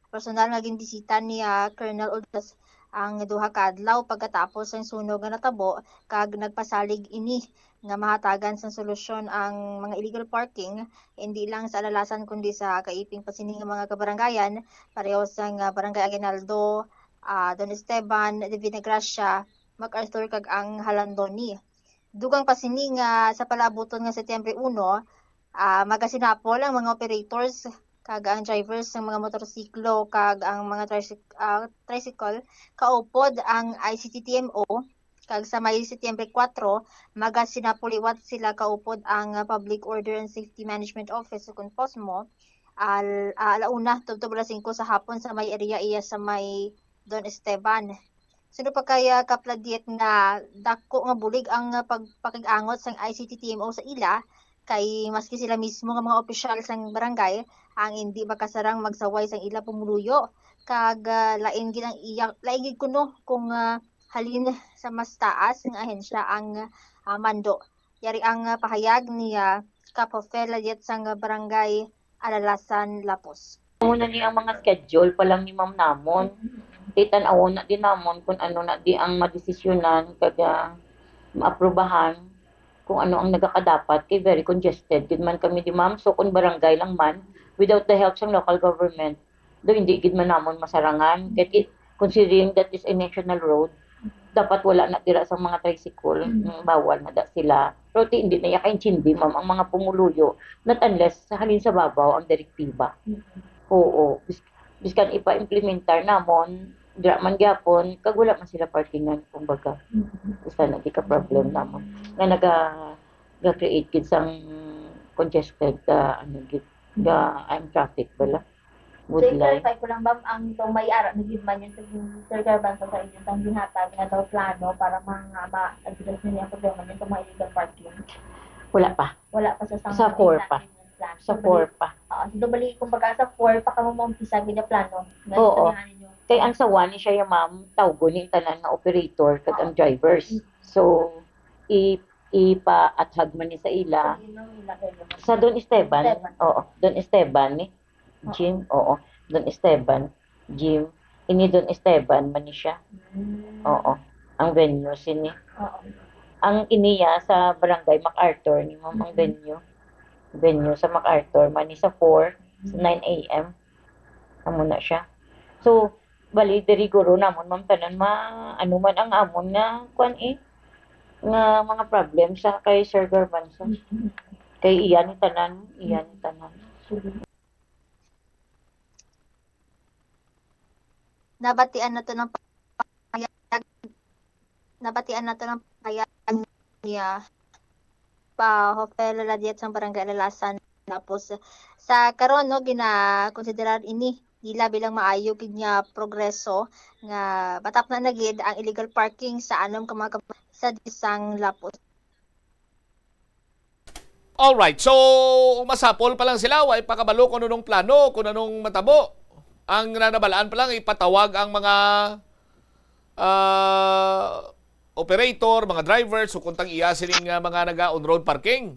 personal nga ginbisita ni Colonel Oldas ang duha ka adlaw pagkatapos ang sunog nga natabo kag nagpasalig ini nga mahatagan sa solusyon ang mga illegal parking hindi lang sa Alalasan kundi sa kaiping pasining nga mga kabarangayan pareho sa barangay Aguinaldo, Don Esteban, Divina Gracia, MacArthur kag ang Halandoni. Dugang pasining sa palabuton nga Setyembre 1, magasinapol ang mga operators kag ang drivers ng mga motorsiklo kag ang mga tricycle kaupod ang ICTTMO kag sa may Setyembre 4 magasinapuliwat sila kaupod ang Public Order and Safety Management Office kung POSMO alauna tubtob 5 sa hapon sa may area iya sa may Don Esteban. Sino pa kaya kapladiet nga dako nga bulig ang pagpakig-angot sang ICTTMO sa ila kay maski sila mismo nga mga opisyal sang barangay ang hindi makasarang magsaway sang ila pumuluyo kag lain gid ang lain gid kuno kung halin sa mas taas ng ahensya ang mando. Yari ang pahayag ni Kapofel Ladiet sang barangay Alalasan, Lapos. Una ni ang mga schedule pa lang ni Ma'am namon. Titan-awon na din namon kung ano na di ang madesisyonan kag maaprubahan kung ano ang nagakadapat kay very congested. Gid man kami di Ma'am, so kung barangay lang man, without the help ng local government, do hindi gid man namon masarangan. Considering that is a national road, dapat wala na dira sa mga tricycle, bawal na da sila. Pero hindi na yakaintindi Ma'am ang mga pumuluyo, not unless sa halin sa babaw ang direktiba. Oo, biskan ipa-implementar namon, dira man gyapon, kag wala man sila parkingan, kumbaga. Basta na di ka problem namon. Nga naga-create gid sang congested I'm traffic bala. would like. Clarify ko lang, ma'am, ang itong may-ara, nag-give-man yun sa Sir Garbanzo sa inyo, itong binatag na daw plano para ma-address nila ang problema nito, mga illegal parking. Wala pa. Wala pa sa Sa 4 pa. Sa 4 pa. So, bali, kumbaga sa 4 pa ka mo maumpisa, ganyan plano. Oo. Kaya ang sa 1 siya yung ma'am, tawgo ni tanan na operator kat ang drivers. So, ipa-athag man ni sa ila. Sa Don Esteban. Oo. Don Esteban ni. Jim. Oo. Don Esteban. Jim. Ini Don Esteban man ni siya. Oo. Ang venue sini. Ang iniya sa Barangay MacArthur ni ma'am ang venue. Venue sa MacArthur man ni sa 4 sa 9 a.m. Amo na siya. So, bali diri guro namon ma'am tanan ano man ang amon nga kuan nga mga problem sa kay Sir Garbanzo. Kay iyan tanan. Nabatian na to ng payag niya pa Hopelo Ladiet sa Barangay Alalasan. Tapos sa karon no gina-konsiderar ini dila bilang maayo gid nga progreso nga batak na nagid ang illegal parking sa anom ka mga sa disang Lapos. Alright, so masapol pa lang sila, way pakabalo kung anong plano, kung anong matabo. Ang nanabalaan pa lang ipatawag ang mga operator, mga drivers, o kuntang iya siling mga naga-on-road parking.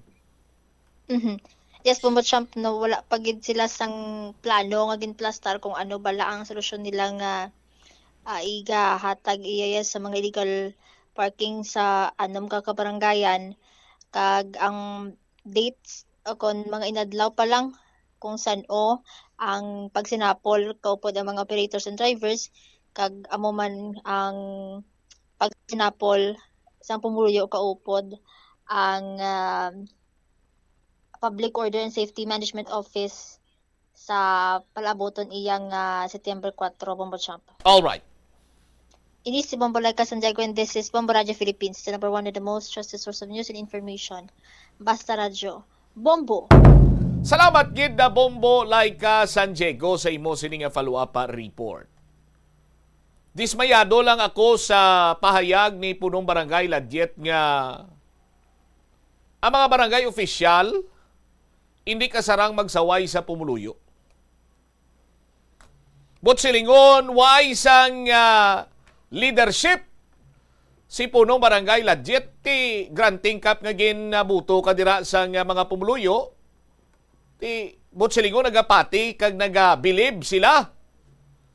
Yes, Champ, no, wala pagid sila sang plano nga ginplastar kung ano bala ang solusyon nila nga iga hatag iya sa mga illegal parking sa anom ka kabarangayan kag ang dates kon mga inadlaw pa lang kung saan ang pagsinapol kaupod ang mga operators and drivers kag amo man ang pagsinapol sa pumuluyo kaupod ang Public Order and Safety Management Office sa palaboton iyang September 4, Bombo Champ. All right. Ini si Bombo Laika Santiago and this is Bombo Radio Philippines, the number one and the most trusted source of news and information. Basta Radio. Bombo! Salamat gid na Bombo Laika San Diego sa imo sining follow-up report. Dismayado lang ako sa pahayag ni punong barangay Ladiet nga ang mga barangay opisyal hindi kasarang magsaway sa pumuluyo. But silingon, why sang leadership si punong barangay Ladiet ti granting cup nga ginabuto kadira sa mga pumuluyo. Ti Butsilingon nagapati kag nagabilib sila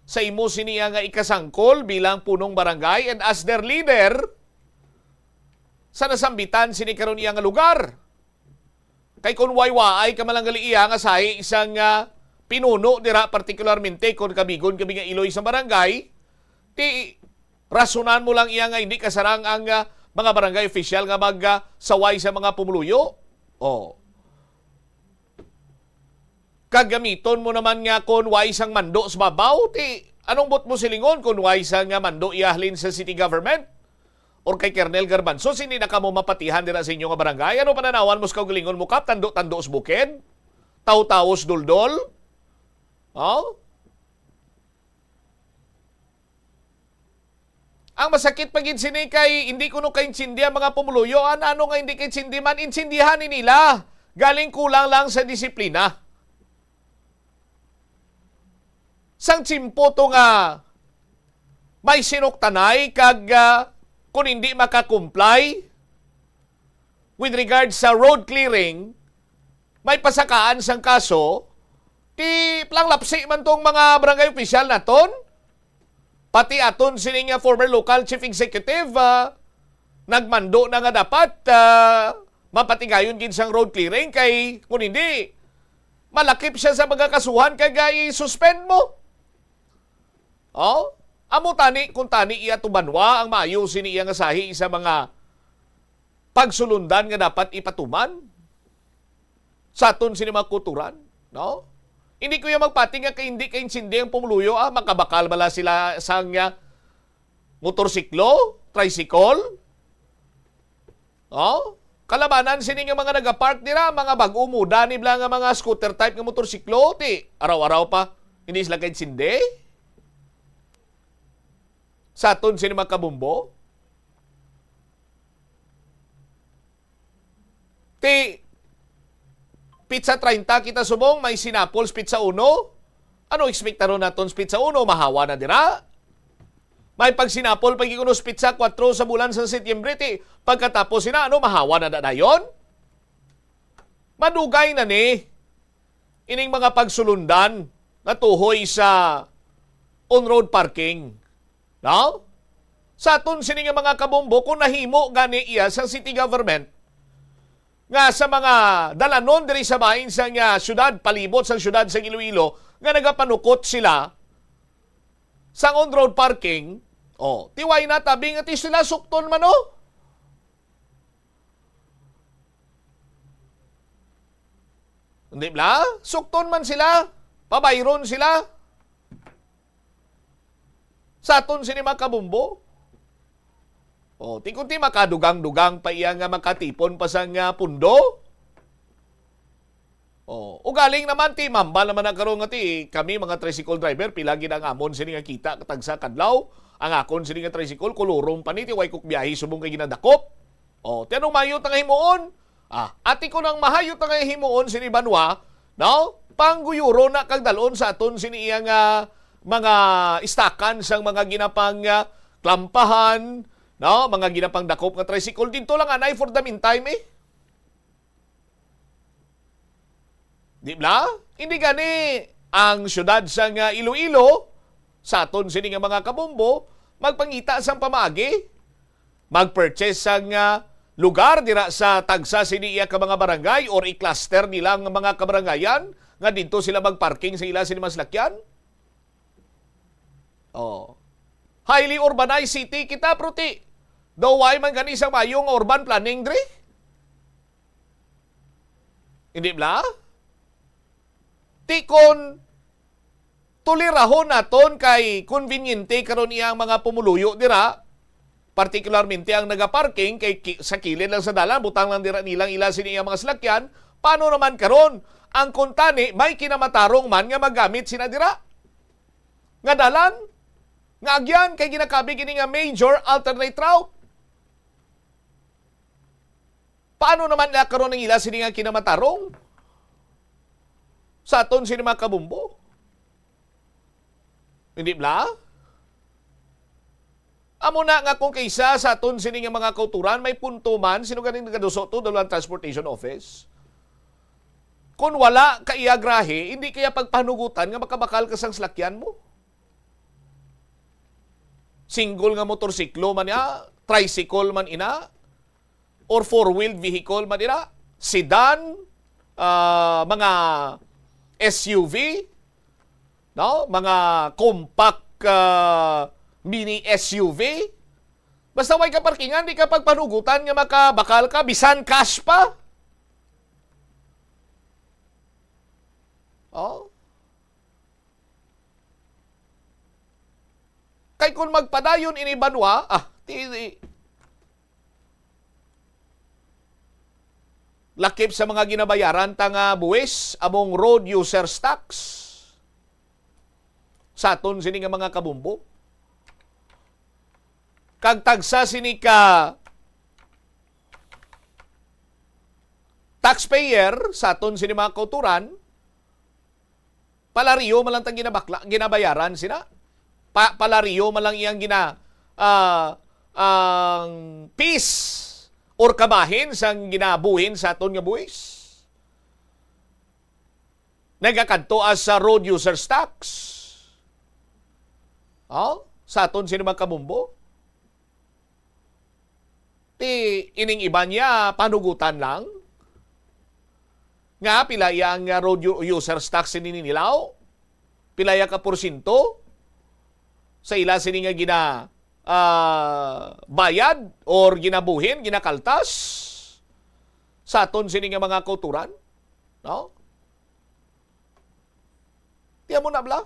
sa imo siniya nga ikasangkol bilang punong barangay and as their leader sa nasambitan sini karon iya nga lugar. Kay kun way-way ka malanggali iya nga sahi isang pinuno dira partikularmente kun kabigon nga Iloy sa barangay, ti rasunan mo lang iya nga hindi kasarang ang mga barangay official nga magsaway sa mga pumuluyo. Kagamiton mo naman nga kun way isang mando sa babaw, ti anong bot mo silingon kun way isang mando iyahlin sa city government? Or kay Kernel Garbanzo, hindi na ka mo mapatihan dira sa inyo nga barangay. Ano pananawan mo sa kaugalingon mo kap? Tando-tando sa bukid? Taw-tawos duldol? Ang masakit pagin sini kay hindi kuno kay insindi ang mga pumuluyo. Ano nga hindi kay insindi man? Insindihan ni nila. Galing kulang lang sa disiplina. Sang tsimpo to nga may sinuktanay kag kung hindi makakomply with regards sa road clearing, may pasakaan sang kaso, ti planglapsi man tong mga barangay official naton. Pati aton sining former local chief executive, nagmando na nga dapat mapatigayon gid sang road clearing kay kung hindi, malakip siya sa mga kasuhan kay i-suspend mo. Amo tani kung tani iya tubanwa ang maayusin iya nga sahi sa mga pagsulundan nga dapat ipatuman sa aton sini mga kulturan, no? Hindi ko yung magpati nga kay hindi kay insindi ang pumuluyo, makabakal bala sila sang motorsiklo, tricycle. Kalabanan sini nga mga nagapark dira, mga bag-o muda ni nga mga scooter type nga motorsiklo, ti araw-araw pa Hindi sila kahit sindi. Sa aton sini makabumbo. Ti pizza 30 kita subong, may Sinapol's pizza 1. Ano ekspektaron naton sa pizza 1? Mahawa na dira. May pag Sinapol, pag ikunos pizza 4 sa bulan sa Setyembre, pagkatapos sina, mahawa na dayon? Madugay na ni ining mga pagsulundan na tuhoy sa on-road parking. No? Sa aton sini nga mga kabombo, kung nahimo gani iya sa city government, nga sa mga dalanon diri sa bahin sa nga syudad, palibot sa syudad sa Iloilo, nga nagapanukot sila sa on-road parking, tiway na tabi nga ti sila sukton man Hindi ba? Sukton man sila, pabayron sila. Sa aton sini makabumbo. Ti makadugang-dugang pa iya nga makatipon pa sa nga pundo. Galing naman ti mambal naman ang karon nga ti kami mga tricycle driver pilagi ang amon sini nga kita katagsa kadlaw. Ang akon sini nga tricycle kulurong pa ni ti way kok biyahe subong kay ginadakop. Ti anong mayo ta nga himuon? Ati ko nang mahayot nga himuon sini Banwa, no? Pangguyuro na kag dalon sa aton sini iya nga mga istakan sang mga ginapang klampahan, no? Mga ginapang dakop nga tricycle dito lang anay for the meantime Di ba? Hindi gani ang syudad sa nga Iloilo sa aton sini nga mga kabombo magpangita sang pamaagi, mag-purchase sang lugar dira sa tagsa sini iya ka mga barangay or i-cluster nilang mga kabarangayan nga dito sila magparking sa ila sini maslakyan. Highly urbanized city kita pruti. Daw way man gani sa mayong urban planning dre. Hindi ba? Tikon tulirahon naton kay konbinyente karon iyang mga pumuluyo dira, partikularmente ang nagaparking kay sa kilid lang sa dalan, butang lang dira nilang ila sini iyang mga salakyan. Paano naman karon ang kuntani may kinamatarong man nga magamit sina dira nga dalan nga agyan kay ginakabi kini nga major alternate route? Paano naman na karon ang ila sini nga kinamatarong sa aton sini mga kabumbo? Hindi ba? Amo na nga kung kaysa sa aton sini nga mga kauturan, may punto man, sino ganing nagaduso to, Dalawang Transportation Office. Kung wala ka iagrahe, hindi kaya pagpanugutan nga makabakal ka sang salakyan mo. Single nga motorsiklo man ina, tricycle man ina, or four-wheeled vehicle man ina, sedan, mga SUV, no? Mga compact mini SUV. Basta way ka parkingan, di ka pagpanugutan nga makabakal ka, bisan cash pa. Kay kung magpadayon ini Banwa, lakip sa mga ginabayaran tanga buwis among road users tax sa aton sini nga mga kabumbo. Kag tagsa sini ka taxpayer sa aton sini mga kauturan, palariyo man lang tang ginabayaran sina. Palariyo man lang iyang ang piece or kabahin sang ginabuhin sa aton nga buwis. Nagakadto as sa road users tax. Sa aton sino magkabumbo. Ining iba niya panugutan lang. Nga pilaya ang road users tax sininilaw. Pilaya ka porsyento sa ila sini nga bayad or ginabuhin, ginakaltas sa aton sini nga mga kauturan. No? Tiyan mo na bla?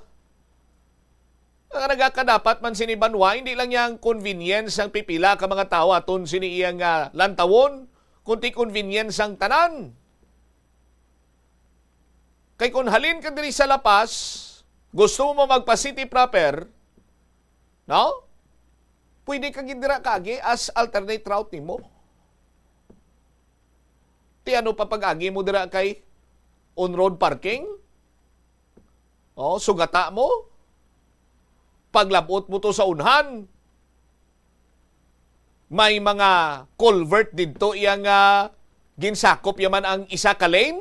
Ang nagakadapat man sini Banwa, hindi lang yang convenience ang pipila ka mga tao aton sini iyang lantawon, kundi convenience ang tanan. Kay kung halin ka diri sa lapas, gusto mo magpa-city proper, no? Pwede kang gindira kagi as alternate route nimo. Ti ano pa pag-agi mo dira kay on-road parking? Sugata mo? Paglabot mo to sa unhan, may mga culvert dito iyang ginsakop yaman ang isa ka lane?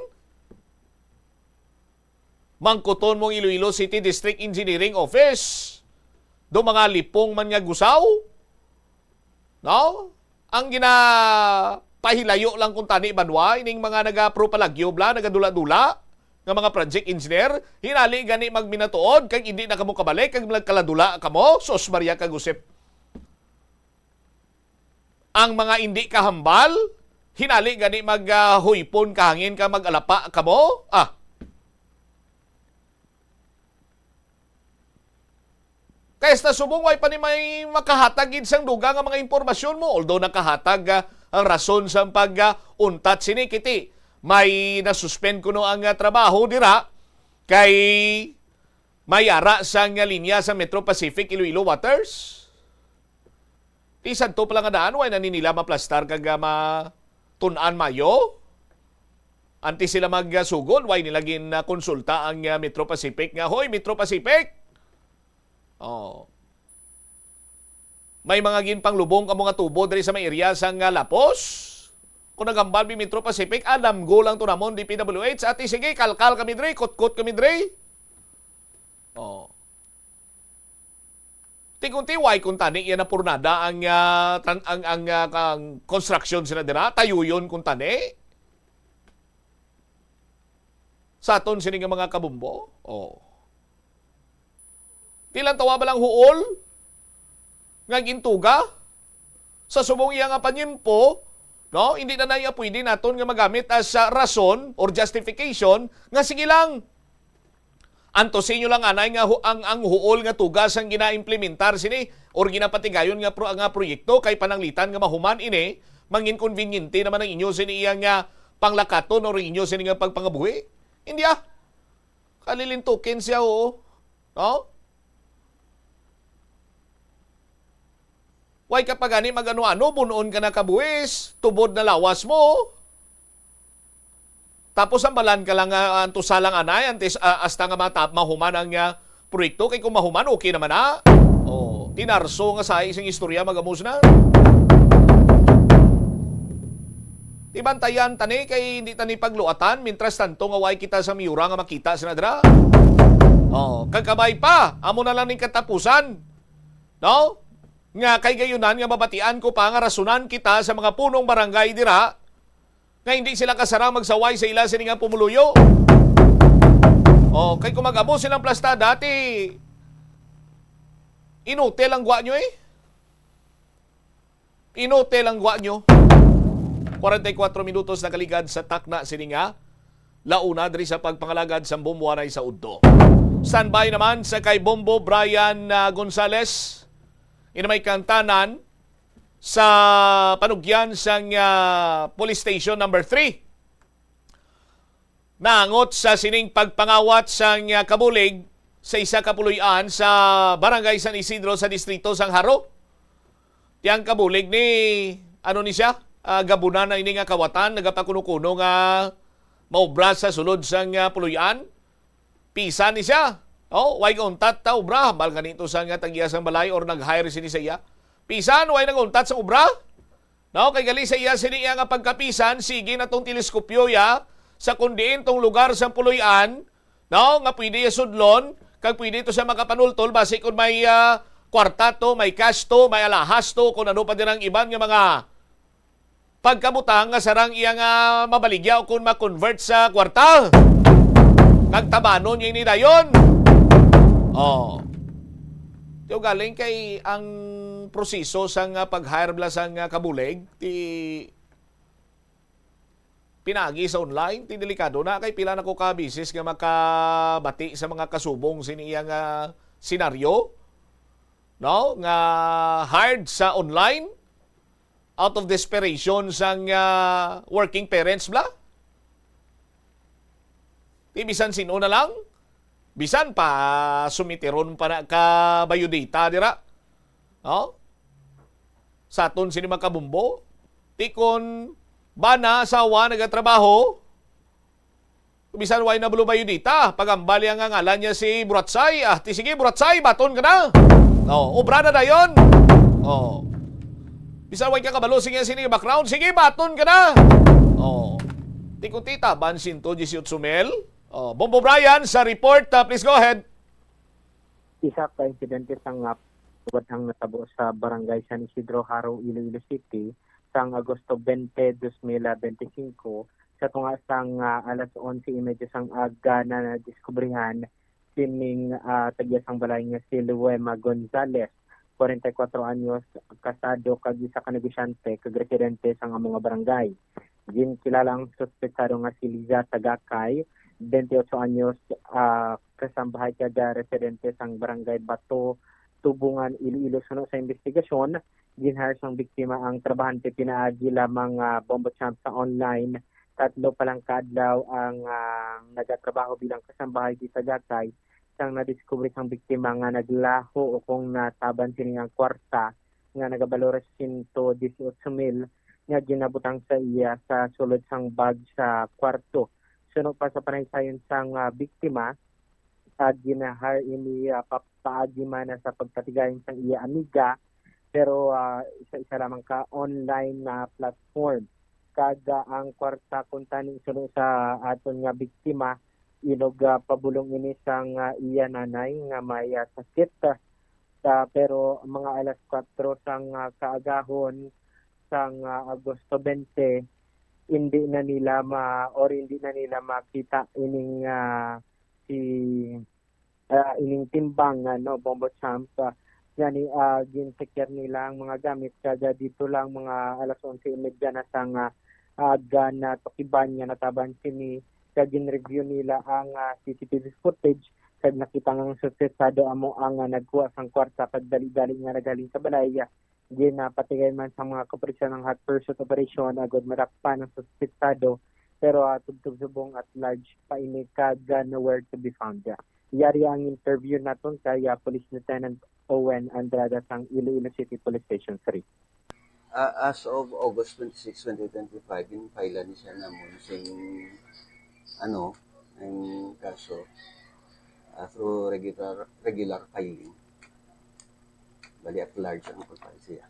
Mangkuton mong Iloilo City District Engineering Office. Do mga lipong man nga gusaw. No? Ang pahilayo lang kung tani banwa, ining mga nagapropalagyo bla, nagadula-dula, nga mga project engineer, hinali gani magminatuod, kag hindi na kamo kabalik, kag kaladula kamo, sos Maria kagusip. Ang mga hindi kahambal, hinali gani maghuypon kahangin ka magalapa kamo, kaya sa subong, pa ni may makahatag sang duga nga mga impormasyon mo. Although nakahatag ang rason sa pag-untat sinikiti. May nasuspend kuno ang trabaho dira kay may ara sang linya sa Metro Pacific Iloilo Waters. Isan to pala nga daan, way na nila maplastar kag matun-an mayo. Anti sila magsugod, way nila konsulta ang Metro Pacific nga, hoy Metro Pacific! May mga ginpanglubong ka mga tubo diri sa may area sang Lapos. Kung nagambal mi Metro Pacific, alam go lang to namon DPWH. Ati sige, kalkal kami diri, kot-kot kami diri. Tikunti-way kung tani yan na purnada ang construction sila dira, tayuyon kung tani. Sa aton sini nga mga kabumbo. Tilang tawa ba lang huol? Nga gintuga? Sa subong iya nga panyimpo, no? Hindi na naya pwede naton nga magamit as rason or justification nga sige lang. Antosin nyo lang anay nga ang huol nga tugas ang gina-implementar sini or ginapatigayon nga proyekto kay pananglitan nga mahuman ini, mangin conveniente naman ang inyo sini iya nga panglakaton or inyo sini nga pagpangabuhi. Hindi kalilintukin siya no? Way kapag ani magano-ano, bunoon ka na kabuwis, tubod na lawas mo. Tapos ang balan ka lang antusalang anay, antes hasta nga mahuman ang proyekto. Kay kung mahuman, okay naman na. Tinarso nga sa isang istorya magamos na. Tibantayan tani kay hindi tani pagluatan, mintras tanto nga way kita sa miura nga makita sa nadra. Kagkabay pa, amo na lang ning katapusan. No? Nga kay gayunan nga mabatian ko pa nga rasunan kita sa mga punong barangay dira nga hindi sila kasarang magsaway sa ila sini nga pumuluyo. Kay kung mag-abo silang plasta dati, inote lang gwa nyo Inote lang gwa nyo. 44 minutos na kaligad sa takna sini nga launa diri sa pagpangalagad sa Bumbuanay sa Udto. Standby naman sa kay Bombo Brian Gonzales. Ina may kantanan sa panugyan sang police station number 3. Naangot sa sining pagpangawat sang kabulig sa isa kapuloy-an sa Barangay San Isidro sa distrito sang Haro. Tiyang kabulig ni ni siya? Gabunan na ini nga kawatan, nagapakuno-kuno nga maobra sa sulod sang puloy-an. Pisa ni siya. Way untat ta ubra, hambal ganito sa nga tagya sang balay or nag-hire sini sa iya. Pisan, way nag-untat sa ubra? No, kay gali sa iya sini nga pagkapisan, sige na tong teleskopyo sa kundiin tong lugar sa puloy-an, no, nga pwede sudlon, kag pwede to sa makapanultol, base kung may kwarta to, may cash to, may alahas to, kung ano pa din ang iban nga mga pagkabutang nga sarang iya nga mabaligya o kung ma-convert sa kwarta. Nagtabanon niya ini dayon. Tiyo galing kay ang proseso sang pag-hire bla sang kabulig ti pinagi sa online, ti delikado na kay pila na ko ka bisis nga makabati sa mga kasubong siniyang senaryo, no, nga hired sa online out of desperation sang working parents bla. Ti bisan sino na lang Bisan pa sumitiron pa na ka bayudita dira. Oh? Sa aton sini makabumbo, tikon bana asawa nagatrabaho. Bisan way na bulo bayudita, pagambali ang ngalan niya si Buratsay. Sige Buratsay, baton ka na. Obra na dayon. Bisan way ka kabalo sige sini background, sige baton ka na. Tikon tita, ban 118 mil. Bombo Brian sa report. Please go ahead. Isa ka insidente sang ang natabo sa barangay San Isidro, Haro, Iloilo City sang Agosto 20, 2025 sa tunga sang alas 11:30 sang aga na nadiskubrihan sining tagya sang balay nga si Luema Gonzales, 44 anyos, kasado kag isa ka negosyante kag residente sang mga barangay. Gin kilalang suspetsado nga si Liza Tagakay, 28 anyos, kasambahay kada residente sang barangay Bato, Tubungan, Iloilo. Sunod sa investigasyon, ginhire sang biktima ang trabahante pinaagi lamang bombo champ sa online. 3 pa lang kaadlaw ang nagatrabaho bilang kasambahay di Tagakay sang nadiskubre sang biktima nga naglaho o kung nataban sini ang kwarta nga nagabalores 118,000 nga ginabutang sa iya sa sulod sang bag sa kwarto. Sunod pa sa panaysayon sang biktima, ginahar ini paagi man sa pagkatigayon sang iya amiga, pero isa-isa lamang ka online na platform. Kada ang kwarta kuntani sunod sa aton nga biktima, ilog pabulong ini sang iya nanay nga may sakit. Pero mga alas 4 sang kaagahon sang Agosto 20, hindi na nila makita ining ining timbang bombo champ. Yani ginsekir nila ang mga gamit kada dito lang mga alas 11:30 na sang aga na tukiban niya nataban sini kag gin-review nila ang CCTV footage kag nakita nga suspetsado amo ang nagkuha sang kwarta kag dali-dali nga nagaling sa balay. Patigay man sa mga koperasyon ng hot pursuit operation agad marakpan ng suspetsado, pero tugtog-subong at large pa ini kag nowhere to be found. Yari ang interview naton kay Police Lieutenant Owen Andrada sang Iloilo City Police Station 3. As of August 26, 2025, in-file ni siya namon sing ang kaso through regular filing. Bali at large ang pagpapay siya.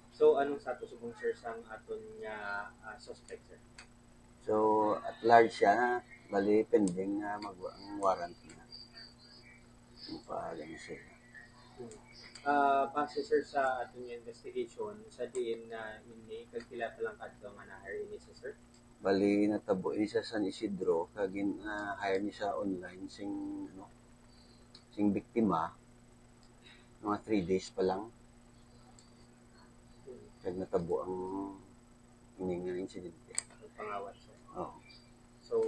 So, anong status mo, sir, sang aton nga suspect, sir? So, at large siya, bali pending ang warrant na. Pahalang siya. Base, sir, sa aton nga investigation, sa diin na ini, kagkila talang kadto nga na-hire ini siya, sir? Bali, natabo ini sa San Isidro, kagin hire ni siya online sing biktima. Mga 3 days pa lang. Kag natabo ang ining insidente. Pangawat, sir. Oo. So,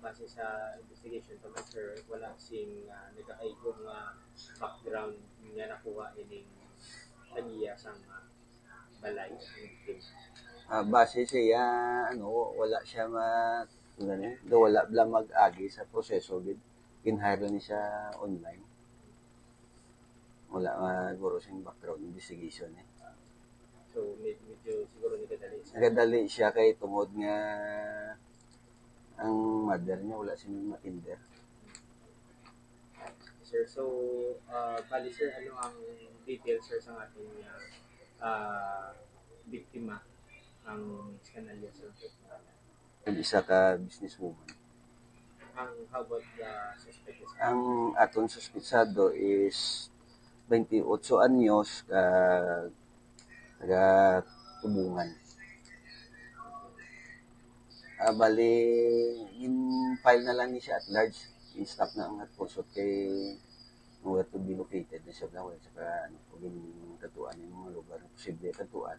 base sa investigation naman, sir, wala sing nagkakaigong background niya nakuha ining tagiya sang balay. Base siya, wala siya wala blang mag-agi sa proseso. Kinhire ni siya online. Wala siguro siyang background investigation eh. So, medyo siguro nagadali siya. Nagadali siya kay tungod nga ang mother niya wala siyang matinder. Sir, so, bali sir, ano ang details sir sa ating biktima ang kanalya sir? Isa ka businesswoman. How about the suspect? Ang aton suspetsado is 28 anyos, taga Tubungan. Bali, in-file na lang niya siya at large. In-stop na ang hot pursuit kay nowhere to be located na siya wala saka katuan yung mga lugar na posible katuan.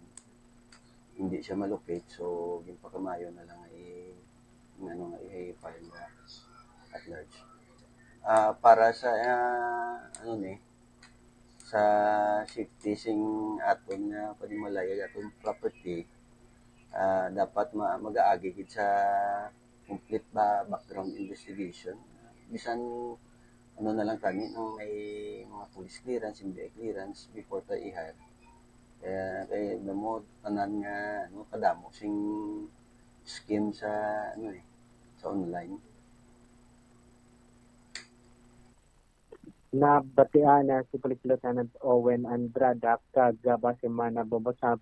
Hindi siya malocate, so ginpakamayo na lang i-file na at large. Para sa sa safety sing aton nga panimalaya aton property, dapat mag-aagi sa complete background investigation bisan ano na lang kami no, may mga police clearance, MBA clearance before tayo i-hire. Kaya mo tanan nga ano kadamo sing scheme sa ano sa online. Nabatian na si Police Lieutenant Owen Andrada kag base man na babasa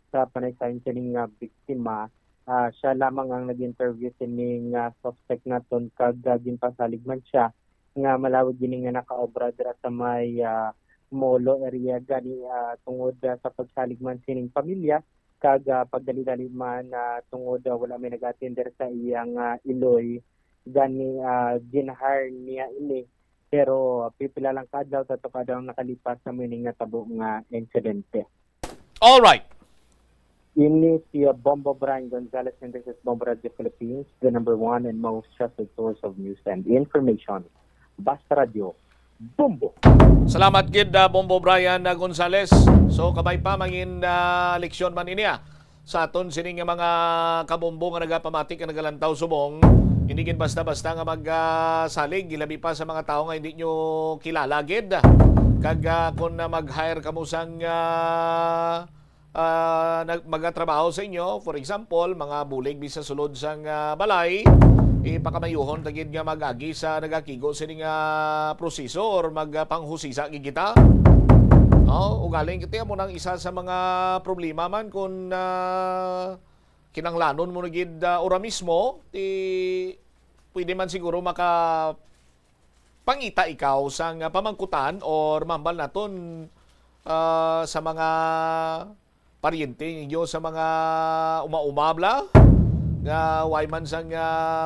sa panaysayon sining biktima. Siya lamang ang nag-interview sining suspect naton kag ginpasalig man siya nga malawig gini nga nakaobra dira sa may Molo area gani tungod sa pagsalig man sining pamilya kag pagdali-dali man tungod wala may nag-attender sa iyang iloy gani ginhire niya ini. Pero pipila lang kadlaw tato kadlaw nakalipas sa mining natabo nga insidente. All right. Ini si Bombo Brian Gonzalez and this is Bombo Radio Philippines, the number one and most trusted source of news and information. Basta Radio, Bombo. Salamat gid Bombo Brian Gonzalez. So kabay pa mangin leksyon man niya sa aton sining mga kabombo nga nagapamatik nga nagalantaw subong. Hindi gid basta-basta nga magsalig gilabi pa sa mga tao nga hindi nyo kilala gid. Kag kung mag-hire kamo sang magatrabaho sa inyo, for example, mga bulig bisa sulod sang balay, ipakamayuhon tagid nga mag-agi sa nagakigo sining proseso or magpanghusisa gigita. Ugaling kita mo nang isa sa mga problema man kung kinanglanon mo na gid ora mismo, pwede man siguro pangita ikaw sang pamangkutan or mambal naton sa mga paryente ninyo sa mga umaumabla nga way man sang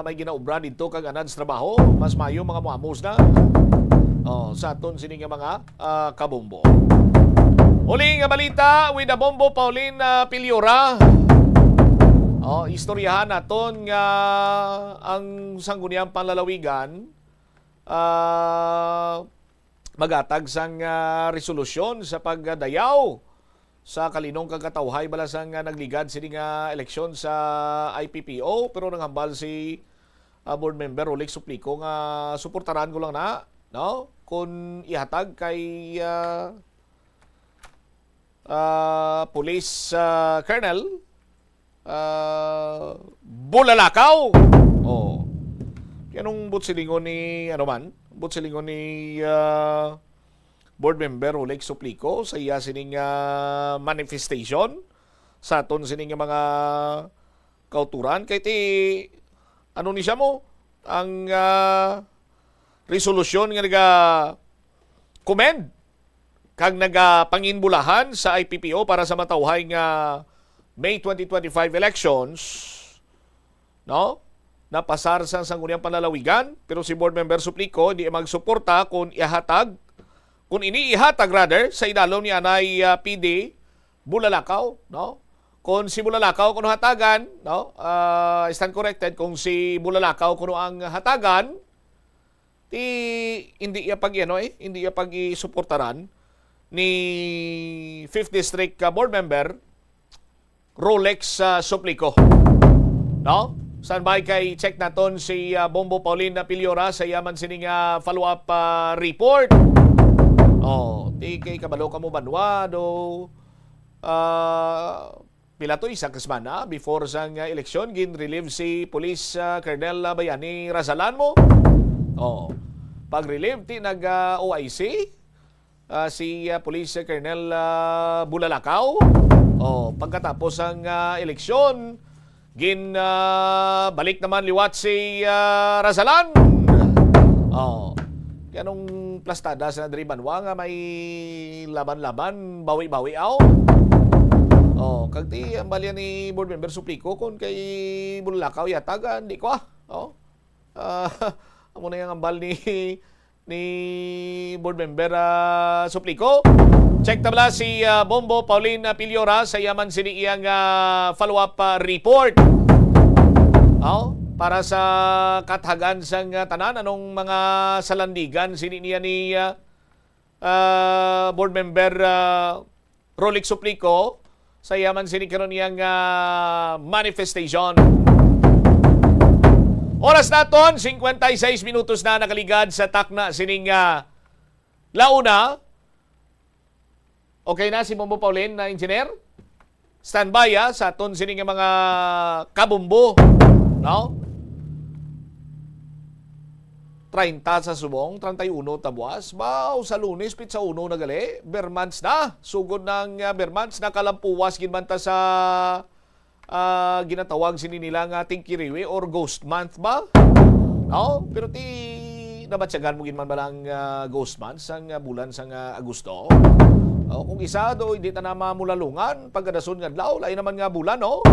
may ginaubra dito kag anad sa trabaho, mas mayo mga muamos na sa aton sini nga mga kabombo. Uli nga balita with the Bombo Pauline Piliora. Istoryahan naton nga ang sangguniang panlalawigan magatag sang resolusyon sa pagdayaw sa kalinong kagkatawhay balasang nagligad sini nga eleksyon sa IPPO, pero nanghambal si board member Rolex Suplico nga suportaran ko lang na kung ihatag kay police colonel Bulalakaw. Yanong butsilingon ni butsilingon ni board member Rolex Suplico sa iya sining manifestation sa aton sining mga kauturan kay ti ni siya mo ang resolusyon nga naga-commend kag nagapanginbulahan sa IPPO para sa matawhay nga May 2025 elections, napasar sa sangguniang panlalawigan, pero si board member Suplico hindi magsuporta kung ihatag, sa idalom ni Anay PD Bulalakaw, Kung si Bulalakaw kuno hatagan, stand corrected, kung si Bulalakaw kuno ang hatagan, hindi iya hindi iya pag-isuportaran ni 5th District Board Member Rolex Suplico. Saan ba kay check naton si Bombo Pauline Piliora sa yaman sining follow-up report. Di kay kabalo ka mo banwa do pila to isa kasmana before sang eleksyon gin-relieve si Police Colonel Bayani Razalan mo. Pag-relieve ti nag-OIC si Police Colonel Bulalakaw. Pagkatapos ang eleksyon, balik naman liwat si Razalan. Kanong plastada sa nadribanwa nga may laban-laban, bawi-bawi aw. Kag ti ang balya ni board member Suplico kung kay Bulalakaw yataga, hindi ko amo na yung ambal ni board member Suplico. Check tabla si Bombo Pauline Piliora sa yaman sini iyang follow-up report. Para sa kathagan sang tanan anong mga salandigan sini niya ni board member Rolex Suplico sa yaman sini karon iyang manifestation. Oras naton 56 minutos na nakaligad sa takna sining launa. Okay na si Bombo Paulin na engineer? Standby sa aton sining mga kabumbo. No? 30 sa subong, 31 tabuas. Bao sa Lunes, pizza 1 nagali. Bermans na. Sugod ng Bermans na kalampuwas ginmanta sa ginatawag sini nila nga ating kiriwi or ghost month ba? No? Pero nabatsyagan mo ginman ba lang ghost month sang bulan sang Agosto? Kung isa do hindi ta na mamulalungan pagkadason nga adlaw lain naman nga bulan no.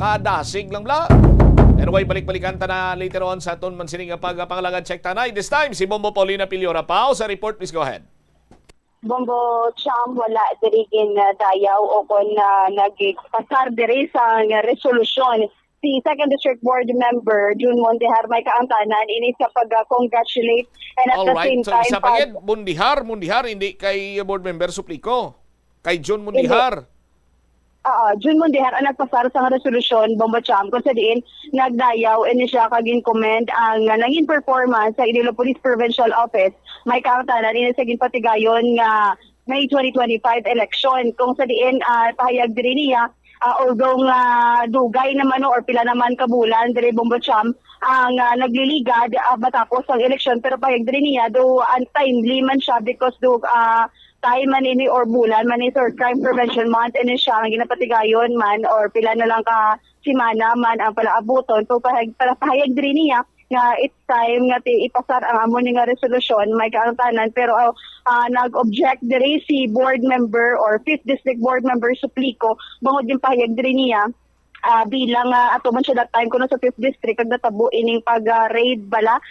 Kadasig lang bla. Anyway, balik-balikan ta na later on sa aton man sining pagpangalangan check tanay. This time si Bombo Paulina Piliora Pao sa report, please go ahead. Bombo Cham wala dirigin dayaw o kon nagpasar diri sa resolusyon si Second District Board Member June Mondihar may kaangtanan ini sa pag-congratulate and at the same time isa pagid Mondihar hindi kay board member Suplico, kay June Mondihar. June Mondihar ang nagpasar sa resolusyon Bombo Cham kung sa diin nagdayaw ini siya kagin comment ang nangin performance sa Iloilo Police Provincial Office may kaangtanan ini sa ginpatigayon nga May 2025 election kung sa diin pahayag diri niya although dugay naman or pila naman kabulan diri Bombo Cham ang nagliligad matapos ang election pero pahayag diri niya do untimely man siya because do time man ini or bulan man is or crime prevention month ini siya ang ginapatigayon man or pila na lang ka simana man ang palaabuton so pahayag diri niya nga it's time nga ipasar ang amon nga resolusyon may kaangtanan pero nag-object diri si board member or 5th District Board Member Suplico bangod yung pahayag diri niya bilang ato man siya that time kuno sa 5th District kag natabo ining pag-raid bala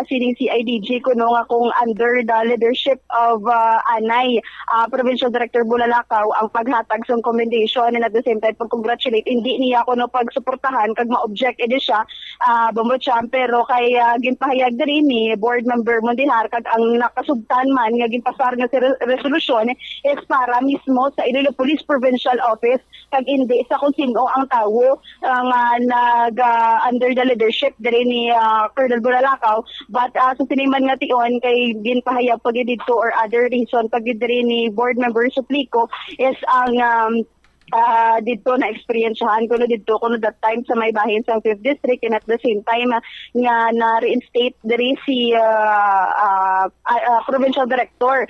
sining CIDG kuno nga kung under the leadership of Anay Provincial Director Bulalakaw ang paghatag sa commendation and at the same time pag-congratulate hindi niya kuno pagsuportahan kag ma-object edi siya Bombo Cham pero kay ginpahayag diri ni board member Mondihar kag ang nakasugtan man nga ginpasar nga si resolusyon is para mismo sa Iloilo Police Provincial Office kag hindi sa kung sino ang under the leadership diri ni Colonel Bulalakaw but sa siniman nga tion kay ginpahayag pag dito or other reason pag diri ni board member Suplico is ang dito na experiencehan ko dito kuno that time sa may bahin sa 5th District and at the same time nga na reinstate diri si Provincial Director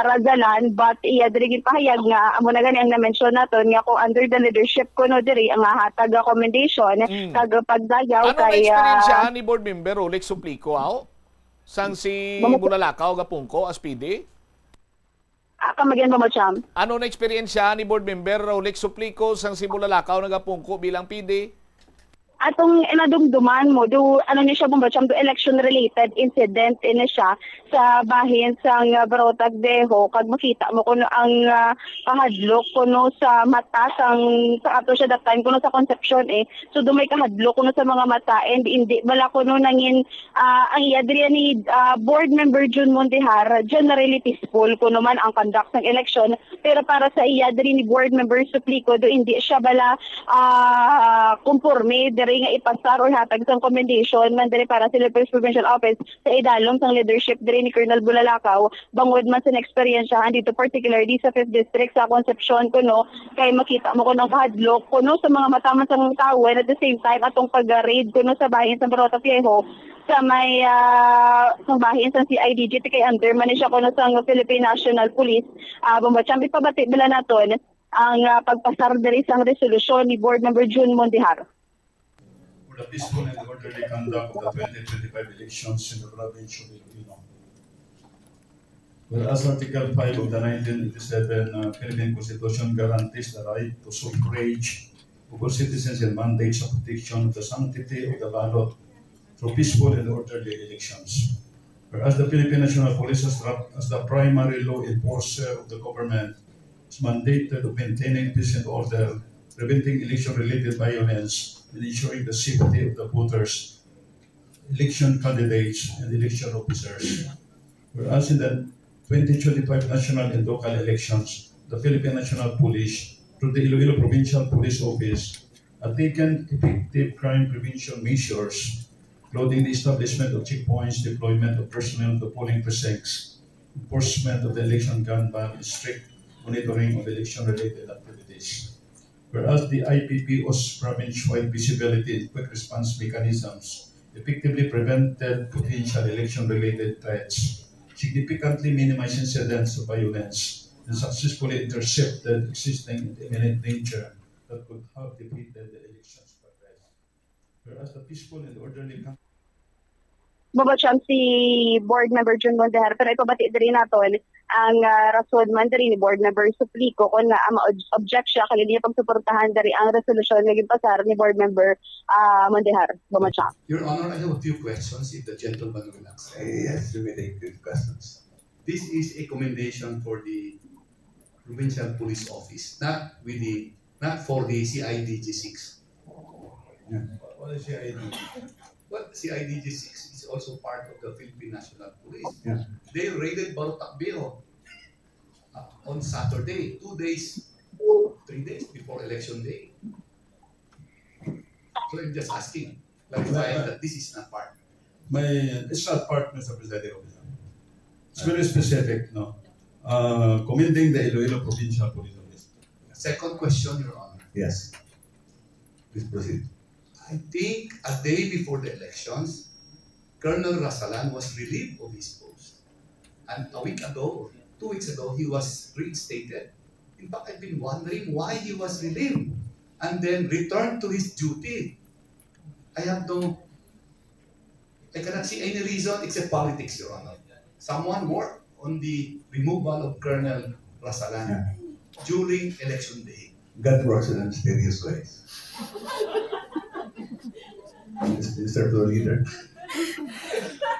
Razalan but iya diri gipahayag nga amo na gani ang na-mention naton nga kung under the leadership kuno diri ang hatag commendation kag pagdayaw kay experience ni board member Rolex Suplico sang si Bulalakaw gapungko as PD. Kamagyan Bombo Cham. Ano na eksperyensya ni board member Rolex Suplico sang si Bulalakaw nagapungko bilang PD? Atong inadumduman mo do ano ni siya Bombo Cham do election related incident ini siya sa bahin sang Barotag Deho kag makita mo kuno ang kahadlok kuno sa mata sang sa ato siya that time kuno sa Concepcion so do may kahadlok kuno sa mga mata and hindi bala kuno nangin ang iadriya ni board member June Mondihar generally peaceful kuno man ang conduct ng election pero para sa iadri ni board member Suplico do hindi siya bala conforme diri nga ipasar or hatag sang commendation man diri para sa Police Provincial Office sa idalom sang leadership diri ni Colonel Bulalakaw bangod man sa experience dito particularly sa 5th District sa Concepcion kuno kay makita mo kuno kahadlok kuno sa mga mataman sang tawo and at the same time atong pag-raid kuno sa bahin sa Barota Viejo sa may sang bahin sa CIDG kay under man siya kuno sa Philippine National Police Bombo Cham ipabati bala naton ang pagpasar diri sang resolusyon ni board member June Mondihar. The peaceful and orderly conduct of the 2025 elections in the province of Iloilo. Whereas Article 5 of the 1987 Philippine Constitution guarantees the right to suffrage of all citizens and mandates a protection of the sanctity of the ballot through peaceful and orderly elections. Whereas the Philippine National Police as the primary law enforcer of the government is mandated to maintaining peace and order, preventing election-related violence, and ensuring the safety of the voters, election candidates, and election officers. Whereas in the 2025 national and local elections, the Philippine National Police, through the Iloilo Provincial Police Office, have taken effective crime prevention measures including the establishment of checkpoints, deployment of personnel to polling precincts, enforcement of the election gun ban, and strict monitoring of election-related activities. Whereas the IPPO's province-wide visibility and quick response mechanisms effectively prevented potential election-related threats, significantly minimized incidents of violence, and successfully intercepted existing and imminent danger that could have defeated the election's progress. Whereas the peaceful and orderly Babacham si Board Member Jun Mondehar, pero ipabati din naton ang rason man dari ni Board Member Suplico kung na object siya kaya niya pagsuportahan dari ang resolusyon naging pasar ni Board Member Mondehar. Babacham. Your Honor, I have a few questions if the gentleman will accept. Yes, you may take good questions. This is a commendation for the Provincial Police Office, not for the CIDG 6. What is CIDG? Well, CIDG 6 is also part of the Philippine National Police. Yeah. They raided Barotac-Biro on Saturday, 3 days before Election Day. So I'm just asking, clarifying that this is not part. It's not part, Mr. Presiding Officer. It's very specific, no? Commending the Iloilo Provincial Police Office. Second question, Your Honor. Yes. Please proceed. I think a day before the elections, Colonel Rasalan was relieved of his post. And a week ago, 2 weeks ago, he was reinstated. In fact, I've been wondering why he was relieved and then returned to his duty. I cannot see any reason except politics, Your Honor. Someone worked on the removal of Colonel Rasalan during election day. God works in mysterious ways. Mr. Pro Leader.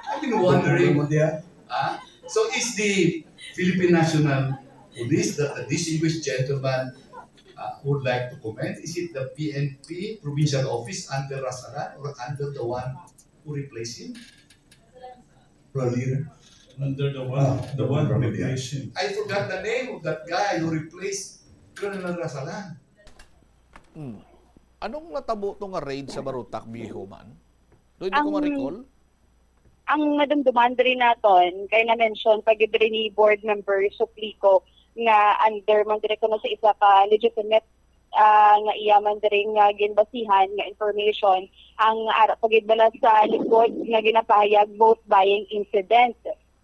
I've been wondering. So is the Philippine National Police that the distinguished gentleman would like to comment? Is it the PNP Provincial Office under Rasalan or under the one who replaced him? Pro Leader. Under the one who replaced him. I forgot the name of that guy who replaced Colonel Rasalan. Anong natabo itong raid sa Barotac-Biro man? Doon hindi ko ma-recall. Ang madumduman rin naton, kaya na-mention, pag rin ni Board Member Suplico nga under man dire ko na sa isa ka legitimate nga iyaman rin nga ginbasihan nga information ang pagidbala sa likod nga ginapahayag vote buying incident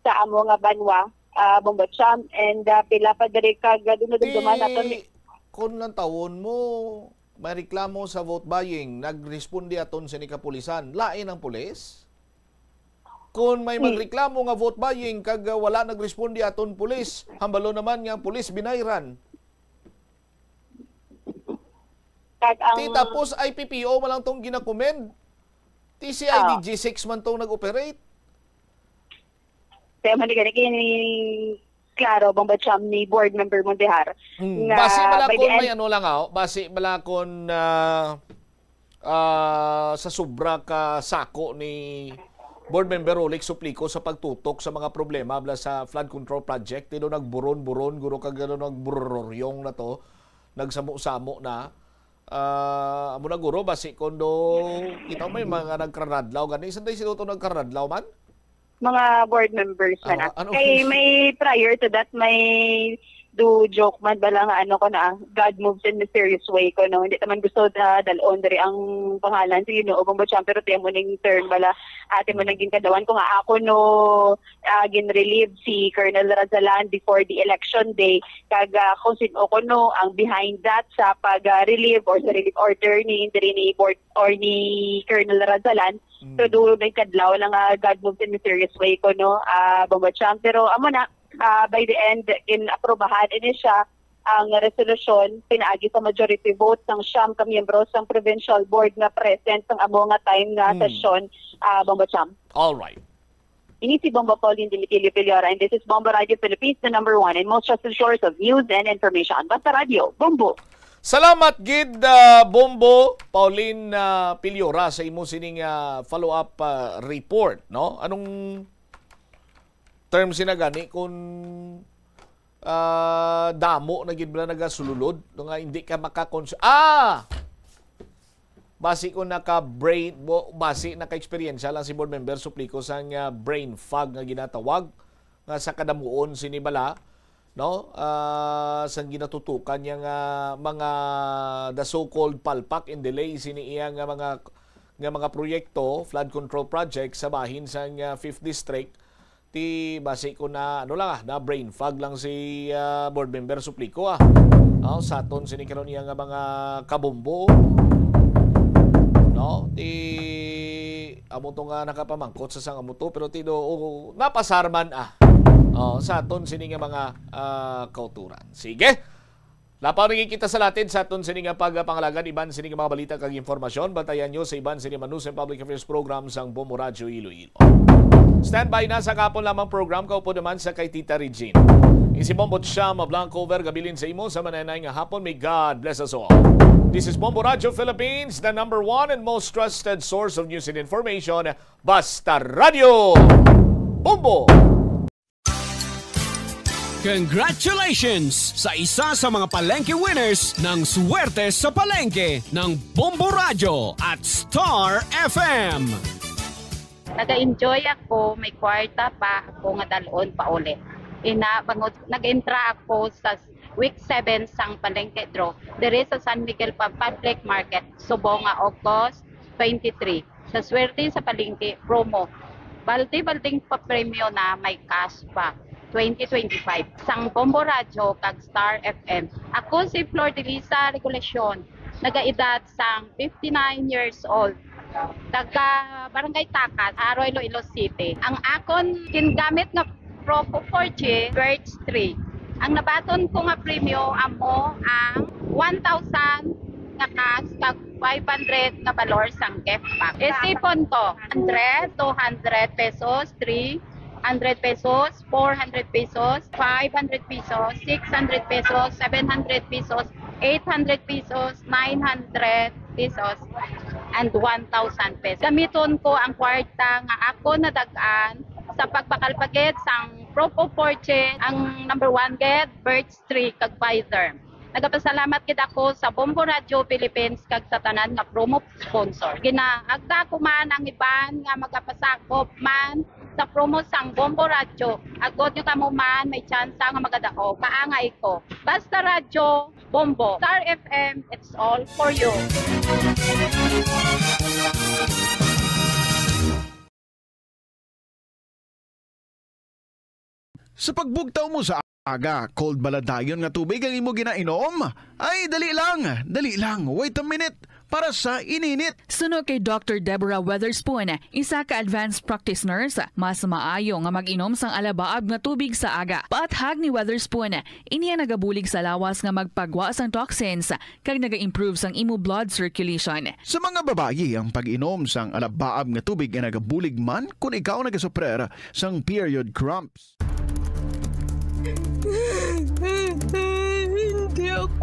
sa amo nga banwa Bombacham and pila pa dire kag dumduman naton kung nang tawon mo may reklamo sa vote buying, nagresponde aton sa kapulisan, lain ang pulis. Kung may magreklamo nga vote buying, kag wala nagresponde aton pulis, hambalo naman nga pulis binayran. Tapos IPPO man lang tong ginakomend. TCIDG 6 man tong nag-operate. Kaya man klaro Bombacham ni Board Member Mondehar. Base malakon may ano lang base malakon sa sobra ka sako ni Board Member Rolex Suplico sa pagtutok sa mga problema bla sa flood control project. Tino nagburon-buron, guro kag nagburoryong na to, nagsamo-samo na. Amo na guro base kondo kita may mga nagkaradlaw gani sanday sino to nagkaradlaw man? Mga board members na kay may prior to that may do joke man bala nga ano ko na God moves in mysterious way ko no hindi naman gusto dalon diri ang pangalan sa Ginoo Bombacham pero tiyan mo ning turn bala ate mo naging kadawan ko nga ako no gin-relieve si Colonel Rasalan before the election day kag kung sino ko no ang behind that sa pag-relieve or sa relief order ni diri ni board or ni Colonel Rasalan so do nagkadlaw lang God moves in mysterious way ko no Bombacham pero amo na by the end, in-aprobahan ini siya ang resolusyon pinaagi sa majority vote ng siyam ka miyembro sa provincial board na present ng amo nga time nga session Bombacham. All right. Ini si Bomba Pauline Dimitilio Piliora and this is Bomba Radio Philippines, the #1 and most trusted source of news and information. Basta Radio, Bombo. Salamat gid Bombo Pauline Piliora sa imo sining follow-up report, no? Anong term sinagani kung damo na gid bala nagasululod nga hindi ka basi ko naka-experience lang si board member Suplico sa brain fog nga ginatawag nga sa kadamuon sinibala, no? Sang ginatutukan niya mga the so-called palpak and delay siniiya nga mga proyekto, flood control project sa bahin sa 5th district. Ti basi ko na na brain fog lang si board member Suplico sa aton sinikaron niya nga mga kabombo, no? Ti amo to nga nakapamangkot sa sang amo to pero tido napasarman sa aton sini nga mga kauturan. Sige. Lapaw rin kita sa latin sa aton sini nga pagpangalagan iban sini nga mga balita kag informasyon. Bantayan nyo sa iban sini News and Public Affairs Program sang Bombo Radio Iloilo. Standby na sa kapon lamang program kaupo naman sa kay Tita Regine. Isi Bombo Cham Blanco over gabilin sa imo sa mananay nga hapon. May God bless us all. This is Bombo Radio Philippines, the number 1 and most trusted source of news and information. Basta Radio Bombo! Congratulations sa isa sa mga palengke winners ng Swerte sa Palengke ng Bombo Radio at Star FM. Nag-enjoy ako, may kwarta pa ako nga dalon pa ulit. Nag-entra ako sa week 7 sang palengke draw. Dere sa San Miguel Public Market, Subong August 23. Sa Swerte sa Palengke promo. Balde-balding pa premyo na may cash pa. 2025 sang Bombo Radio kag Star FM. Ako si Flor de Lisa Regulacion, nagaedad sang 59 years old. Taga Barangay Takat, Arroyo, Iloilo City. Ang akon gingamit nga Propo 4G Birch 3. Ang nabaton ko nga premyo amo ang 1,000 nga cash kag 500 nga valor sang gift pack. Isipon ko 100, 200 pesos, 300 pesos, 400 pesos, 500 pesos, 600 pesos, 700 pesos, 800 pesos, 900 pesos, and 1,000 pesos. Gamiton ko ang kwarta nga ako nadagaan sa pagpakalpagit sang Propo Fortune, ang number 1 get, Birch 3, kag Pfizer. Nagapasalamat gid ako sa Bombo Radio Philippines kag sa tanan nga promo sponsor. Ginaagda ko man ang iban nga magapasakop man sa promo sang Bombo Radio. Agod nyo kamo man may chance nga magadao. Kaangay ko. Basta Radio Bombo. Star FM, it's all for you. Sa pagbugtaw mo sa aga, cold baladayon nga tubig ang imo ginainom? Ay, dali lang. Wait a minute para sa ininit. Suno kay Dr. Deborah Weatherspoon, isa ka advanced practice nurse, mas maayo nga mag-inom sang alabaab nga tubig sa aga. Paathag ni Weatherspoon, iniya nagabulig sa lawas nga magpagwa sang toxins kag naga-improve sang imo blood circulation. Sa mga babayi, ang pag-inom sang alabaab nga tubig ay nagabulig man kung ikaw nagasuprer sang period cramps.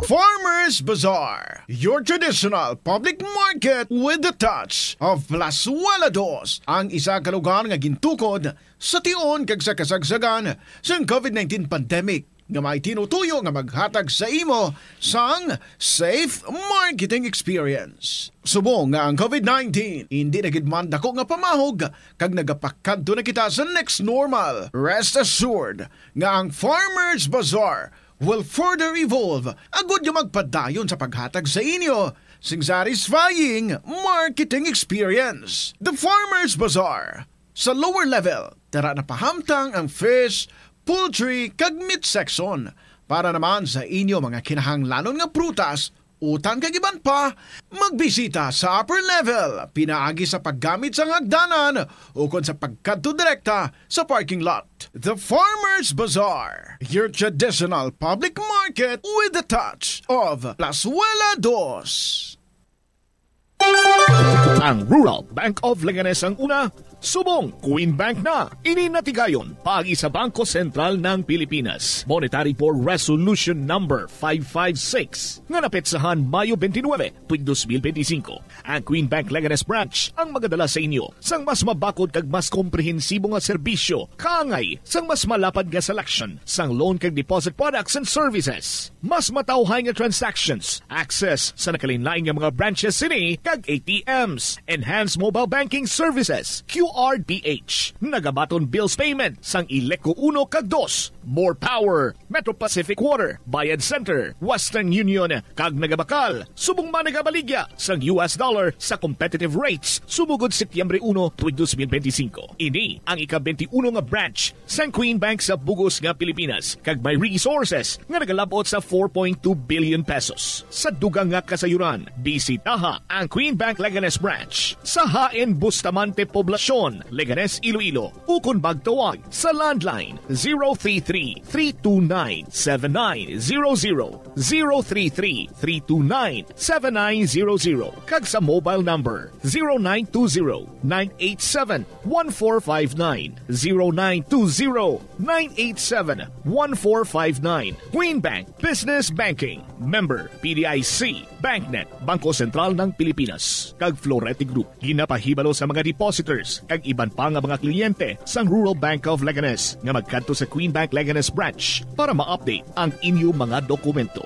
Farmers Bazaar, your traditional public market with the touch of Plazuela Dos, ang isa ka lugar nga gintukod sa tion kag sa kasagsagan sa COVID-19 pandemic nga may tinutuyo nga maghatag sa imo sang safe marketing experience. Subong nga ang COVID-19 hindi nagidman dako nga pamahog kag nagapakadto na kita sa next normal. Rest assured nga ang Farmers Bazaar will further evolve agud yung magpadayon sa paghatag sa inyo sing satisfying marketing experience. The Farmers Bazaar. Sa lower level, tara na pahamtang ang fish, poultry, kag meat section para naman sa inyo mga kinahanglanon nga prutas, utang kag iban pa, magbisita sa upper level, pinaagi sa paggamit sa hagdanan o kung sa pagkadto direkta sa parking lot. The Farmers Bazaar, your traditional public market with the touch of Plazuela Dos. Ang Rural Bank of Leganes ang una Subong, Queen Bank na. Ininatigayon, pagi sa Bangko Sentral ng Pilipinas. Monetary for Resolution Number 556. Nga napetsahan Mayo 29, 2025. Ang Queen Bank Leganes Branch ang magadala sa inyo sang mas mabakod kag mas komprehensibo nga serbisyo, kaangay sang mas malapad nga selection sang loan kag deposit products and services. Mas matawhay nga transactions, access sa nakalinlaing nga mga branches sini kag ATMs, enhanced mobile banking services, QRDH, nagabaton bills payment sang Ileco 1 kag 2, More Power, Metro Pacific Water, Bayad Center, Western Union kag nagabakal, subong man nagabaligya sang US dollar sa competitive rates sumugod Setyembre 1, 2025. Ini ang ika-21 nga branch sang Queen Bank sa Bugos nga Pilipinas kag may resources nga nagalabot sa 4.2 billion pesos. Sa dugang nga kasayuran, bisitaha ang Queen Bank Leganes Branch sa Hain Bustamante Poblasyon, Leganes, Iloilo. Ukon bagtawag sa landline 033-329-7900, 033-329-7900 kag sa mobile number 0920-987-1459, 0920-987-1459. Queen Bank Business Banking, member PDIC, BancNet, Bangko Sentral ng Pilipinas, kag Florete Group. Ginapahibalo sa mga depositors kag iban pa nga mga kliyente sang Rural Bank of Leganes nga magkadto sa Queen Bank Leganes Branch para ma-update ang inyo mga dokumento.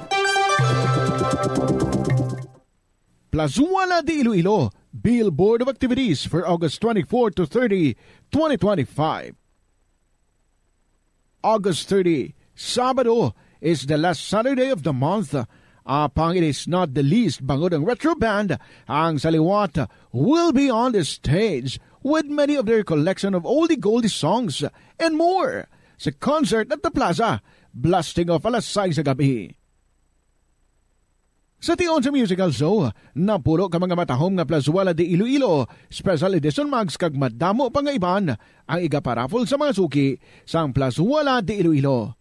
Plazuela de Iloilo, Billboard of Activities for August 24 to 30, 2025. August 30, Sabado, is the last Saturday of the month. Pang it is not the least, bangod ang retro band, ang Saliwat, will be on the stage with many of their collection of oldie goldie songs and more sa concert at the Plaza, blasting off alas 6 sa gabi. Sa tion sa musical show, napuro ka mga matahom nga Plazuela de Iloilo, special edition mags kag madamo pa nga iban ang igaparafol sa mga suki sang Plazuela de Iloilo.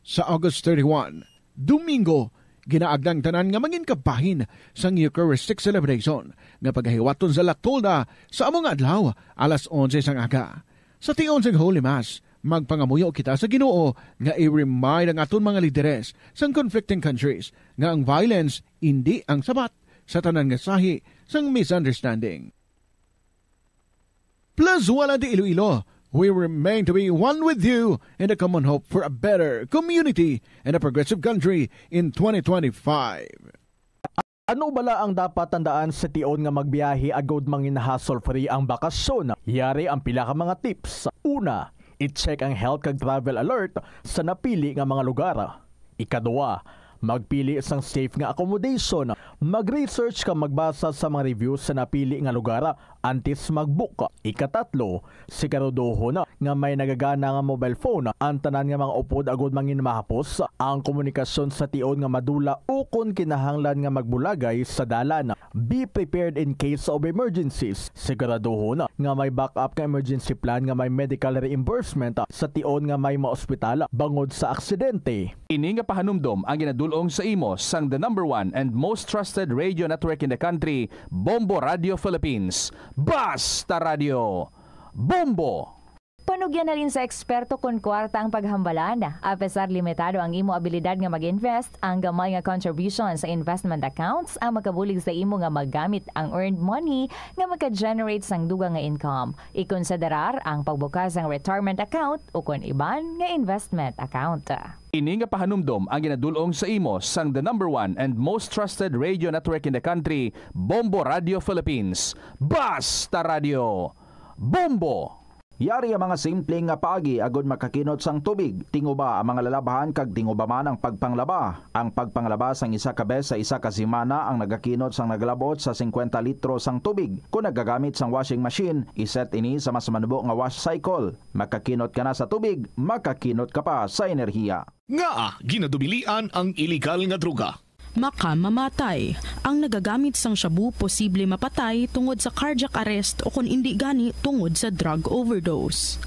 Sa August 31, Domingo, ginaagdang tanan nga mangin kabahin sang Eucharistic celebration nga paghiwaton sa Latolda sa among adlaw alas 11 sang aga. Sa tion sang Holy Mass, magpangamuyo kita sa Ginoo nga i-remind ang aton mga lideres sang conflicting countries nga ang violence hindi ang sabat sa tanan nga sahi sang misunderstanding. Plazuela de Iloilo, we remain to be one with you in the common hope for a better community and a progressive country in 2025. Ano bala ang dapat tandaan sa tion nga magbiyahe agod mangin hassle-free ang bakasyon? Yari ang pila ka mga tips. Una, i-check ang health kag travel alert sa napili nga mga lugar. Ikadua, magpili isang safe nga accommodation. Mag-research ka magbasa sa mga reviews sa napili nga lugar antes mag-book. Ikatatlo, siguraduhon nga may nagagana nga mobile phone. Ang tanan nga mga upod agod mangin mahapos ang komunikasyon sa tion nga madula o kung kinahanglan nga magbulagay sa dalan. Be prepared in case of emergencies. Siguraduhon nga may backup nga emergency plan nga may medical reimbursement sa tion nga may maospital bangod sa aksidente. Ini nga pahanumdom ang ginadulong sa imo sang the #1 and most trusted radio network in the country, Bombo Radio Philippines. Basta Radio Bombo! Panugyan na rin sa eksperto kung kwarta ang paghambalan. Apesar limitado ang imo abilidad nga mag-invest, ang gamay nga contribution sa investment accounts ang makabulig sa imo nga maggamit ang earned money nga maka-generate sang dugang nga income. Ikonsiderar ang pagbukas ng retirement account o kung iban nga investment account. Ini nga pahanumdom ang ginadulong sa imo sang the #1 and most trusted radio network in the country, Bombo Radio Philippines. Basta Radio Bombo! Yari ang mga simpleng nga paagi agod makakinot sang tubig. Tinguba ang mga lalabahan kag tinguba man ang pagpanglaba. Ang pagpanglaba sang isa ka bes sa isa ka semana ang nagakinot sang naglabot sa 50 litro sang tubig. Kung nagagamit sang washing machine, iset ini sa mas manubo nga wash cycle. Makakinot ka na sa tubig, makakinot ka pa sa enerhiya. Nga, ginadubilian ang illegal nga droga. Makamamatay. Ang nagagamit sang shabu posible mapatay tungod sa cardiac arrest o kung hindi gani tungod sa drug overdose.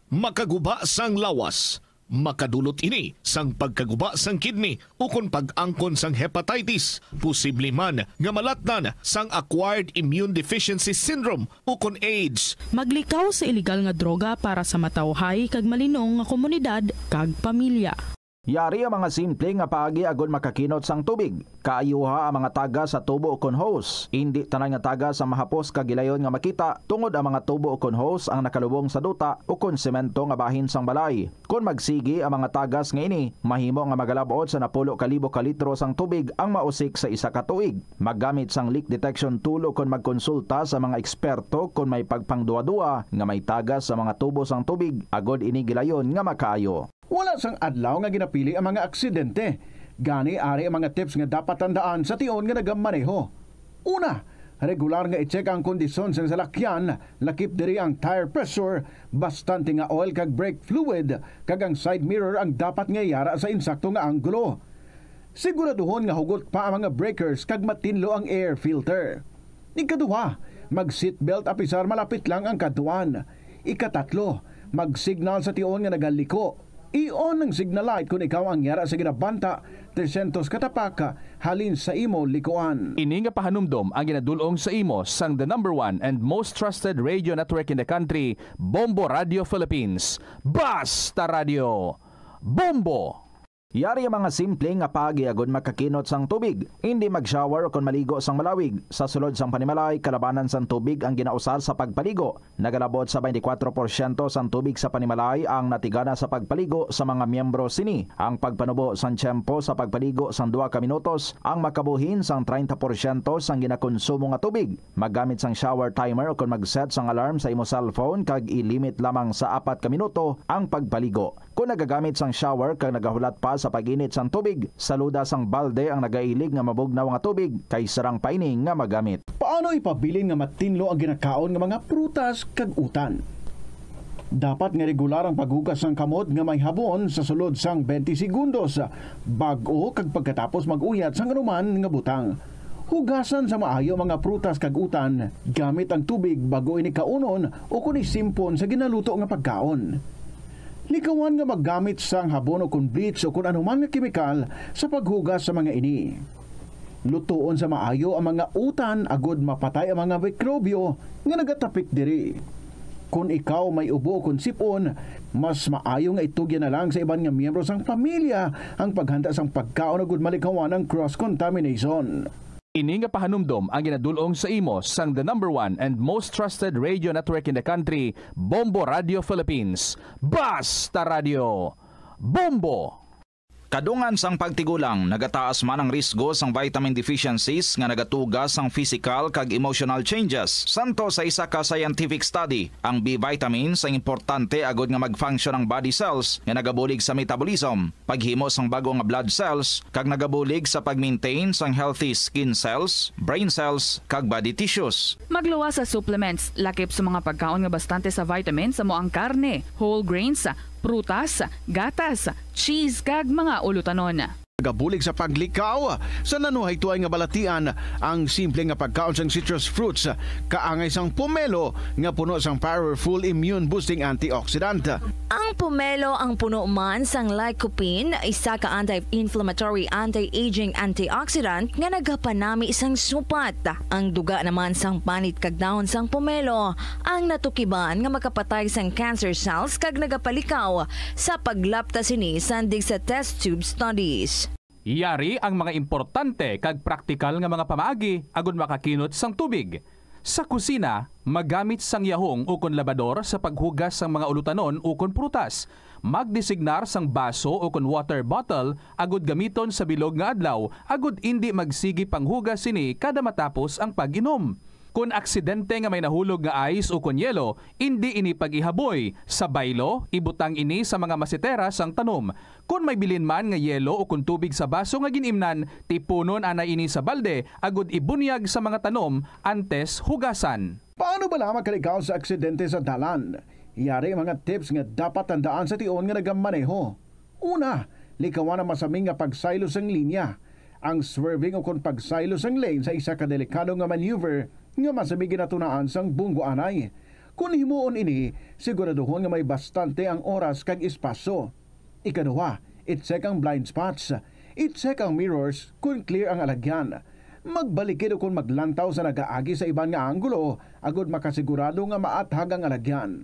Makaguba sang lawas. makadulot ini sang pagkaguba sang kidney ukon pag-angkon sang hepatitis, posible man nga malatnan sang acquired immune deficiency syndrome ukon AIDS. Maglikaw sa iligal nga droga para sa matawhay kag malinong nga komunidad kag pamilya. Yari ang mga simple nga paagi agud makakinot sang tubig. Kaayuha ang mga taga sa tubo ukon hose. Indi tanan nga taga sa mahapos kag gilayon nga makita tungod ang mga tubo ukon hose ang nakalubong sa duta ukon semento nga bahin sang balay. Kung magsigi ang mga tagas nga ini, mahimo nga magalabot sa 10,000 ka litro sang tubig ang mausik sa isa ka tuig. Maggamit sang leak detection tool ukon magkonsulta sa mga eksperto kung may pagpangduwa-duwa nga may tagas sa mga tubo sang tubig agud ini gilayon nga makaayo. Wala sang adlaw nga ginapili ang mga aksidente. Gani ari ang mga tips nga dapat tandaan sa tion nga nagamaneho. Una, regular nga i-check ang kondisyon sa salakyan, lakip diri ang tire pressure, bastante nga oil kag brake fluid, kag ang side mirror ang dapat nga yara sa insakto nga anggulo. Siguraduhon nga hugot pa ang mga breakers kag matinlo ang air filter. Ikaduha, mag-seatbelt apisar malapit lang ang kaduan. Ikatatlo, mag-signal sa tion nga nagaliko. I-on ang signal light kung ikaw ang yara sa ginabanta 300 katapaka halin sa imo likuan. Ini nga pahanumdom ang ginadulong sa imo sang the #1 and most trusted radio network in the country, Bombo Radio Philippines. Basta Radio Bombo! Yari ang mga simple nga paagi agud makakinot sang tubig. Hindi mag-shower o kon maligo sang malawig. Sa sulod sang panimalay, kalabanan sang tubig ang ginausar sa pagpaligo. Nagalabot sa 24% sang tubig sa panimalay ang natigana sa pagpaligo sa mga miyembro sini. Ang pagpanubo sang tiyempo sa pagpaligo sang 2 ka minutos ang makabuhin sang 30% sang ginakonsumo nga tubig. Maggamit sang shower timer o kon mag-set sang alarm sa imo cellphone kag i-limit lamang sa 4 ka minuto ang pagpaligo. Kung nagagamit sang shower kag nagahulat pa sa pag-init sang tubig, saluda sang balde ang nagailig nga mabugnaw nga tubig kay sarang paining nga magamit. Paano ipabilin nga matinlo ang ginakaon nga mga prutas kag utan? Dapat nga regular ang paghugas sang kamot nga may habon sa sulod sang 20 segundos bag-o kag pagkatapos mag-uyat sang anuman nga butang. Hugasan sa maayo mga prutas kag utan gamit ang tubig bago ini kaunon o kun isimpon sa ginaluto nga pagkaon. Likawan nga maggamit sang habon o kun bleach o kun anuman nga kemikal sa paghugas sa mga ini. Lutuon sa maayo ang mga utan agud mapatay ang mga mikrobyo nga nagatapik diri. Kung ikaw may ubo o kun sipon, mas maayo nga itugyan na lang sa iban nga miyembro sang pamilya ang paghanda sang pagkaon agud malikawan ang cross-contamination. Ini nga pahanumdom ang ginadulong sa imo sang the #1 and most trusted radio network in the country, Bombo Radio Philippines. Basta Radio Bombo! Kadungan sang pagtigulang, nagataas man ang risgo sang vitamin deficiencies nga nagatugas sang physical kag emotional changes. Santo sa isa ka scientific study, ang B vitamins ang importante agud nga mag-function ang body cells nga nagabulig sa metabolism, paghimo sang bago nga blood cells kag nagabulig sa pag-maintain sang healthy skin cells, brain cells kag body tissues. Magluwas sa supplements, lakip sa mga pagkaon nga bastante sa vitamins sa moang karne, whole grains, prutas, gatas, cheese kag mga ulutanon. Gabulig sa paglikaw sa nanuhay tuay nga balatian ang simple nga pagkaon sang citrus fruits kaangay sang pomelo nga puno sang powerful immune boosting antioxidant. Ang pomelo ang puno man sang lycopene, isa ka anti-inflammatory anti-aging antioxidant nga nagapanami sang supat. Ang duga naman sang panit kag dahon sang pomelo ang natukiban nga makapatay sang cancer cells kag nagapalikaw sa paglapta sini sandig sa test tube studies. Yari ang mga importante kag praktikal nga mga pamaagi agud makakinot sang tubig. Sa kusina, magamit sang yahong o kon labador sa paghugas sang mga ulutanon o kon prutas. Magdesignar sang baso o kon water bottle agud gamiton sa bilog nga adlaw agud indi magsigi panghugas sini kada matapos ang pag-inom. Kung aksidente nga may nahulog nga ice o kon yelo, hindi ini pag-ihaboy. Sa baylo, ibutang ini sa mga masitera sang tanom. Kung may bilin man nga yelo o kon tubig sa baso nga ginimnan, tipunon ana ini sa balde, agud ibunyag sa mga tanom antes hugasan. Paano ba lamang kalikaw sa aksidente sa dalan? Yari mga tips nga dapat tandaan sa tion nga nagamaneho. Una, likawan ang masaming nga pagsaylo sang linya. Ang swerving o kon pagsaylo sang lane sa isa ka delikado nga maneuver nga masabi ginatunaan sang bunggo anay. Kung himuon ini, siguraduhon nga may bastante ang oras kag espasyo. Ikaduha, i-check ang blind spots. I-check ang mirrors kung clear ang alagyan. Magbalikid kung maglantaw sa nagaagi sa ibang nga anggulo agud makasigurado nga maathag ang alagyan.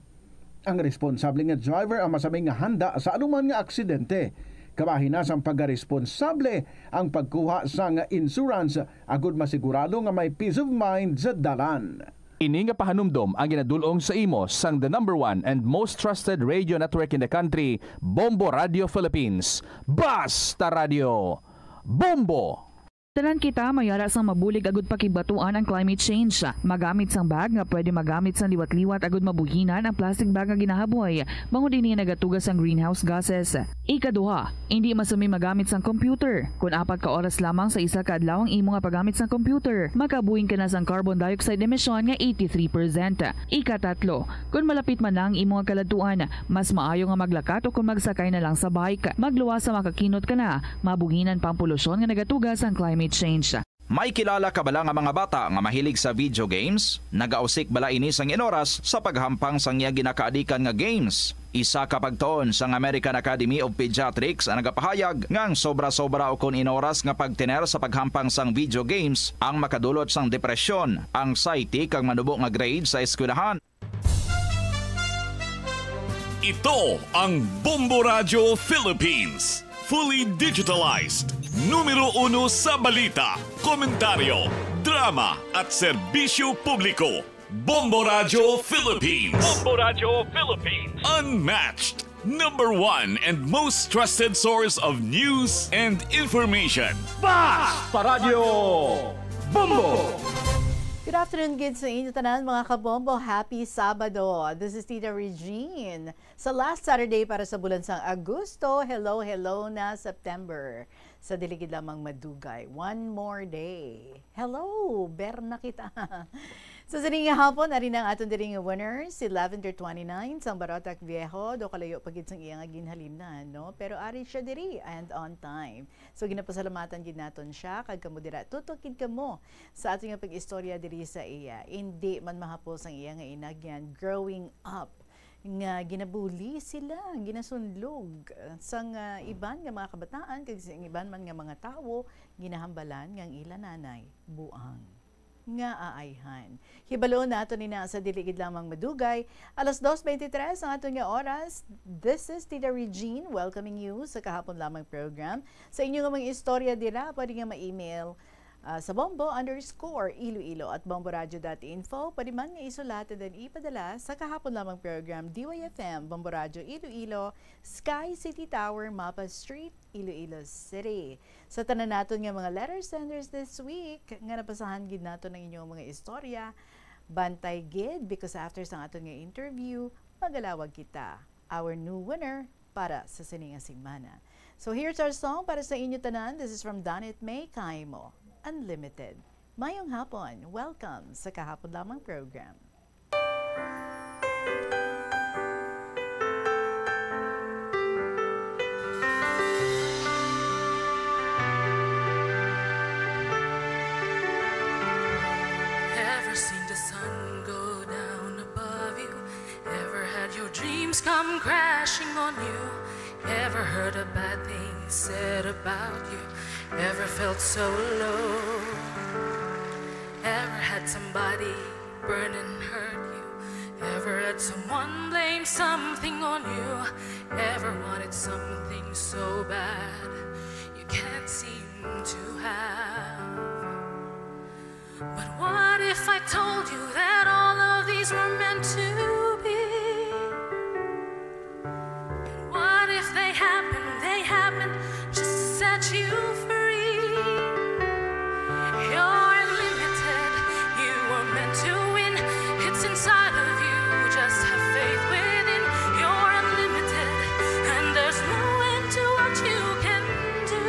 Ang responsable nga driver ang masaming nga handa sa anuman nga aksidente. Kabahin na sang pagkaresponsable ang pagkuha sa nga insurance agud masigurado nga may peace of mind sa dalan. Ini nga pahanumdom ang ginadulong sa imo sang the #1 and most trusted radio network in the country, Bombo Radio Philippines. Basta Radio! Bombo! Tanan kita mayara sang mabulig agud pakibatuan ang climate change. Magamit sang bag nga pwede magamit sang liwat-liwat agud mabuhinan ang plastic bag nga ginahaboy. Bangod dinhi nagatugas ang greenhouse gases. Ikaduha, hindi masumi magamit sang computer. Kung 4 ka oras lamang sa isa ka adlaw ang imo nga paggamit sang computer, makabuhing ka na sang carbon dioxide emission nga 83%. Ikatatlo, kung malapit man lang imo nga kaladuan, mas maayo nga maglakat o kung magsakay na lang sa bike. Magluwas sa makakinot ka na, mabuhinan pang polusyon nga nagatugas ang climate change. May kilala ka bala nga mga bata nga mahilig sa video games? Nagausik bala ini sang inoras sa paghampang sang iya ginakaadikan nga games. Isa ka pagtuon sang American Academy of Pediatrics ang nagapahayag ngang sobra-sobra o kun inoras nga pagtiner sa paghampang sang video games ang makadulot sang depresyon, anxiety kag manubo nga grade sa eskwelahan. Ito ang Bombo Radio Philippines. Fully digitalized. Numero 1 sa balita, komentaryo, drama at serbisyo publiko. Bombo Radio Philippines. Bombo Radio Philippines. Unmatched. #1 and most trusted source of news and information. Basta Radio Bombo! Good afternoon, good sa inyo tanan mga kabombo. Happy Sabado. This is Tita Regine. Sa last Saturday para sa bulan sang Agosto, hello na September. Sa diligid lamang madugay. One more day. Hello, ber na kita. Sa sining hapon, ari ang aton diring winner, si Lavender 29, sang Barotac Viejo, do kalayo pagid sang iyang ginhalimnan, no? Pero ari siya diri and on time. So ginapasalamatan gid naton siya kag kamo dira tutukid kamo sa ating pag-istorya diri sa iya. Hindi man mahapol sang iya nga inagyan growing up nga ginabuli sila, ginasunlog sang iban nga mga kabataan kag sang iban man nga mga tawo ginahambalan nga ang ila nanay buang nga aayhan. Hibalo nato ni na sa diligid lamang madugay. 2:23 ang aton nga oras. This is Tita Regine welcoming you sa kahapon lamang program. Sa inyo nga mga istorya dira, pwede nga ma-email sa bombo_iloilo@bomboradio.info. Pwede man nga isulat and then ipadala sa kahapon lamang program DYFM, Bombo Radio Iloilo, Sky City Tower, Mapa Street, Iloilo City. Sa tanan naton nga mga letter senders this week, nga napasahan gid nato ng inyong mga istorya, bantay gid because after sa aton nga interview, magalawag kita. Our new winner para sa sininga semana. So here's our song para sa inyo tanan. This is from Danet May Kaimo. Unlimited. Mayong hapon. Welcome sa kahapon lamang program. Ever seen the sun go down above you? Ever had your dreams come crashing on you? Ever heard a bad thing said about you? Ever felt so low? Ever had somebody burn and hurt you? Ever had someone blame something on you? Ever wanted something so bad you can't seem to have? But what if I told you that all of these were meant to be? And what if they happened just to set you free? You're unlimited, you were meant to win. It's inside of you, just have faith within. You're unlimited, and there's no end to what you can do.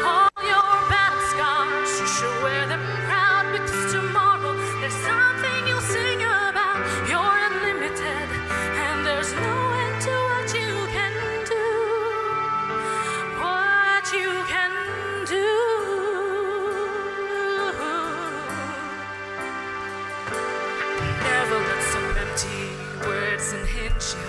All your battle scars, you should wear them proud, because tomorrow there's something you'll sing about. You're unlimited, and there's no end to what you can do. What you can do. Never let some empty words unhinge you.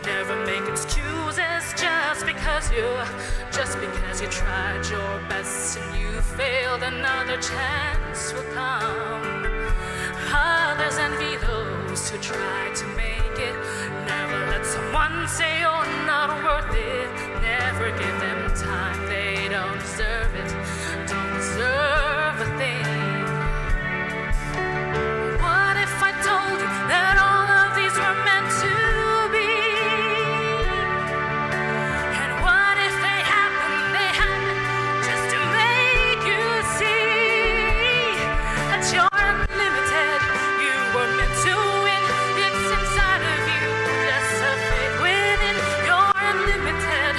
Never make excuses just because you tried your best and you failed. Another chance will come. Others envy those who try to make it. Never let someone say you're not worth it. Never give them time, they don't deserve it. Don't deserve a thing. What if I told you that all of these were meant to be? And what if they happen just to make you see that you're unlimited? You were meant to win. It's inside of you, just a faith within. You're unlimited,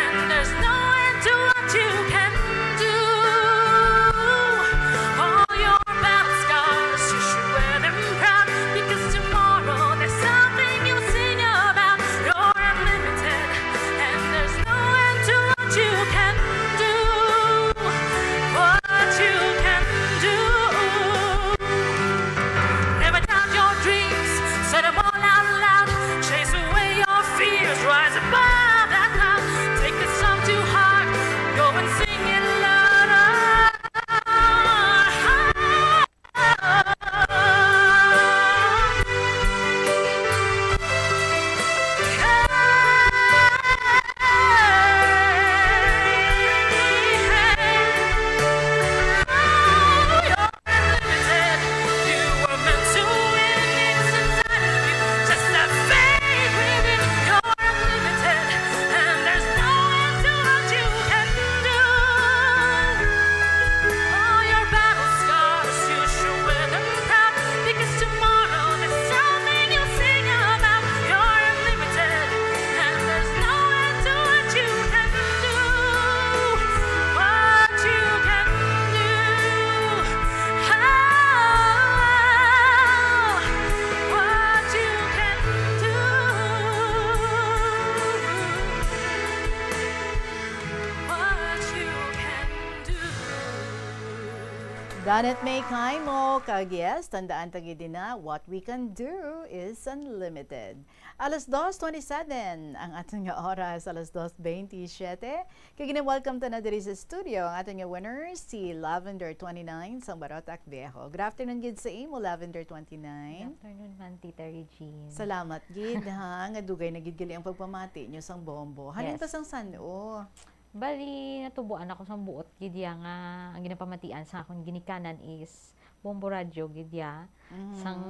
and there's no end to what you can do. All your battle scars, you should wear them proud, because tomorrow there's something you'll sing about. You're unlimited, and there's no end to what you can do. What you can do. Never doubt your dreams, say them all out loud. Chase away your fears, rise above that cloud. Take this song to heart, go and sing it louder. You were meant to win. It's inside of you, just a faith within. You're unlimited, and there's no end to what you can do. All your battle scars, you should wear them proud, because tomorrow there's something you'll sing about. You're unlimited, and there's no end to what you can do. What you can do. What you can do. What you can do. Danet May Kaimo, kagyes, tandaan tagi din na, what we can do is unlimited. Alas 2:27 ang ating nga oras, alas 2:27. Kaya welcome to na diri sa studio ang ating nga winner, si Lavender 29 sa Barotac Viejo. Good afternoon, gid sa imo, Lavender 29. Good afternoon, man, Tita Regine. Salamat, gid ha. Nga dugay na gid gali ang pagpamati nyo sang bombo. Halin Yes. ta sang sano. Bali, natubuan ako sa buot, gidya nga, ang ginapamatian sa akong ginikanan is Bombo Radio, gidya. Sang,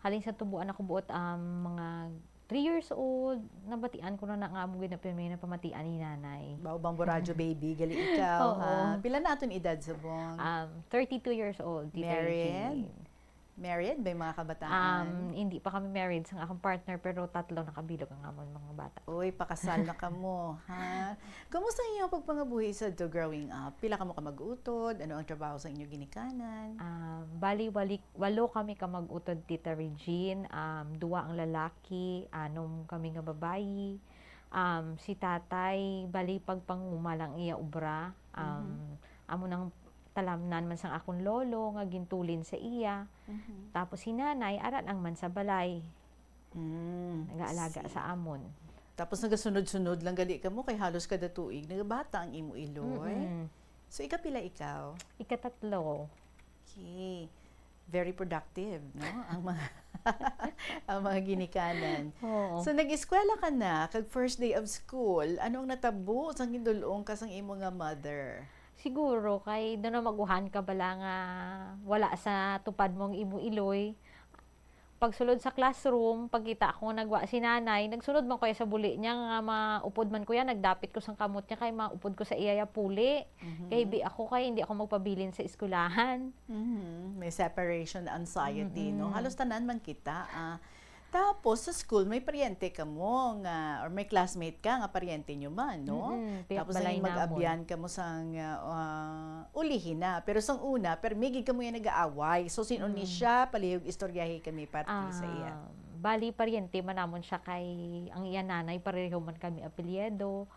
halin sa tubuan ako buot, mga 3 years old, nabatian ko na nga mo ginapamatian ni nanay. Bombo Radio baby, gali ikaw Oo. ha. Pila na aton edad sa bong? 32 years old, Tita Married? Regine. Married ba yung mga kabataan? Hindi pa kami married sa akong partner, pero 3 nakabilog ang amon mga bata. Uy, pakasal na ka mo, ha? Kumusta ang iyong pagpangabuhi sa growing up? Pila ka mo ka mag-utod? Ano ang trabaho sa inyo ginikanan? Bali, 8 kami ka mag-utod, Tita Regine. 2 ang lalaki, 6 kami nga babayi. Si tatay, bali pagpangumalang iya ubra. Amo nang talamnan man sang akong lolo nga gintulin sa iya. Tapos si nanay aran ang man sa balay. Nagaalaga sa amon. Tapos nagasunod-sunod lang gali ka mo kay halos kada tuig nagabata ang imo iloy. So ikapila ikaw? Ika-3. Okay. Very productive, no? Ang mga ang mga ginikanan. Oo. So nag-eskwela ka na kag first day of school, anong natabo sang gindulong ka sang imo nga mother? Siguro kay doon na maguhan ka bala nga wala sa tupad mong imo iloy. Pagsulod sa classroom, pagkita ako nagwa si nanay, nagsunod man ko sa buli niya nga maupod man ko yan, nagdapit ko sang kamot niya kay maupod ko sa iyaya puli. Kay bi ako kay hindi ako magpabilin sa eskwelahan. May separation anxiety, no? Halos tanan man kita. Tapos sa school may paryente ka mo nga or may classmate ka nga paryente nyo man, no? Tapos balay nang mag-abyan ka mo sang ulihin na. Pero sang una, permigi ka mo yan nag-aaway. So sino ni siya, palihog istoryahe kami parte sa iya. Bali paryente man namon siya kay ang iya nanay, pareho man kami apelyido.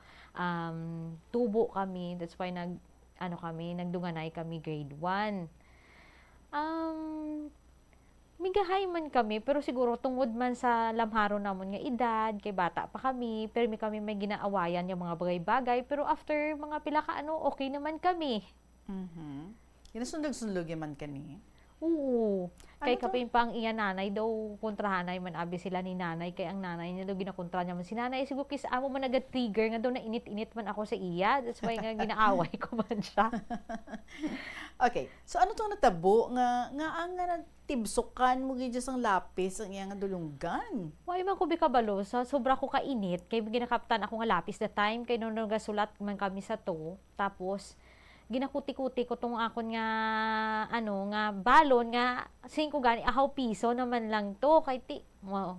Tubo kami, that's why nagdunganay kami grade 1. migahay man kami, pero siguro tungod man sa lamharo namon nga edad, kay bata pa kami, pero may ginaawayan yung mga bagay-bagay, pero after mga pila ka okay naman kami. Kinasundog-sundog yaman kani? Oo. Kay kapin pang iya nanay daw, kontrahanay man abi sila ni nanay, kay ang nanay niya daw ginakontra niya man si nanay, siguro kis amo man nag-trigger nga daw na init-init man ako sa iya, that's why nga ginaaway ko man siya. Okay, so ano tong natabo nga ang natibsukan mo gid ang lapis ang iya nga dulunggan? Why man ko bikabalo sa sobra ko kainit, kay ginakaptan ako nga lapis the time, kay nung nagasulat man kami sa to, tapos ginakuti-kuti ko tong akon nga nga balon nga 5 gani ahaw piso naman lang to kay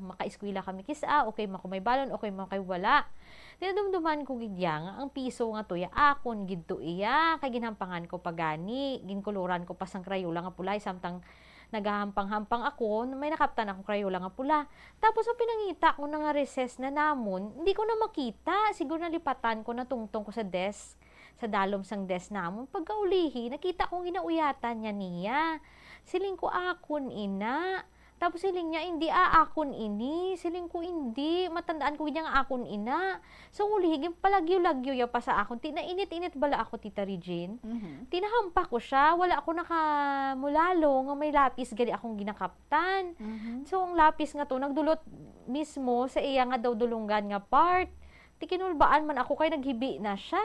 maka-eskwela kami kisa okay man ko may balon okay man kay wala dinadumduman ko gid yang ang piso nga to ya akon gid to iya kay ginhampangan ko pagani ginkuluran ko pa sang krayola nga pulay samtang nagahampang-hampang ako may nakaptan akong krayola nga pula tapos ang pinangita ko na nga recess na namon hindi ko na makita siguro nalipatan ko na tungtong ko sa desk sa dalom sang desk namon pagkaulihi nakita kong ginauyatan niya siling ko akon ina tapos siling niya hindi akon ini siling ko hindi matandaan ko niya nga akon ina so ulihi palagyo-lagyo ya pa sa akon tinainit-init bala ako Tita Regine tinahampa ko siya wala ako nakamulalo nga may lapis gali akong ginakaptan so ang lapis nga to nagdulot mismo sa iya nga daw dulunggan nga part tikinulbaan man ako kay naghibi na siya.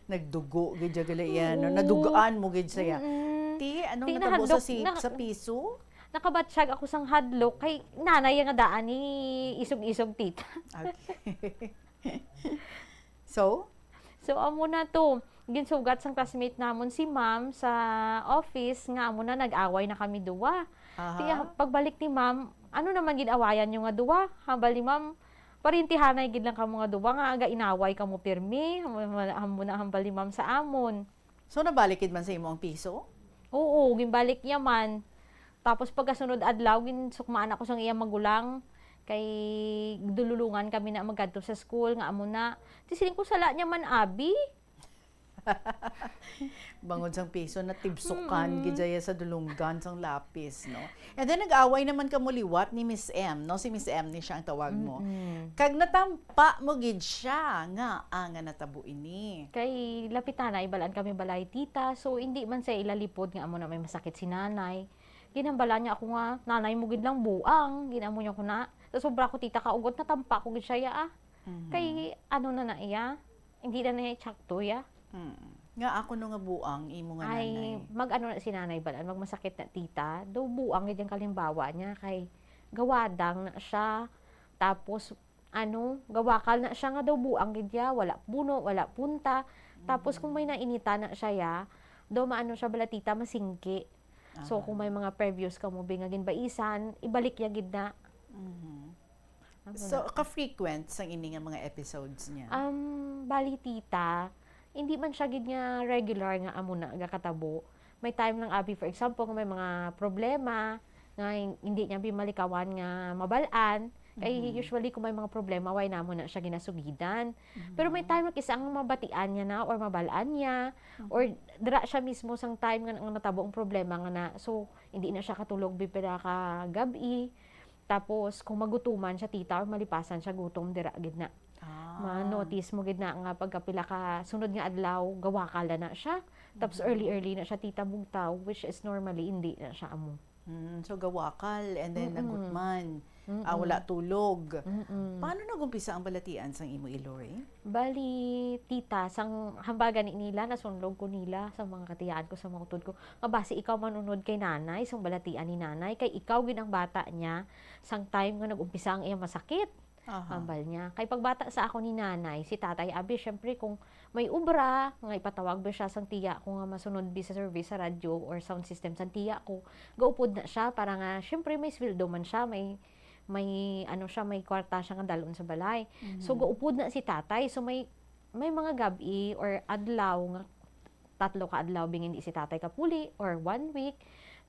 Nagdugo gid gali yan. Nadugaan mo gid siya. Ti anong natabo sa piso? Nakabatsyag ako sang hadlok kay nanay nga daan ni isog-isog tita. Okay. So amo na to. Ginsugat sang classmate namon si ma'am sa office nga amo na nag-away na kami duwa. Tiya pagbalik ni ma'am, ano naman gid-awayan yung nga duwa? Hambal ni ma'am parintihanay gid lang ka mga duwa nga aga inaway ka mo pirmi hambal ni ma'am sa amon. So nabalikid man sa imo ang piso? Oo, ginbalik niya man. Tapos pagkasunod adlaw ginsukmaan ako sang iya magulang kay dululungan kami na magkadto sa school nga amo na. Tisiling ko sala niya man abi. Bangod sang piso na tibsukan gidaya sa dulunggan sang lapis no. And then nag-away naman ka mo liwat ni Miss M no si Miss M ni siya ang tawag mo. Kag natampa mo gid siya nga nga natabo ini. Kay lapitanay balaan kami balay tita so hindi man sa ilalipod nga amo na may masakit si nanay. Ginambala niya ako nga nanay mo gid lang buang ginamo niya ko na. So sobra ko tita kaugot natampa ko gid siya Kay ano na iya hindi na niya tsakto ya. Nga ako no nga buang imo nga nanay. Ay mag-ano na si nanay balan magmasakit na tita do buang gid ang kalimbawa niya kay gawadang na siya tapos gawakal na siya nga daw buang gid ya wala puno wala punta tapos kung may nainita na siya ya do maano siya bala tita masingki so kung may mga previous ka mo bingagin baisan ibalik ya gid na. So ka-frequent sang ini nga mga episodes niya? Bali tita hindi man siya gid nga regular nga amo na gakatabo. May time lang abi for example kung may mga problema nga hindi niya bimalikawan nga mabalaan kay usually kung may mga problema way namo na siya ginasugidan. Pero may time na isang mabatian niya na or mabalaan niya or dira siya mismo sang time nga ang natabo ang problema nga na so hindi na siya katulog bipira ka gabi. Tapos kung magutuman siya tita or malipasan siya gutom dira gid na. Ma-notice mo gid na nga pagkapila ka sunod nga adlaw gawakala na siya tapos early na siya tita bugtaw which is normally hindi na siya amo. So gawakal and then nagutman wala tulog. Paano nagumpisa ang balatian sang imo Iloy? Bali tita sang hambagan nila nasunlog ko nila sa mga katiyaan ko sa mga utod ko nga base ikaw manunod kay nanay sang balatian ni nanay kay ikaw gid ang bata niya sang time nga nagumpisa ang iya masakit. Hambal niya. Kay pagbata sa ako ni nanay, si tatay abi, syempre kung may ubra, nga ipatawag ba siya sang tiya ko nga masunod bi sa service sa radyo or sound system sang tiya ko, gaupod na siya para nga, syempre may sweldo man siya, may siya, may kwarta siya nga dalon sa balay. So gaupod na si tatay, so may mga gabi or adlaw nga 3 ka adlaw bing hindi si tatay kapuli or 1 week.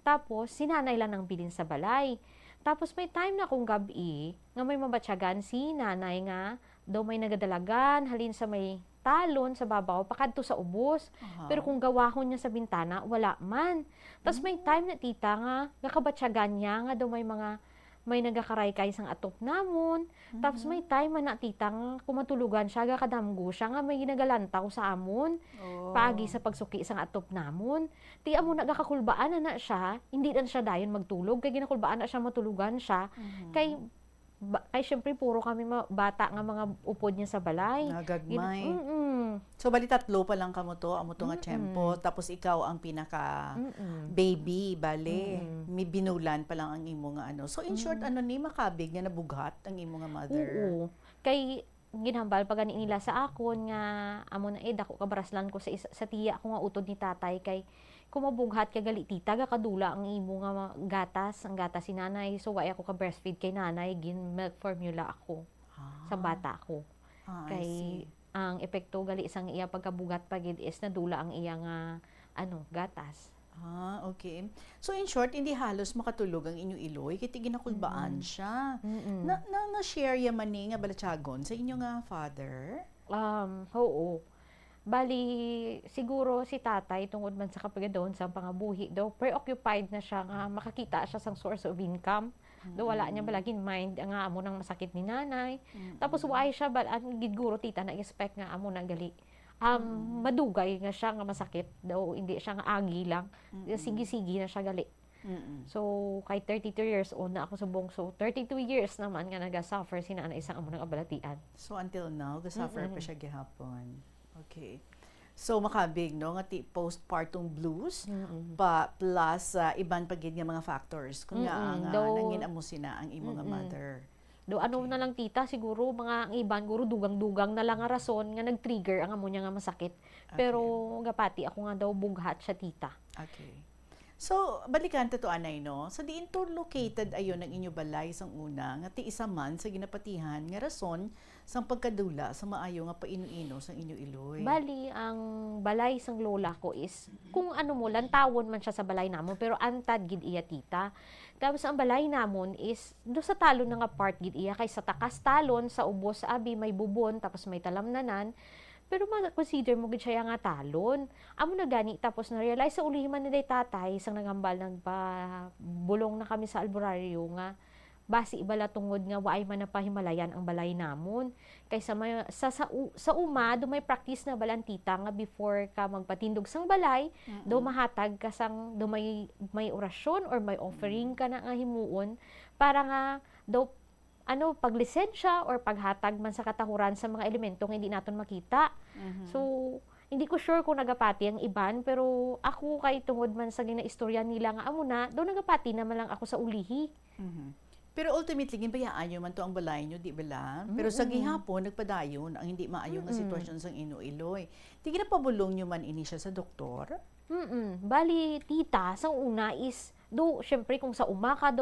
Tapos si nanay lang ang bilin sa balay. Tapos may time na kung gabi nga may mabatsyagan si nanay nga daw may nagadalagan halin sa may talon sa babaw pakadto sa ubos. Pero kung gawahon niya sa bintana, wala man. Tapos may time na tita nga nakabatsagan niya nga daw may nagakaray-kay sang atop namon. Tapos may time man na tita nga kumatulugan siya, kadamgo siya nga may ginagalantaw sa amon. Paagi sa pagsuki sang atop namon. Ti amo nagakakulbaan na siya, hindi na siya dayon magtulog. Kay ginakulbaan na siya matulugan siya. Kay syempre puro kami bata nga mga upod niya sa balay. Nagagmay. So bali tatlo pa lang kamo to, amo to nga tiyempo, tapos ikaw ang pinaka baby, bali. May binulan pa lang ang imo nga ano. So in short, ano ni makabig nga nabughat ang imo nga mother. Oo. Kay ginhambal pa gani nila sa akon nga amo na dako kabaraslan ko sa tiya ko nga utod ni tatay kay kumabughat ka gali tita ga kadula ang imo nga gatas, ang gatas si nanay. So why ako ka breastfeed kay nanay, gin milk formula ako sa bata ko. Kay ang epekto gali isang iya pagkabugat pagid is nadula ang iya nga gatas. Okay. So in short, hindi halos makatulog ang inyo iloy kiti ginakulbaan siya. Na-share yaman ni nga balatsagon sa inyo nga father? Oo. Bali, siguro si tatay tungod man sa kapagadon sa pangabuhi daw, preoccupied na siya nga makakita siya sang source of income. Do wala niya balagin mind nga amo nang masakit ni nanay. Tapos why siya gidguro tita na expect nga amo na gali. Madugay nga siya nga masakit daw, hindi siya nga agi lang. Sige-sige na siya gali. So, kay 32 years old na ako sa bongso, 32 years naman nga naga-suffer si nanay isang amo ng abalatian. So until now, ga-suffer pa siya gihapon. Okay. So makabig no nga postpartum blues pa plus iban pagid nga mga factors kung nga nangin amo sina ang imo nga mother. Do ano na lang tita, siguro mga iban guro dugang-dugang na lang nga rason nga nag-trigger ang amo niya nga masakit. Pero gapati ako nga daw bughat siya tita. Okay. So, balikan to anay, no? So, diin to located ayon ang inyo balay sang una, nga ti isa man sa ginapatihan, nga rason sang pagkadula sa maayo nga paino-ino sa inyo iloy. Bali, ang balay sang lola ko is, kung ano mo, lantawon man siya sa balay namon, pero antad gid iya tita. Tapos ang balay namon is, do sa talon nga part gid iya, kay sa takas talon, sa ubos abi may bubon, tapos may talamnanan, pero ma-consider mo gid siya nga talon. Amo na gani tapos na-realize sa ulihi man ni tatay isang nagambal bulong na kami sa albularyo nga basi ibala tungod nga waay man napahimalayan ang balay namon. Kaysa sa uma do may practice na balantita nga before ka magpatindog sang balay, do mahatag ka sang do may orasyon or may offering ka na nga himuon para nga do paglisensya or paghatag man sa katahuran sa mga elementong hindi naton makita. So, hindi ko sure kung nagapati ang iban, pero ako kay tungod man sa ginaistorya nila nga amo na, do nagapati naman lang ako sa ulihi. Pero ultimately, ginbayaan nyo man to ang balay nyo, di bala? Pero sa gihapon, nagpadayon ang hindi maayo nga sitwasyon sang Iloilo. Di ginapabulong nyo man ini siya sa doktor? Bali, tita, sang una is, syempre kung sa umaka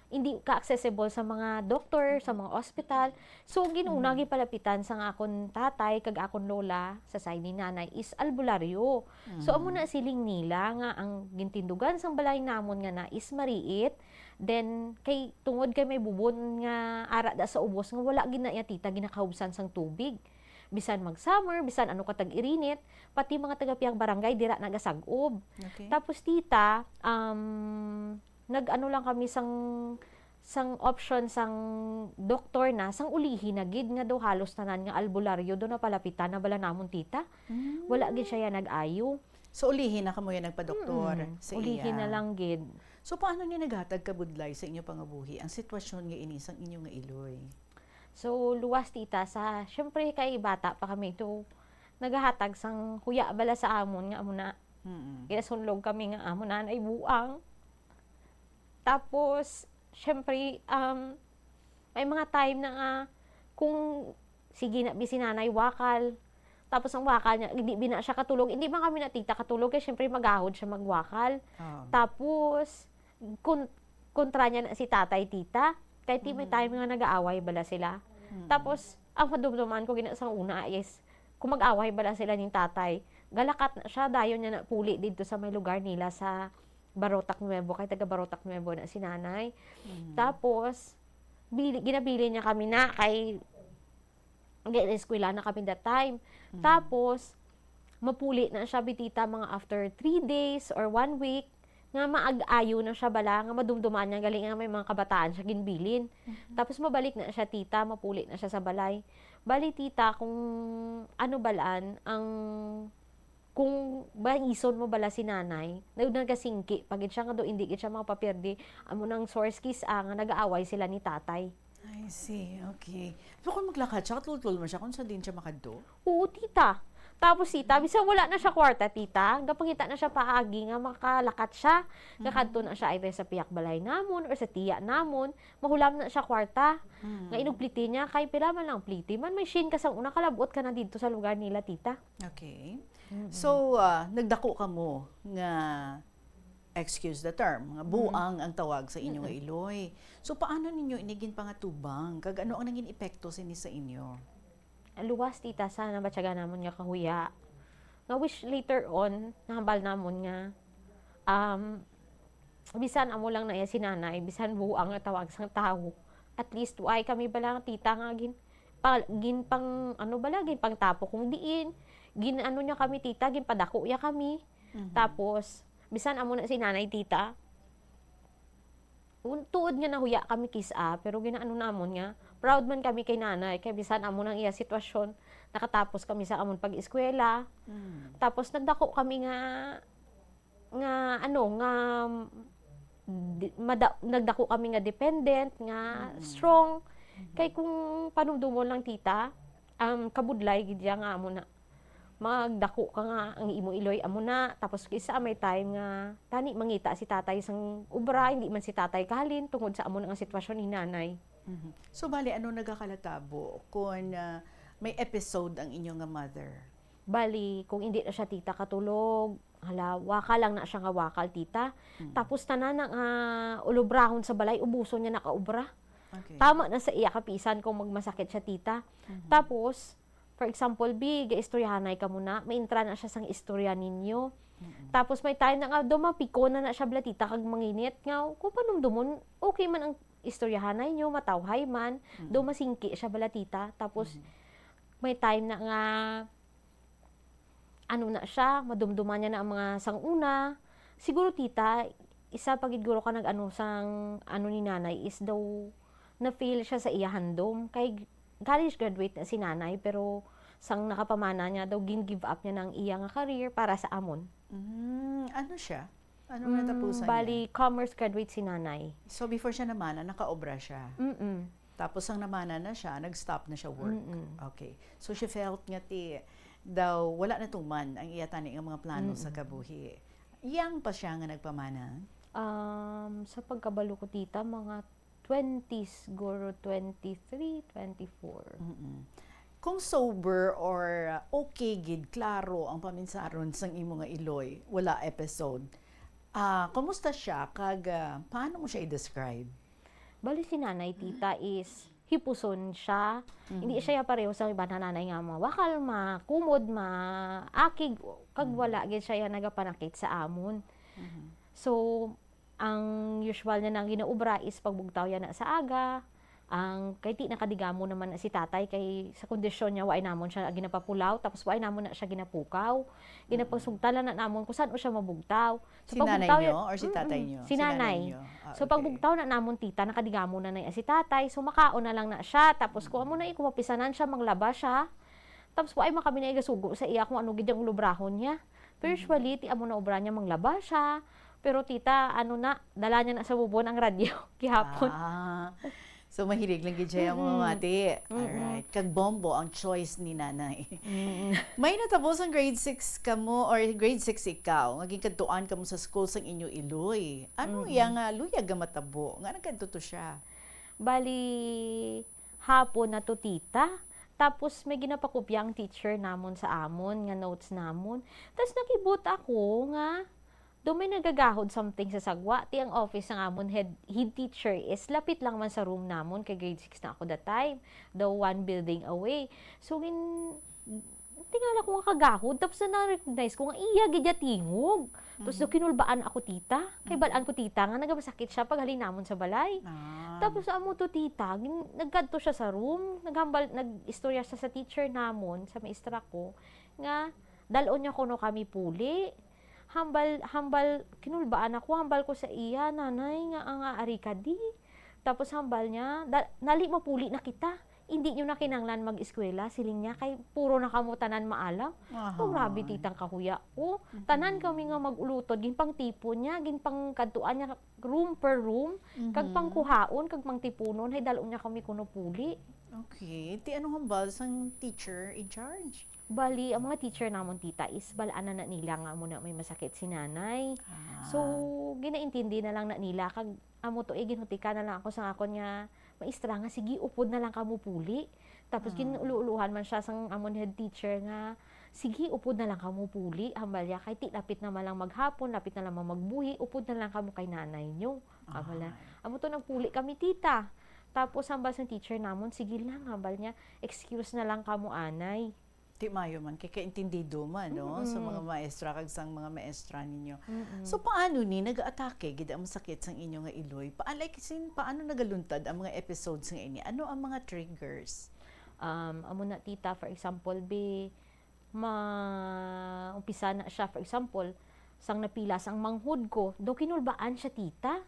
hindi ka-accessible sa mga doktor, sa mga ospital. So, ginuna gipalapitan sa akon tatay, kag akon lola, sa side ni nanay, is albularyo. So, amo na siling nila nga ang gintindugan sang balay namon nga na is mariit. Then, tungod kay may bubon nga ara da sa ubos, nga wala ginaya tita, ginakahubsan sang tubig. Bisan mag-summer, bisan ano katag irinit, pati mga taga-piyang barangay, dira nagasag-ob. Okay. Tapos tita, nag-ano lang kami sang option sang doktor na sang ulihi na gid nga do halos tanan nga albularyo do na palapitan na bala namon tita. Wala gid siya nag-ayo. So ulihi na kamo yan nagpa-doktor sa ulihi na lang gid. So paano ni naghatag kabudlay sa inyo pangabuhi ang sitwasyon nga ini sang inyo nga iloy? So luwas tita sa syempre kay bata pa kami to nagahatag sang kuya bala sa amon nga amo na. Ginasunlog kami nga amo na ay buang. Tapos, syempre, may mga time na kung sige na bisinanay wakal, tapos ang wakal niya, hindi bina siya katulog, hindi man kami natita katulog, kaya syempre magahod siya magwakal. Tapos, kontra niya na si tatay tita, kahit may time nga nag-aaway bala sila. Tapos, ang madumduman ko ginasang una is, kung mag-aaway bala sila ng tatay, galakat na siya, dayon niya na puli dito sa may lugar nila sa Barotac Nuevo, kay taga Barotac Nuevo na si nanay. Tapos, ginabili niya kami na kay eskwela na kami that time. Tapos, mapuli na siya bitita mga after 3 days or 1 week, nga maag-ayo na siya bala, nga madumduman niya, galing nga may mga kabataan siya ginbilin. Tapos mabalik na siya tita, mapuli na siya sa balay. Bali tita, kung ano balaan, kung ison mo bala si nanay, nagasingki, pagid siya nga do, hindi siya makapapirdi, amo ng source kiss, nga nag-aaway sila ni tatay. I see, okay. So kung maglakad siya, katultol mo siya, kung saan din siya makado? Oo, tita. Tapos tita, bisa wala na siya kwarta, tita. Gapangita na siya paagi nga makalakat siya. Kakadto na siya either sa piyak balay namon or sa tiya namon. Mahulam na siya kwarta. Nga inugpliti niya, kay pila man lang pliti man, may shin ka sa una, kalabot ka na dito sa lugar nila, tita. Okay. So, nagdako ka mo nga, excuse the term, nga buang ang tawag sa inyo nga Iloy. So, paano ninyo inigin pangatubang? Kag ano ang naging epekto sini sa inyo? Luwas, tita, sana batyaga namon nga kahuya. Nga wish later on, nahambal namon nga, bisan amo lang na si nanay, bisan buang nga tawag sa tao. At least, why kami bala tita nga gin pang, ano bala, gin pang tapo kung diin. Gin ano niya kami tita, gin padako ya kami. Tapos, bisan amo na si nanay tita, tuod nga nahuya kami kisa, pero ginaano namon nga, proud man kami kay nanay, kay bisan amo nang iya sitwasyon, nakatapos kami sa amon pag-eskwela. Tapos nagdako kami nagdako kami nga dependent, nga strong. Kay kung panumdumon lang tita, kabudlay gidya nga amo na magdako ka nga ang imo Iloy amo na, tapos isa may time nga tani mangita si tatay sang ubra, hindi man si tatay kahalin tungod sa amo nga sitwasyon ni nanay. So bali ano nagakalakabo kung may episode ang inyo nga mother? Bali kung hindi na siya tita katulog, hala waka lang na siya nga wakal tita. Tapos tanan nga ulubrahon sa balay, ubuso niya nakaubra. Okay. Tama na sa iya kapisan kung magmasakit siya tita. Tapos for example, istoryahanay ka muna, may intra na siya sang istorya ninyo. Tapos may time na nga, dumapiko na siya blatita kag manginit nga, kung panumdumon, okay man ang istoryahanay nyo, matawhay man, dumasingki siya balatita. Tapos may time na nga, ano na siya, madumduman niya na ang mga sanguna. Siguro tita, isa pagiguro ka nag-ano sang ano ni nanay is daw, na-feel siya sa iya handom. Kay college graduate na si nanay, pero sang nakapamana niya daw, give up niya ng iya nga career para sa amon. Ano siya? Ano natapusan bali, commerce graduate si nanay. So before siya namana, nakaobra siya? Tapos ang namana na siya, nag-stop na siya work? Okay. So she felt nga daw wala na tuman ang iya tani nga mga plano sa kabuhi. Iyang pa siya nga nagpamana? Sa pagkabalo ko tita, mga 20s, siguro 23, 24. Kung sober or okay gid, klaro ang paminsaron sang imo nga Iloy, wala episode. Kumusta siya? Kag paano mo siya i-describe? Bali si nanay tita is hipuson siya. Hindi siya pareho sa iba na nanay nga mawakal, makumod, maakig, kag wala gid siya nagapanakit sa amon. So ang usual niya nang ginaubra is pagbugtaw yan na sa aga. Ang kay ti nakadigamo naman na si tatay, kay sa kondisyon niya waay namon siya ginapapulaw, tapos waay namon na siya ginapukaw. Ginapasugtalan na namon kung saan o siya mabugtaw. So, si nanay niyo or si tatay niyo? Si nanay. So pagbugtaw na namon tita, nakadigamo na si tatay, so makaon na lang na siya, tapos kuha mo na kumapisanan siya, maglaba siya. Tapos waay makami na igasugo sa iya kung ano gid ang lubrahon niya. Pero usually ti amo na obra niya, manglaba siya. Pero tita, dala niya na sa bubon ang radyo kihapon. So mahilig lang gid siya mga mati. Alright. Kag bombo ang choice ni nanay. May natapos ang grade 6 ka mo or grade 6 ikaw. Naging kadtuan ka mo sa school sang inyo Iloy. Ano yang luyag nga matabo? Nga nagkadto to siya? Bali, hapon na to tita. Tapos may ginapakopya ang teacher namon sa amon, nga notes namon. Tapos nakibot ako nga, may nagagahod something sa sagwa. Ti ang office ng amon head teacher is lapit lang man sa room namon, kay grade 6 na ako that time. Though one building away. So, tingala ko nga kagahod, tapos na-recognize ko nga iya gidya tingog. Tapos kinulbaan ako tita, kay balaan ko tita nga nagabasakit siya pag halinamon sa balay. Tapos amo to tita, nagkadto siya sa room, nag-istorya siya sa teacher namon, sa maestra ko, nga dalon niya kuno kami puli. Hambal kinulbaan ako, hambal ko sa iya, nanay nga ari ka di. Tapos hambal niya, nali mo puli na kita. Hindi nyo na kinanglan mag-eskwela, siling niya, kay puro na kamutanan maalam. Oh, grabe titang kahuya ko. Tanan kami nga mag-ulutod, ginpang tipo niya, ginpang kadtuan niya, room per room, kag pang kuhaon, kag pang tipunon, hay dalon niya kami kuno puli. Okay, ti ano hambal sang teacher in charge? Bali, ang mga teacher namon tita is balaan na nila nga muna may masakit si nanay. So, ginaintindi na lang na nila, kag amo to ginutika na lang ako sa akon nga maestra nga, sige, upod na lang kamo puli. Tapos ginuluuluhan man siya sang amon head teacher nga, sige, upod na lang kamo puli. Hambalya, kay ti, lapit na malang maghapon, lapit na lang magbuhi, upod na lang kamo kay nanay nyo. Hambalya, amo to nagpuli kami tita. Tapos hambal sang teacher namon, sige lang, hambal niya, excuse na lang kamo anay. Ti mayo man, kay kaintindido man, no? Sa mga maestra, kag sang mga maestra ninyo. So, paano ni nag-atake, gida ang sakit sang inyo nga iloy? Paano nagaluntad ang mga episodes nga ini? Ano ang mga triggers? Amo na tita, for example, umpisa na siya, for example, sang napilas ang manghud ko, do kinulbaan siya tita.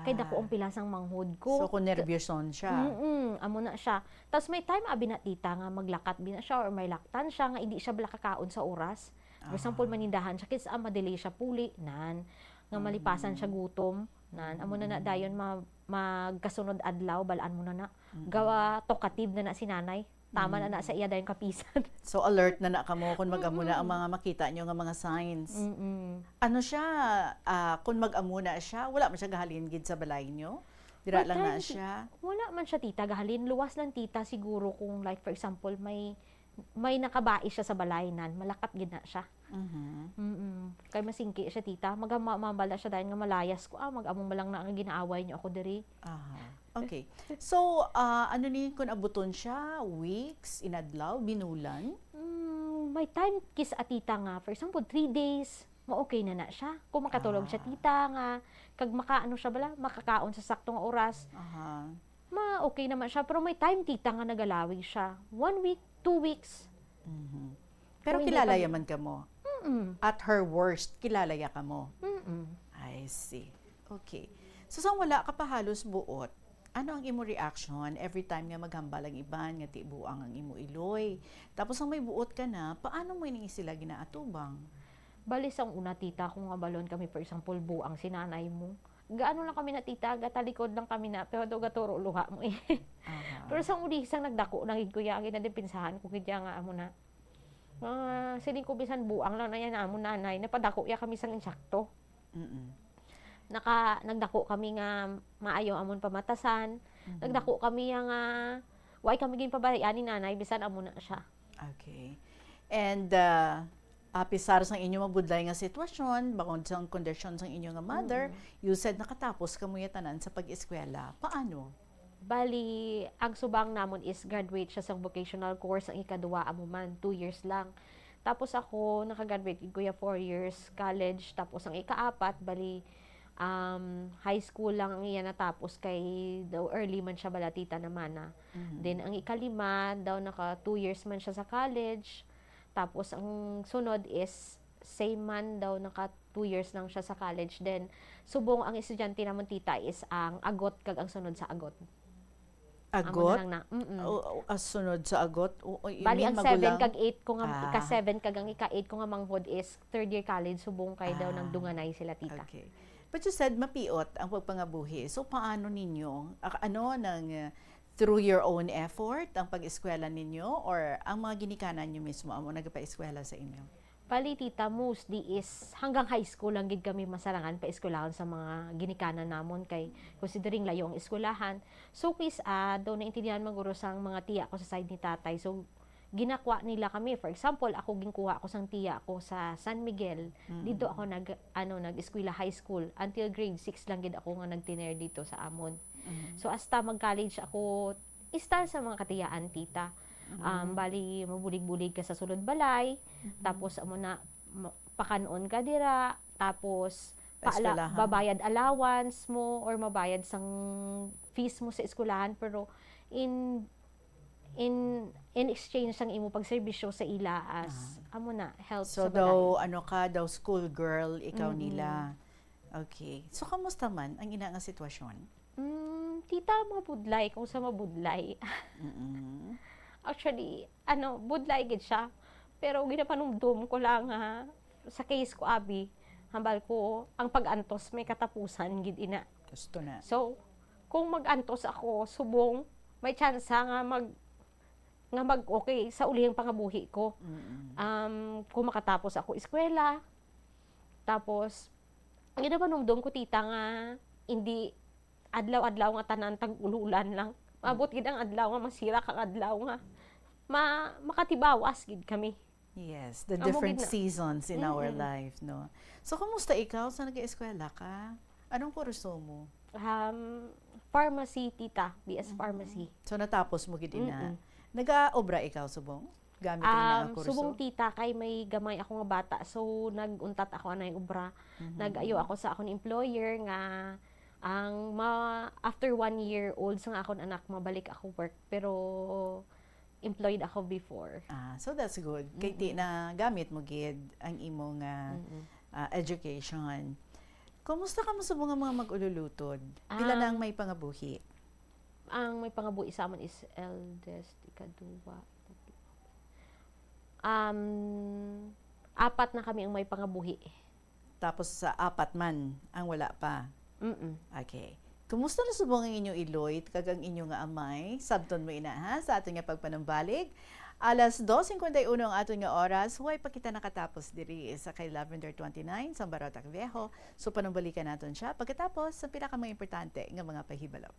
Kay dako ang pilas ang manghud ko. So, kung nervyoson siya. Amo na siya. Tapos may time abi na tita nga maglakat bina siya or may laktan siya nga hindi siya balakakaon sa oras. For example, manindahan siya kis madelay siya puli nan nga malipasan siya gutom nan amo na dayon magkasunod adlaw balaan mo na gawa talkative na si nanay. Tama na sa iya dayon kapisan. So alert na kamo kung mag-amuna ang mga makita nyo nga mga signs. Ano siya, kung mag-amuna siya, wala man siya gahalin gid sa balay nyo? Dira lang na siya? Wala man siya tita gahalin. Luwas lang tita siguro kung like for example may nakabai siya sa balay nan, malakat gid na siya. Kay masingki siya tita, magamambala siya dahil nga malayas ko, mag-among malang na ang ginaaway niyo ako diri. Okay. So, ano ni kung abuton siya? Weeks, inadlaw, binulan? May time kis atita nga. For example, 3 days, ma-okay na siya. Kung makatulog siya tita nga, kag makaano siya bala, makakaon sa saktong oras. Ma-okay naman siya. Pero may time tita nga nagalawi siya. 1 week, 2 weeks. Pero kilala yaman ka mo? At her worst, kilala ya ka mo? I see. Okay. So, saan wala ka pa halos buot? Ano ang imo reaction every time nga maghambal ang iban nga tibuang ang imo iloy? Tapos ang may buot ka na, paano mo ini sila ginaatubang? Balis ang una tita kung nga balon kami for example buang si nanay mo. Gaano lang kami na tita, gatalikod lang kami na pero gaturo luha mo eh. Pero sang uli sang nagdako nang kuya ang ginadepinsahan ko gidya nga amo na. Siling ko bisan buang lang na yan amo nanay, napadako ya kami sang insakto. Nagdako kami nga maayo amon pamatasan. Nagdako kami nga why kami gin pabayaan ni nanay bisan amo na siya. Okay. And pisar sang inyo mabudlay nga sitwasyon, bakod sang kondisyon sang inyo nga mother, you said nakatapos kamuya tanan sa pag-eskwela. Paano? Bali, ang subang namon is graduate siya sa vocational course ang ikaduwa amo man 2 years lang. Tapos ako nakagraduate ko ya 4 years college, tapos ang ikaapat bali high school lang ang iya natapos kay daw early man siya balatita naman na. Then ang ikalima daw naka 2 years man siya sa college. Tapos ang sunod is same man daw naka 2 years lang siya sa college. Then subong ang estudyante namon tita is ang agot kag ang sunod sa agot. Agot? Sunod sa agot? Bali ang 7 kag 8 ko nga ika-7 kag ang ika-8 ko nga manghod is third year college subong kay daw nagdunganay sila tita. Okay. But you said mapiot ang pagpangabuhi. So paano ninyo through your own effort ang pag-eskwela ninyo or ang mga ginikanan nyo mismo ang nagpa-eskwela sa inyo? Bali tita, mostly is hanggang high school lang gid kami masarangan pa eskwelahan sa mga ginikanan namon kay considering layo ang eskwelahan. So kis daw naintindihan maguro sang mga tiya ko sa side ni tatay. So ginakwa nila kami. For example, ako ginkuha ko sang tiya ko sa San Miguel. Dito ako nag-eskwela high school until grade 6 lang gid ako nga nagtiner dito sa amon. So hasta mag-college ako sa mga katiyaan tita. Bali, mabulig-bulig ka sa sulod balay, tapos amo na pakanon ka dira, tapos babayad allowance mo or mabayad sang fees mo sa eskwelahan, pero in exchange sang imo pagserbisyo sa ila as amo na help so sa balay. So daw school girl ikaw nila. Okay. So kamusta man ang ina nga sitwasyon? Tita, mabudlay kung sa mabudlay. Actually, budlay gid siya. Pero ginapanumdum ko lang sa case ko abi, hambal ko ang pag-antos may katapusan gid ina. Gusto na. So, kung mag-antos ako, subong may chance nga mag-okay sa ulihang pangabuhi ko. Kung makatapos ako eskwela, tapos ginapanumdum ko tita nga hindi adlaw-adlaw nga tanan tag-ululan lang. Abot gid ang adlaw nga masira kang adlaw nga makatibawas gid kami. Yes, the different seasons in our life, no. So kumusta ikaw sa nag-eskwela ka? Anong kurso mo? Pharmacy, tita, BS Pharmacy. So natapos mo gid ina. Nag-aobra ikaw subong? Gamit ang kurso? Subong tita kay may gamay ako nga bata. So nag-untat ako na yung obra. Nag-ayo ako sa akong employer nga after 1 year old sa akong anak mabalik ako work, pero employed ako before. So that's good. Kay ti na gamit mo gid ang imong education. Kumusta ka mo sa mga mag-ululutod? Pila na ang may pangabuhi? Ang may pangabuhi sa amon is eldest, ikaduwa. 4 na kami ang may pangabuhi. Tapos sa 4 man ang wala pa? Okay. Kumusta na subong ang inyong iloy kag ang inyong nga amay? Sabton mo ina sa aton nga pagpanambalig. 2:51 ang aton nga oras. Huwag pa kita nakatapos diri sa kay Lavender 29 sa Barotac Viejo. So panumbalikan naton siya pagkatapos sa pinaka mga importante nga mga pahibalo.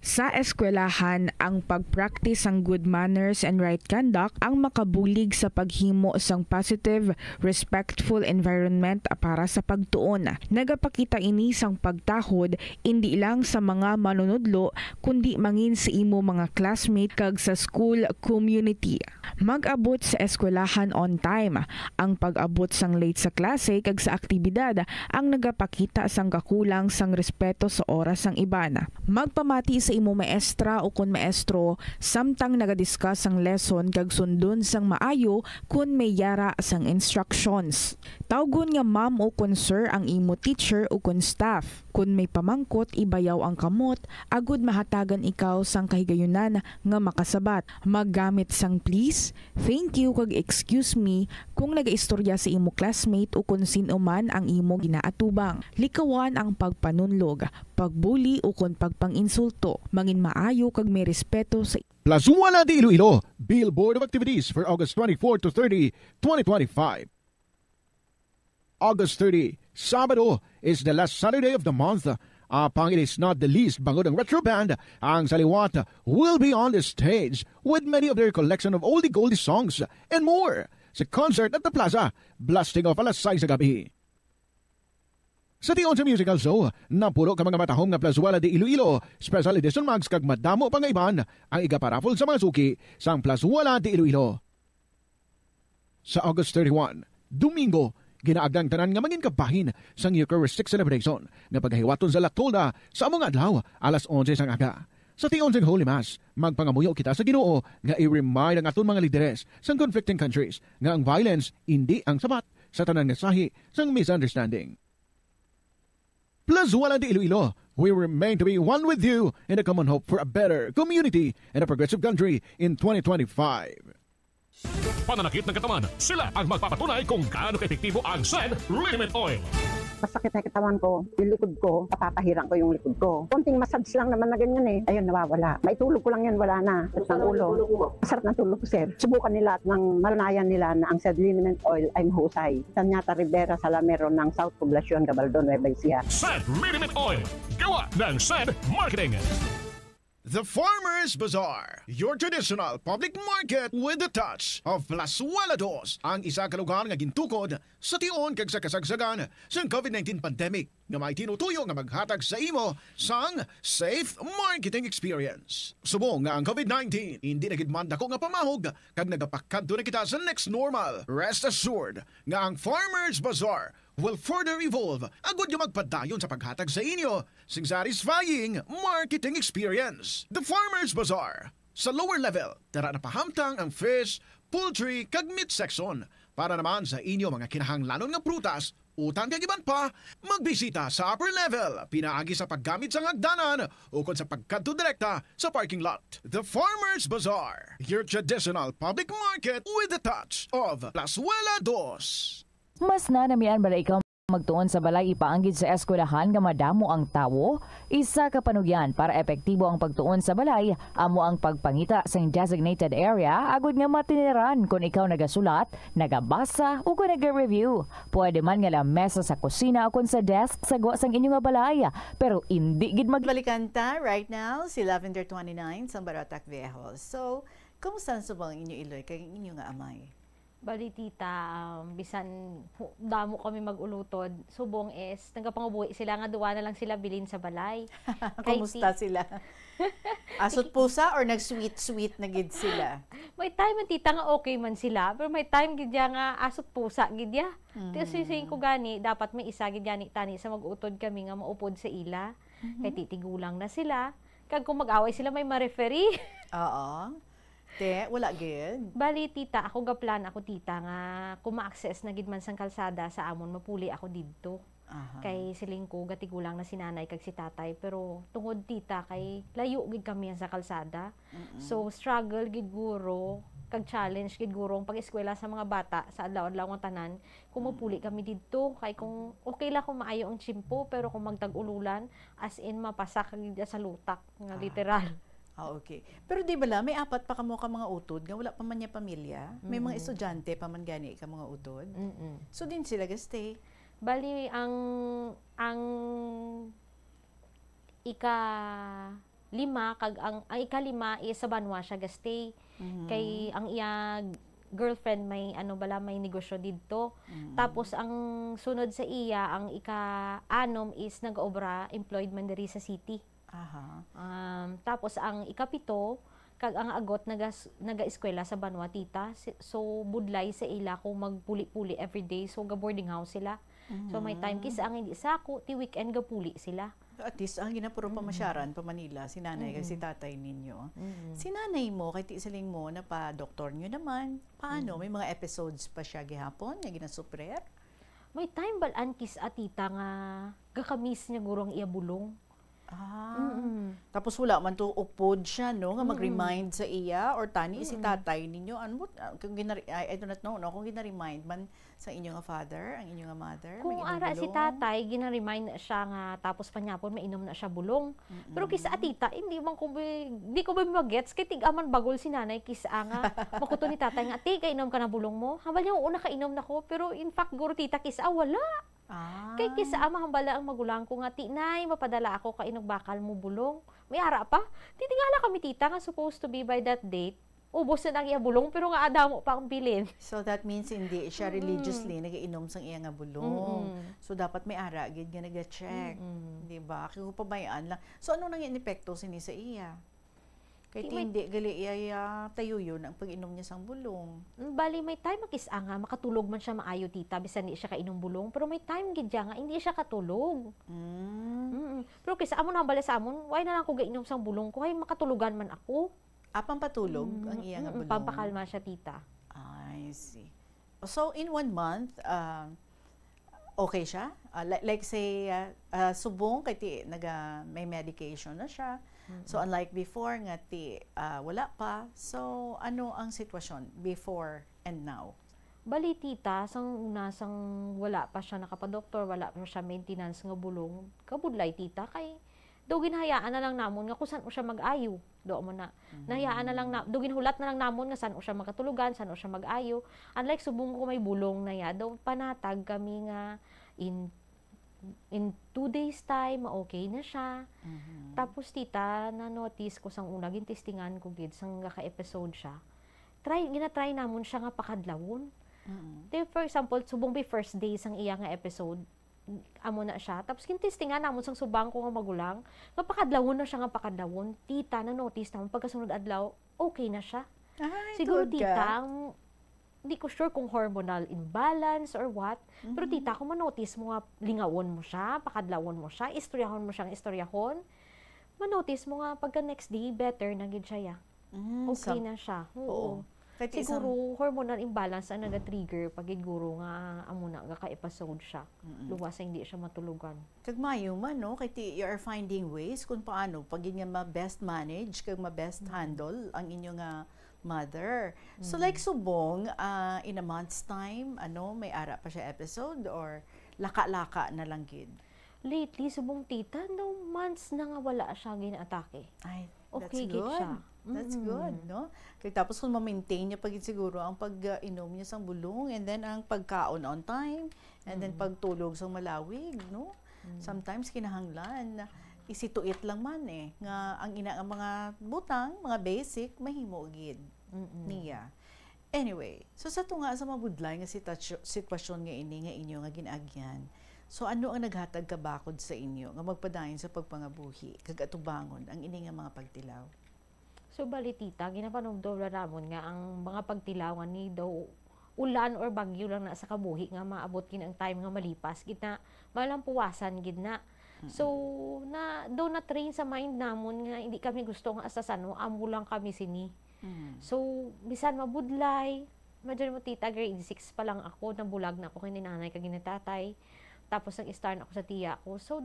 Sa eskwelahan, ang pag-practice ang good manners and right conduct ang makabulig sa paghimo sang positive, respectful environment para sa pagtuon. Nagapakita ini sang pagtahod hindi lang sa mga manunudlo kundi mangin sa imo mga classmate kag sa school community. Mag-abot sa eskwelahan on time. Ang pag-abot sang late sa klase kag sa aktibidad ang nagapakita sang kakulang sang respeto sa oras sang iban. Magpamati sa imo maestra o kun maestro samtang nagadiscuss ang lesson kag sundon sang maayo kun may yara sang instructions. Tawgon nga ma'am o kun sir ang imo teacher o kun staff. Kun may pamangkot ibayaw ang kamot agud mahatagan ikaw sang kahigayunan nga makasabat. Maggamit sang please, thank you kag excuse me kung nagaistorya sa imo classmate o kun sino man ang imo ginaatubang. Likawan ang pagpanunlog, pagbuli o kun pagpanginsulto. Mangin maayo kag may respeto sa Plazuela de Iloilo, Billboard of Activities for August 24 to 30, 2025. August 30, Sabado, is the last Saturday of the month. Pang it is not the least, bangod ang retro band, ang Saliwat, will be on the stage with many of their collection of oldie goldie songs and more sa concert at the Plaza, blasting off alas 6 sa gabi. Sa tion sa musical show, napuro ka mga matahong nga Plazuela de Iloilo, special edition mags kag madamo pa nga iban ang igaparafol sa mga suki sang Plazuela de Iloilo. Sa August 31, Domingo, ginaagdang tanan nga mangin kabahin sang Eucharistic celebration nga paghiwaton sa Latolda sa among adlaw alas 11 sang aga. Sa tion sang Holy Mass, magpangamuyo kita sa Ginoo nga i-remind ang aton mga lideres sang conflicting countries nga ang violence hindi ang sabat sa tanan nga sahi sang misunderstanding. Plazuela de Iloilo, we remain to be one with you in a common hope for a better community and a progressive country in 2025. Pananakit ng katawan, sila ang magpapatunay kung gaano ka-epektibo ang SED Liniment Oil. Masakit na katawan ko, yung likod ko, papapahiran ko yung likod ko. Konting massage lang naman na ganyan eh. Ayun, nawawala. May tulog ko lang yan, wala na. Sa ulo. Masarap ng tulog ko, sir. Subukan nila at nang malanayan nila na ang SED Liniment Oil ay mahusay. Tanyata Rivera, Salamero ng South Poblacion, Gabaldon, Nueva Ecija. SED Liniment Oil, gawa ng SED Marketing. The Farmer's Bazaar, your traditional public market with a touch of Plazuela Dos, ang isa ka lugar nga gintukod sa tion kag sa kasagsagan sa COVID-19 pandemic nga may tinutuyo nga maghatag sa imo sang safe marketing experience. Subong nga ang COVID-19 hindi nagidmanda ko nga pamahog kag nagapakadto na kita sa next normal. Rest assured nga ang Farmer's Bazaar will further evolve agud yung magpadayon sa paghatag sa inyo sing satisfying marketing experience. The Farmer's Bazaar. Sa lower level, tara na pahamtang ang fish, poultry, kag meat section. Para naman sa inyo mga kinahanglanon nga prutas, utang kag iban pa, magbisita sa upper level, pinaagi sa paggamit sa hagdanan o kung sa pagkanto direkta sa parking lot. The Farmer's Bazaar, your traditional public market with a touch of Plazuela Dos. Mas nanamian ba na ikaw magtuon sa balay ipaanggid sa eskwelahan nga madamo ang tawo? Isa ka panugyan para epektibo ang pagtuon sa balay, amo ang pagpangita sa designated area agud nga matiniran kung ikaw nagasulat, nagabasa o kung nag-review. Pwede man nga lamesa sa kusina o kung sa desk sa gawa sang inyong nga balay, pero hindi gid Balikan ta right now si Lavender 29 sa Baratak Viejo. So, kumusta sa bang inyo Iloy kay inyo nga amay? Bali tita, bisan damo kami mag-ulutod, subong is nagapangubuhi sila nga duwa na lang sila bilin sa balay. Kumusta sila? Asot pusa or nag-sweet na gid sila? May time man tita nga okay man sila, pero may time gid nga asot pusa gid ya. Sising ko gani, dapat may isa gid gani tani sa mag-utod kami nga maupod sa ila. Kay titigulang na sila. Kag kung mag-away sila may ma-referee. Oo. Te, wala gid. Bali tita, ako gaplan ako tita nga kung ma-access na gid man sang kalsada sa amon mapuli ako didto. Kay siling ko gatigulang na si nanay kag si tatay pero tungod tita kay layo gid kami sa kalsada. So struggle gid guro kag challenge gid guro ang pag-eskwela sa mga bata sa adlaw-adlaw nga tanan kung mapuli kami didto kay kung okay la kung maayo ang tsimpo pero kung magtag-ululan as in mapasak gid sa lutak nga literal. Okay. Pero di ba may apat pa kamo ka mga utod nga wala pa man niya pamilya? May mga estudyante pa man gani ka mga utod? So din sila gastay? Bali, ang ika-lima, kag ang ika-lima is sa Banwa siya gastay. Kay ang iya girlfriend may may negosyo didto. Tapos ang sunod sa iya, ang ika-anom is nag-obra employed man diri sa city. Tapos ang ikapito kag ang agot naga-eskwela sa Banwa tita. So budlay sa ila kung magpuli-puli everyday. So ga boarding house sila. So may time kis ang hindi sako ti weekend ga puli sila. At least ang ginapuro pamasyaran pa Manila si nanay kag si tatay ninyo. Si nanay mo kay ti siling mo na pa doktor nyo naman. Paano may mga episodes pa siya gihapon nga ginasuprer? May time balaan kis atita nga gakamis niya gurong iya bulong. Tapos wala man to upod siya no nga mag-remind sa iya or tani si tatay ninyo ano kung I do not know no kung gina-remind man sa inyo nga father ang inyo nga mother kung ara si tatay gina-remind na siya nga tapos panyapon mainom na siya bulong pero kisa atita hindi man ko di ko ba magets kay tigaman bagol si nanay kisa nga makuto ni tatay nga ti kainom ka na bulong mo hambal niya una kainom na ko pero in fact guro tita kisa wala. Kay kisa mahambala ang magulang ko nga tinay mapadala ako ka inog bakal mo bulong may ara pa titingala kami tita nga supposed to be by that date ubos na ang iya bulong pero nga adamo pa ang bilin. So that means hindi siya religiously nagainom sang iya nga bulong. So dapat may ara gid nga naga-check, di ba? Kung pabayaan lang. So ano nang inepekto sini sa iya? Kay hindi gali iya tayo yun ang pag-inom niya sang bulong. Bali may time makis nga makatulog man siya maayo tita bisan di siya kainom bulong pero may time gid nga hindi siya katulog. Pero kisa amon hambala sa amon why na lang ko gainom sang bulong ko ay makatulugan man ako. Apang patulog ang iya nga bulong. Pampakalma siya tita. I see. So in 1 month okay siya? Like say subong kay may medication na siya. So unlike before nga wala pa. So ano ang sitwasyon before and now? Bali tita, sang una sang wala pa siya nakapadoktor, wala pa siya maintenance nga bulong. Kabudlay tita kay do ginhayaan na lang namon nga kung saan o siya mag-ayo. Do mo na. Nahayaan na lang do ginhulat na lang namon nga saan o siya makatulugan, saan o siya mag-ayo. Unlike subong ko may bulong na ya, do panatag kami nga in in 2 days time, okay na siya. Tapos tita, na-notice ko sang una, gintistingan ko gid, sang ka-episode siya. Gina-try namon siya nga pakadlawon. For example, subong by first day sang iya nga episode, amo na siya. Tapos gintistingan namon sang subang ko nga magulang, nga pakadlawon na siya nga pakadlawon. Tita, na-notice namon pagkasunod adlaw, okay na siya. Ay, siguro good tita, hindi ko sure kung hormonal imbalance or what. Pero tita, kung manotice mo nga, lingawon mo siya, pakadlawon mo siya, istoryahon mo siyang istoryahon, manotice mo nga pagka next day, better na gid siya. Okay na siya. Oo. Siguro, hormonal imbalance ang nag-trigger pag iguro nga amo na ka-episode siya. Luwas hindi siya matulugan. Kag mayo man, no? Kaya you are finding ways kung paano pag nga ma-best manage, kag ma-best handle ang inyong mother. So like subong, in a month's time, may ara pa siya episode or laka-laka na lang gid? Lately, subong tita, no months na nga wala siya gina-atake. Ay, okay, that's good. Siya. That's good, no? Kaya tapos kung ma-maintain niya pagit siguro ang pag-inom niya sang bulong and then ang pagkaon on time and then pagtulog sang malawig, no? Sometimes kinahanglan isituit lang man nga ang ina ang mga butang, mga basic mahimo gid niya. Anyway, so sa tunga sa mabudlay nga sitwasyon nga ini nga inyo nga ginagyan. So ano ang naghatag kabakod sa inyo nga magpadayon sa pagpangabuhi kag atubangon ang ini nga mga pagtilaw? So bali tita, ginapanugdo ramon nga ang mga pagtilawan ni daw ulan or bagyo lang na sa kabuhi nga maabot kin ang time nga malipas gitna malampuwasan gidna. So na daw na train sa mind namon nga hindi kami gusto nga asasan amo lang kami sini. So bisan mabudlay, medyo mo tita grade 6 pa lang ako, nabulag na ako kay nanay kag tatay. Tapos nag-start ako sa tiya ko. So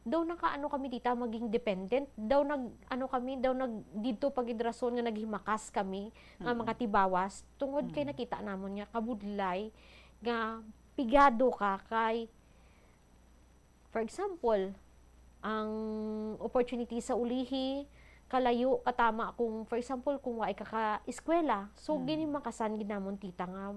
daw nakaano kami tita maging dependent, daw dito pagidrason nga naghimakas kami nga mga tibawas tungod kay nakita namon nga kabudlay nga pigado ka kay for example ang opportunity sa ulihi kalayo katama kung for example kung waay kaka-eskwela so gini makasan ginamon tita nga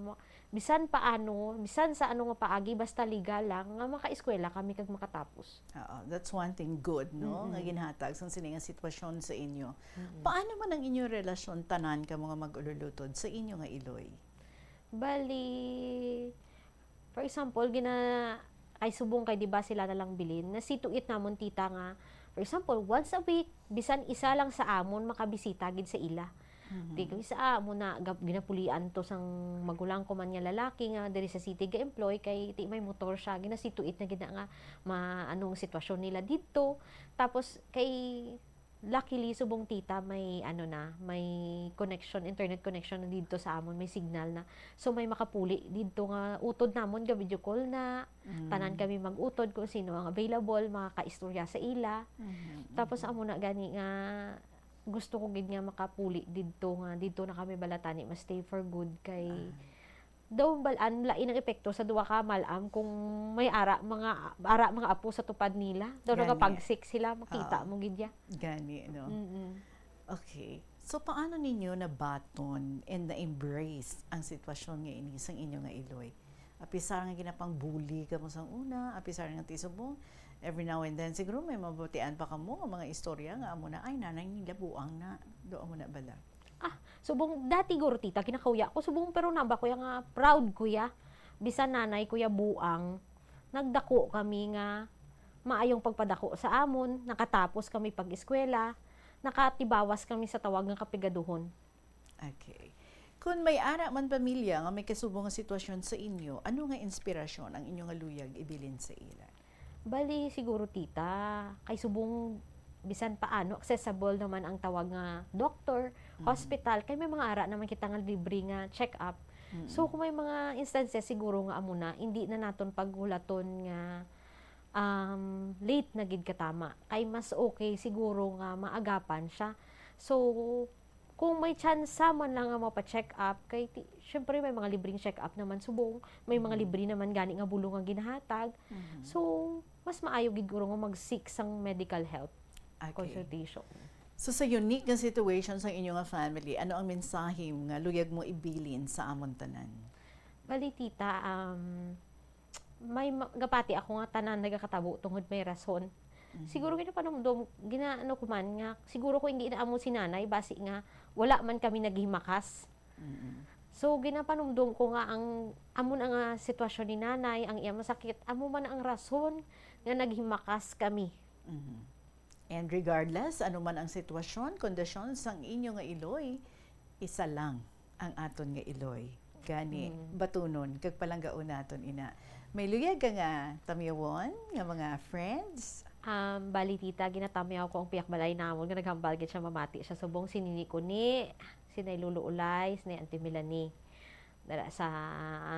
bisan paano bisan sa ano nga paagi basta legal lang nga maka-eskwela kami kag makatapos. That's one thing good no nga ginhatag sang sining sitwasyon sa inyo. Paano man ang inyong relasyon tanan ka mga mag-ululutod sa inyo nga Iloy? Bali for example ay subong kay di ba sila na lang bilin na situit namon tita nga for example once a week bisan isa lang sa amon makabisita gid sa ila. Di kami sa amo na ginapulian to sang magulang ko man nga lalaki nga diri sa city ga employ kay ti may motor siya ginasituit na gid nga anong sitwasyon nila dito tapos kay luckily subong tita may may connection internet connection na dito sa amon may signal na so may makapuli dito nga utod namon ga video call na tanan kami mag-utod kung sino ang available makakaistorya sa ila tapos amo na gani nga gusto ko gid nga makapuli dito na kami balatani mas stay for good kay daw balaan lain ang epekto sa duwa ka malam kung may mga apo sa tupad nila daw nagapagsik sila makita mo gid ya gani no. Okay, so paano ninyo na baton and na embrace ang sitwasyon nga ini sang inyo nga Iloy? Apisar nga ginapang bully ka mo sang una, apisar nga tisubong every now and then siguro may mabutian pa kamo nga mga istorya nga amo na ay nanay nila buang na do amo na bala. Subong dati guro tita kinakauya ko subong pero naba kuya nga proud kuya bisan nanay kuya buang nagdako kami nga maayong pagpadako sa amon nakatapos kami pag-eskwela nakatibawas kami sa tawag nga kapigaduhon. Okay. Kung may ara man pamilya nga may kasubong nga sitwasyon sa inyo, ano nga inspirasyon ang inyo nga luyag ibilin sa ila? Bali siguro tita, kay subong bisan paano accessible naman ang tawag nga doktor, hospital, kay may mga ara naman kita nga libre nga check-up. So kung may mga instances siguro nga amo na hindi na naton paghulaton nga late na gid katama. Kay mas okay siguro nga maagapan siya. So kung may chance man lang nga mapa-check up kay syempre may mga libreng check up naman subong, may mga libre naman gani nga bulong nga ginahatag. So mas maayo gid guro nga mag-seek sang medical help consultation. So sa unique nga situation sa inyo nga family, ano ang mensahe nga luyag mo ibilin sa amon tanan? Bali tita, may gapati ako nga tanan nagakatabo tungod may rason. Siguro ginapanomdom, ginaano ko man nga, siguro ko hindi inaamo si nanay, basi nga, wala man kami naghimakas. So, ginapanomdom ko nga ang, amo na nga sitwasyon ni nanay, ang iya masakit, amo man ang rason nga naghimakas kami. And regardless, ano man ang sitwasyon, kondisyon sang inyo nga iloy, isa lang ang aton nga iloy. Gani, batunon, kag palanggaon naton ina. May luyag ka nga tamyawon, nga mga friends, Bali tita, ginatamyaw ko ang piyak balay namon, nga naghambal gid siya mamati siya subong sinini ko ni, sinay luluulay, sinay Auntie Melanie, dara sa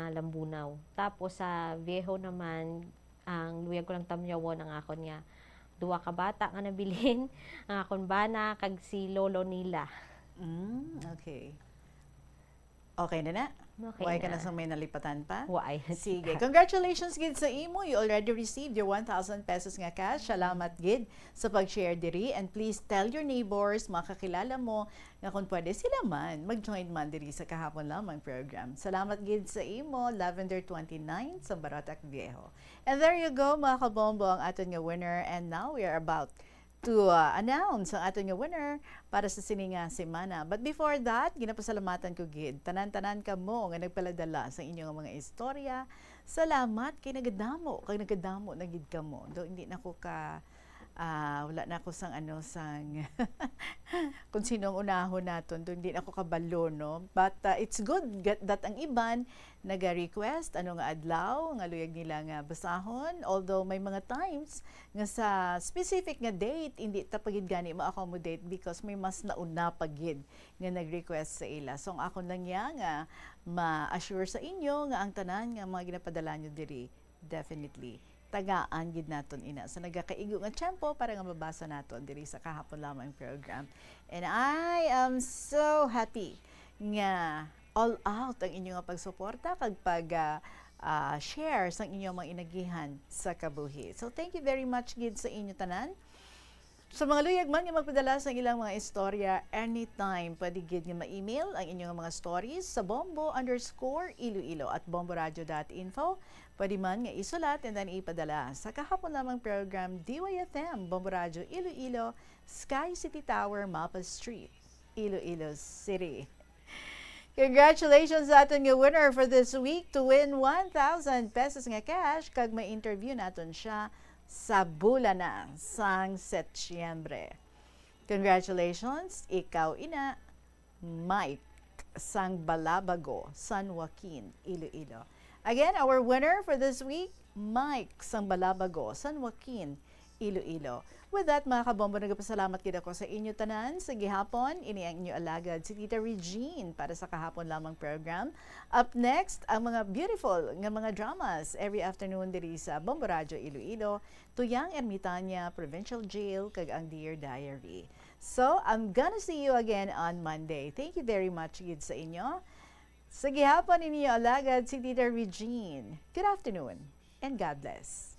Lambunaw. Tapos sa Viejo naman, ang luyag ko lang tamyawon ang akon nga, duwa ka bata nga nabilin, ang akon bana, kag si lolo nila. Okay. Okay na na? Okay Why na. ka na sa may nalipatan pa? Why? Sige. Congratulations, Gid, sa imo. You already received your 1,000 pesos nga cash. Salamat, Gid, sa pag-share diri. And please tell your neighbors, mga kakilala mo, nga kung pwede sila man, mag-join man diri sa kahapon lamang program. Salamat, Gid, sa imo. Lavender 29 sa Barotac Viejo. And there you go, mga kabombo, ang aton nga winner. And now we are about to announce ang aton nga winner para sa sininga semana. But before that, ginapasalamatan ko, Gid. Tanan-tanan ka mo nga nagpaladala sa inyong mga istorya. Salamat kay nagadamo na gid ka mo. Do hindi na ko ka wala na ako sang sang kung sinong unahon naton, do hindi na ako kabalo, no? But it's good that ang iban naga-request ano nga adlaw nga luyag nila nga basahon, although may mga times nga sa specific nga date hindi ta pagid gani ma-accommodate because may mas nauna pagid nga nag-request sa ila. So ang akon lang nga ma-assure sa inyo nga ang tanan nga mga ginapadala nyo diri definitely tagaan gid naton ina sa nagakaigo nga tiyempo para nga mabasa naton diri sa kahapon lamang program. And I am so happy nga all out ang inyong pagsuporta kag share sa inyong mga inagihan sa kabuhi. So thank you very much gid sa inyo tanan. Sa mga luyag man nga magpadala sa ilang mga istorya anytime, pwede gid nga ma-email ang inyong mga stories sa bombo_iloilo at bomboradio.info. Pwede man nga isulat and then ipadala sa kahapon lamang program DYFM, Bombo Radio Iloilo, Sky City Tower, Mapa Street, Iloilo City. Congratulations sa aton nga winner for this week to win 1,000 pesos nga cash kag may interview naton siya sa bulan na sang Setyembre. Congratulations, ikaw ina Mike sang Balabago, San Joaquin, Iloilo. Again, our winner for this week, Mike sang Balabago, San Joaquin, Iloilo. With that, mga kabombo, nagpasalamat kita ko sa inyo tanan. Sa gihapon, ini ang inyo alagad si Tita Regine para sa kahapon lamang program. Up next, ang mga beautiful nga mga dramas every afternoon diri sa Bombo Radio Iloilo, Tuyang Ermitanya Provincial Jail, kag ang Dear Diary. So, I'm gonna see you again on Monday. Thank you very much gid sa inyo. Sa gihapon, inyo alagad si Tita Regine. Good afternoon and God bless.